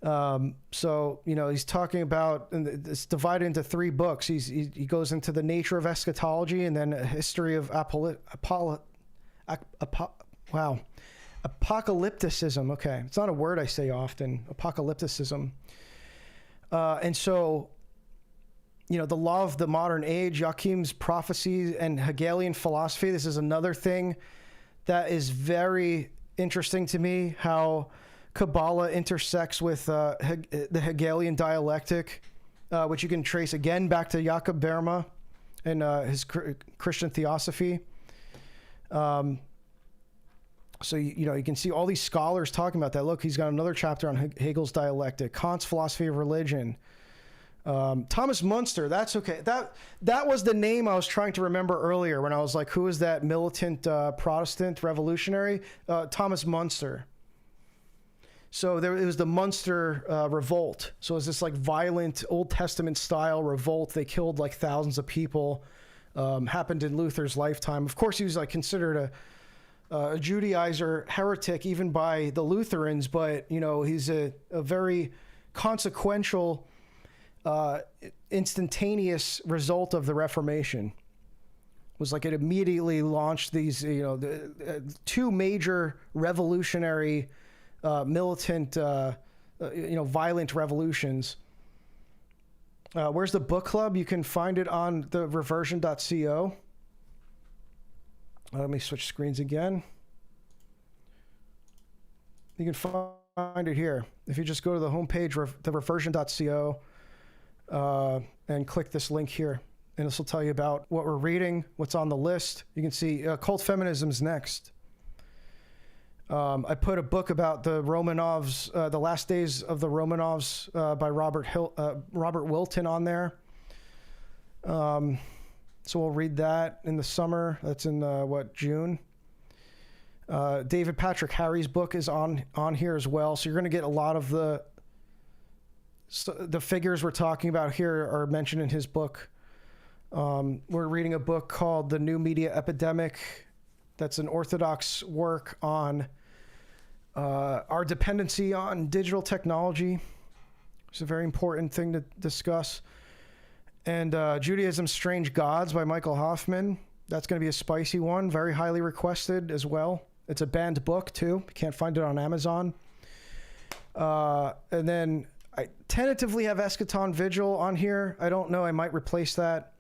So he's talking about, and it's divided into 3 books. He goes into the nature of eschatology, and then a history of apocalypticism. Okay, it's not a word I say often. Apocalypticism. And so, the law of the modern age, Joachim's prophecy, and Hegelian philosophy. This is another thing that is very interesting to me, how Kabbalah intersects with the Hegelian dialectic, which you can trace again back to Jakob Berma and his Christian theosophy. So, you can see all these scholars talking about that. Look, he's got another chapter on Hegel's dialectic, Kant's philosophy of religion. Thomas Munster, that's okay. That was the name I was trying to remember earlier when I was like, who is that militant Protestant revolutionary? Thomas Munster. So it was the Munster revolt. So it was this, like, violent Old Testament style revolt. They killed, like, thousands of people. Happened in Luther's lifetime. Of course, he was, like, considered a Judaizer, heretic, even by the Lutherans, but he's a very consequential, instantaneous result of the Reformation. It was like it immediately launched these, the 2 major revolutionary, militant, violent revolutions. Where's the book club? You can find it on the reversion.co. Let me switch screens again. You can find find it here. If you just go to the homepage, the reversion.co, and click this link here, and this will tell you about what we're reading, what's on the list. You can see Cult Feminism's next. I put a book about the Romanovs, the last days of the Romanovs, by Robert Wilton on there. So we'll read that in the summer. That's in June. David Patrick Harry's book is on here as well. So you're going to get a lot of the figures we're talking about here are mentioned in his book. We're reading a book called The New Media Epidemic. That's an Orthodox work on our dependency on digital technology. It's a very important thing to discuss. And Judaism's Strange Gods by Michael Hoffman. That's going to be a spicy one, very highly requested as well. It's a banned book too. You can't find it on Amazon. And then I tentatively have Eschaton Vigil on here. I don't know. I might replace that.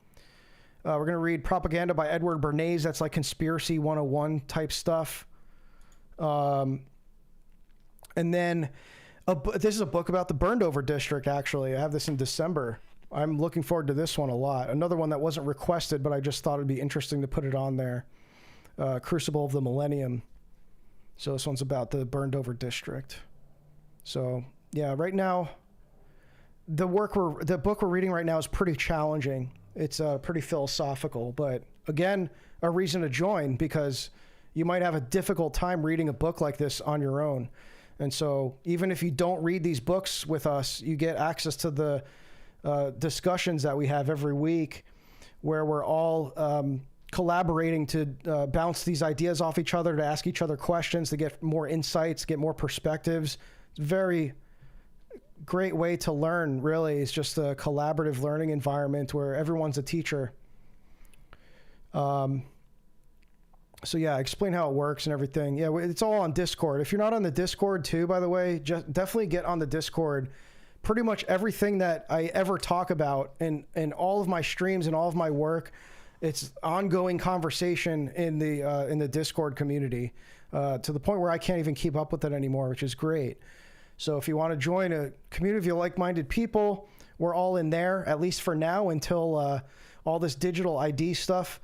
We're going to read Propaganda by Edward Bernays. That's like Conspiracy 101 type stuff. And then this is a book about the Burned Over District, actually. I have this in December. I'm looking forward to this one a lot. Another one that wasn't requested, but I just thought it'd be interesting to put it on there. Crucible of the Millennium. So this one's about the Burned Over District. So yeah, right now, the book we're reading right now is pretty challenging. It's pretty philosophical, but again, a reason to join, because you might have a difficult time reading a book like this on your own. And so even if you don't read these books with us, you get access to the discussions that we have every week, where we're all collaborating to bounce these ideas off each other, to ask each other questions, to get more insights, get more perspectives. It's a very great way to learn, really. It's just a collaborative learning environment where everyone's a teacher. So yeah, explain how it works and everything. Yeah, it's all on Discord. If you're not on the Discord too, by the way, just definitely get on the Discord. Pretty much everything that I ever talk about in all of my streams and all of my work, it's ongoing conversation in the Discord community, to the point where I can't even keep up with it anymore, which is great. So if you want to join a community of like-minded people, we're all in there, at least for now, until all this digital ID stuff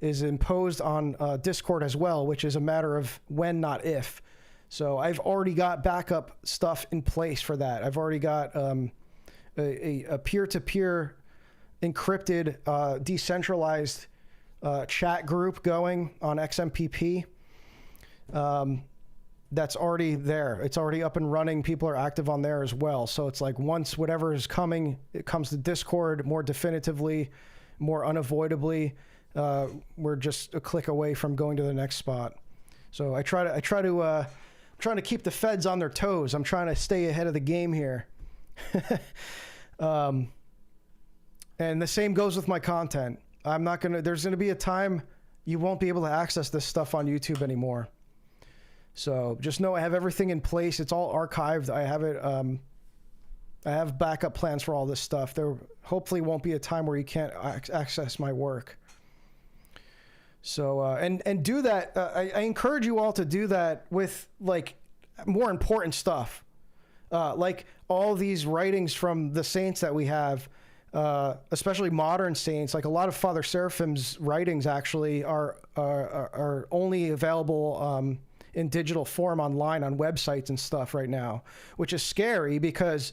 is imposed on Discord as well, which is a matter of when, not if. So I've already got backup stuff in place for that. I've already got a peer-to-peer encrypted, decentralized chat group going on XMPP. That's already there. It's already up and running. People are active on there as well. So it's like once whatever is coming, it comes to Discord more definitively, more unavoidably. We're just a click away from going to the next spot. So I'm trying to keep the feds on their toes. I'm trying to stay ahead of the game here. And the same goes with my content. There's going to be a time you won't be able to access this stuff on YouTube anymore. So just know I have everything in place. It's all archived. I have it. I have backup plans for all this stuff. There hopefully won't be a time where you can't access my work. So, and do that. I encourage you all to do that with like more important stuff. Like all these writings from the saints that we have, especially modern saints. Like a lot of Father Seraphim's writings actually are only available in digital form online on websites and stuff right now, which is scary because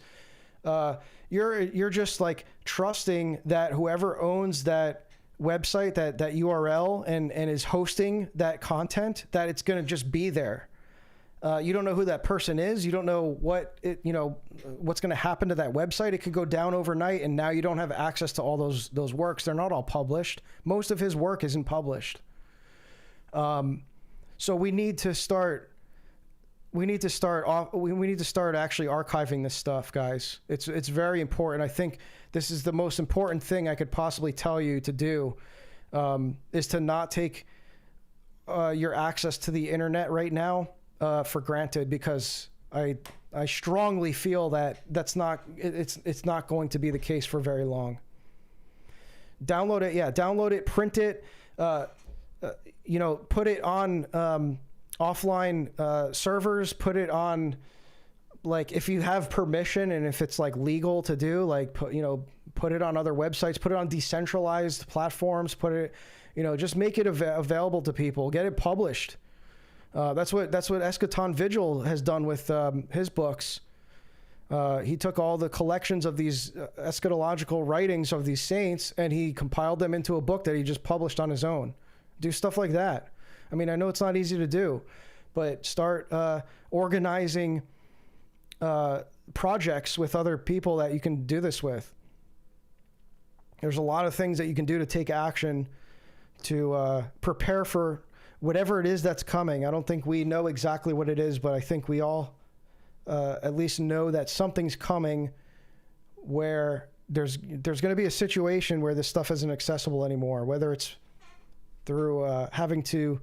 you're just like trusting that whoever owns that website, that URL and is hosting that content, that it's going to just be there. You don't know who that person is. You don't know what's going to happen to that website. It could go down overnight, and now you don't have access to all those works. They're not all published. Most of his work isn't published. So we need to start actually archiving this stuff, guys. It's very important. I think this is the most important thing I could possibly tell you to do, is to not take your access to the internet right now for granted, because I strongly feel that it's not going to be the case for very long. Download it, print it, put it on offline servers, put it on like if you have permission and if it's like legal to do, like put it on other websites, put it on decentralized platforms, put it, just make it available to people, get it published. That's what Eschaton Vigil has done with his books. He took all the collections of these eschatological writings of these saints and he compiled them into a book that he just published on his own. Do stuff like that. I mean, I know it's not easy to do, but start organizing projects with other people that you can do this with. There's a lot of things that you can do to take action to prepare for whatever it is that's coming. I don't think we know exactly what it is, but I think we all at least know that something's coming where there's going to be a situation where this stuff isn't accessible anymore, whether it's through having to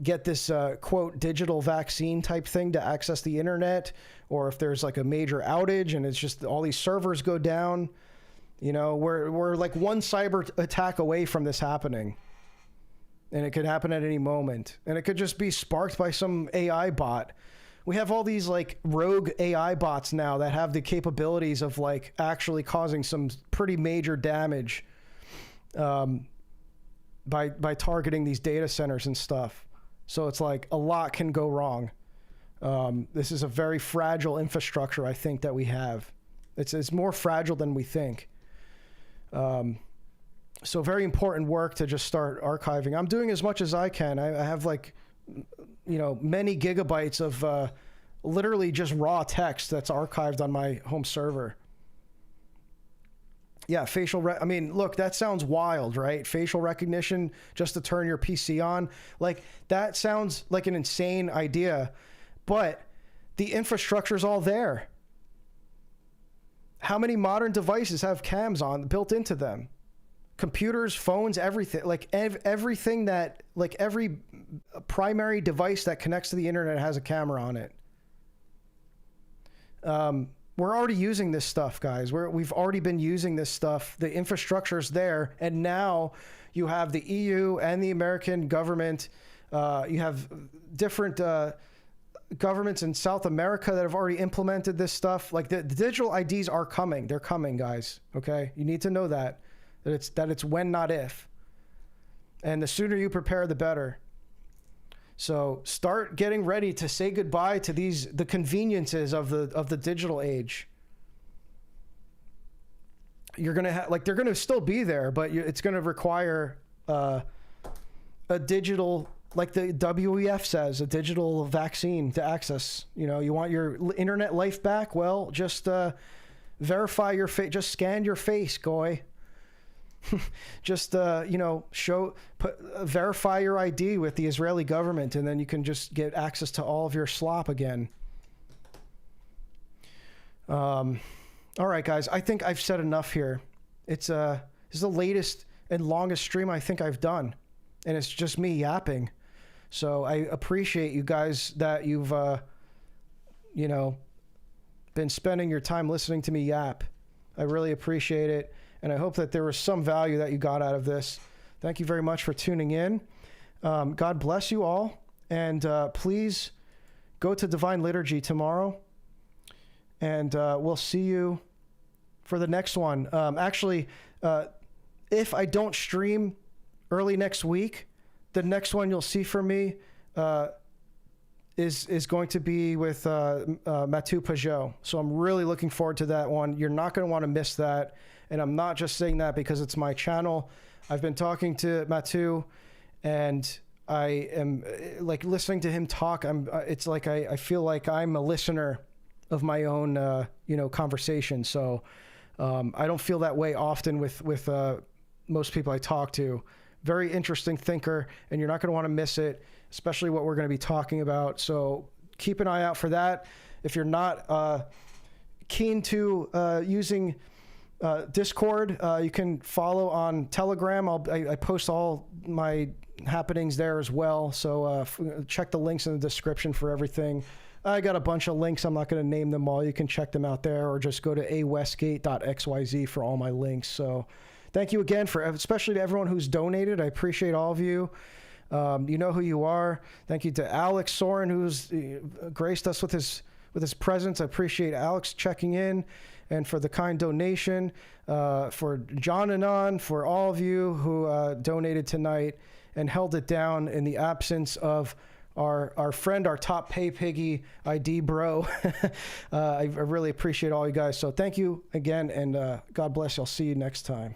get this quote digital vaccine type thing to access the internet, or if there's like a major outage and it's just all these servers go down. We're like one cyber attack away from this happening, and it could happen at any moment, and it could just be sparked by some AI bot. We have all these like rogue AI bots now that have the capabilities of like actually causing some pretty major damage by targeting these data centers and stuff. So it's like a lot can go wrong. This is a very fragile infrastructure, I think, that we have. It's more fragile than we think. So very important work to just start archiving. I'm doing as much as I can. I have like, many gigabytes of literally just raw text that's archived on my home server. Yeah, I mean, look, that sounds wild, right? Facial recognition just to turn your PC on. Like, that sounds like an insane idea, but the infrastructure's all there. How many modern devices have cams built into them? Computers, phones, everything. Like, everything that, like, every primary device that connects to the internet has a camera on it. We're already using this stuff, guys. We've already been using this stuff. The infrastructure's there, and now you have the EU and the American government. You have different governments in South America that have already implemented this stuff. Like the digital IDs are coming. They're coming, guys. Okay, you need to know that it's when, not if. And the sooner you prepare, the better. So start getting ready to say goodbye to the conveniences of the digital age. You're gonna they're gonna still be there, but it's gonna require a digital, like the WEF says, a digital vaccine to access. You want your internet life back? Well, just verify your face. Just scan your face, goy. Just verify your ID with the Israeli government, and then you can just get access to all of your slop again. All right, guys, I think I've said enough here. This is the latest and longest stream I think I've done, and it's just me yapping. So I appreciate you guys that you've been spending your time listening to me yap. I really appreciate it. And I hope that there was some value that you got out of this. Thank you very much for tuning in. God bless you all. And please go to Divine Liturgy tomorrow. And we'll see you for the next one. Actually, if I don't stream early next week, the next one you'll see from me is going to be with Mathieu Pajot. So I'm really looking forward to that one. You're not going to want to miss that. And I'm not just saying that because it's my channel. I've been talking to Mathieu, and I am like listening to him talk. It's like I feel like I'm a listener of my own conversation. So I don't feel that way often with most people I talk to. Very interesting thinker, and you're not going to want to miss it, especially what we're going to be talking about. So keep an eye out for that. If you're not keen to using Discord, you can follow on Telegram. I post all my happenings there as well. So check the links in the description for everything. I got a bunch of links. I'm not going to name them all. You can check them out there, or just go to awestgate.xyz for all my links. So thank you again especially to everyone who's donated. I appreciate all of you. You know who you are. Thank you to Alex Soren, who's graced us with his presence. I appreciate Alex checking in, and for the kind donation, for John Anon, for all of you who donated tonight and held it down in the absence of our friend, our top pay piggy ID bro. I really appreciate all you guys. So thank you again, and God bless you. I'll see you next time.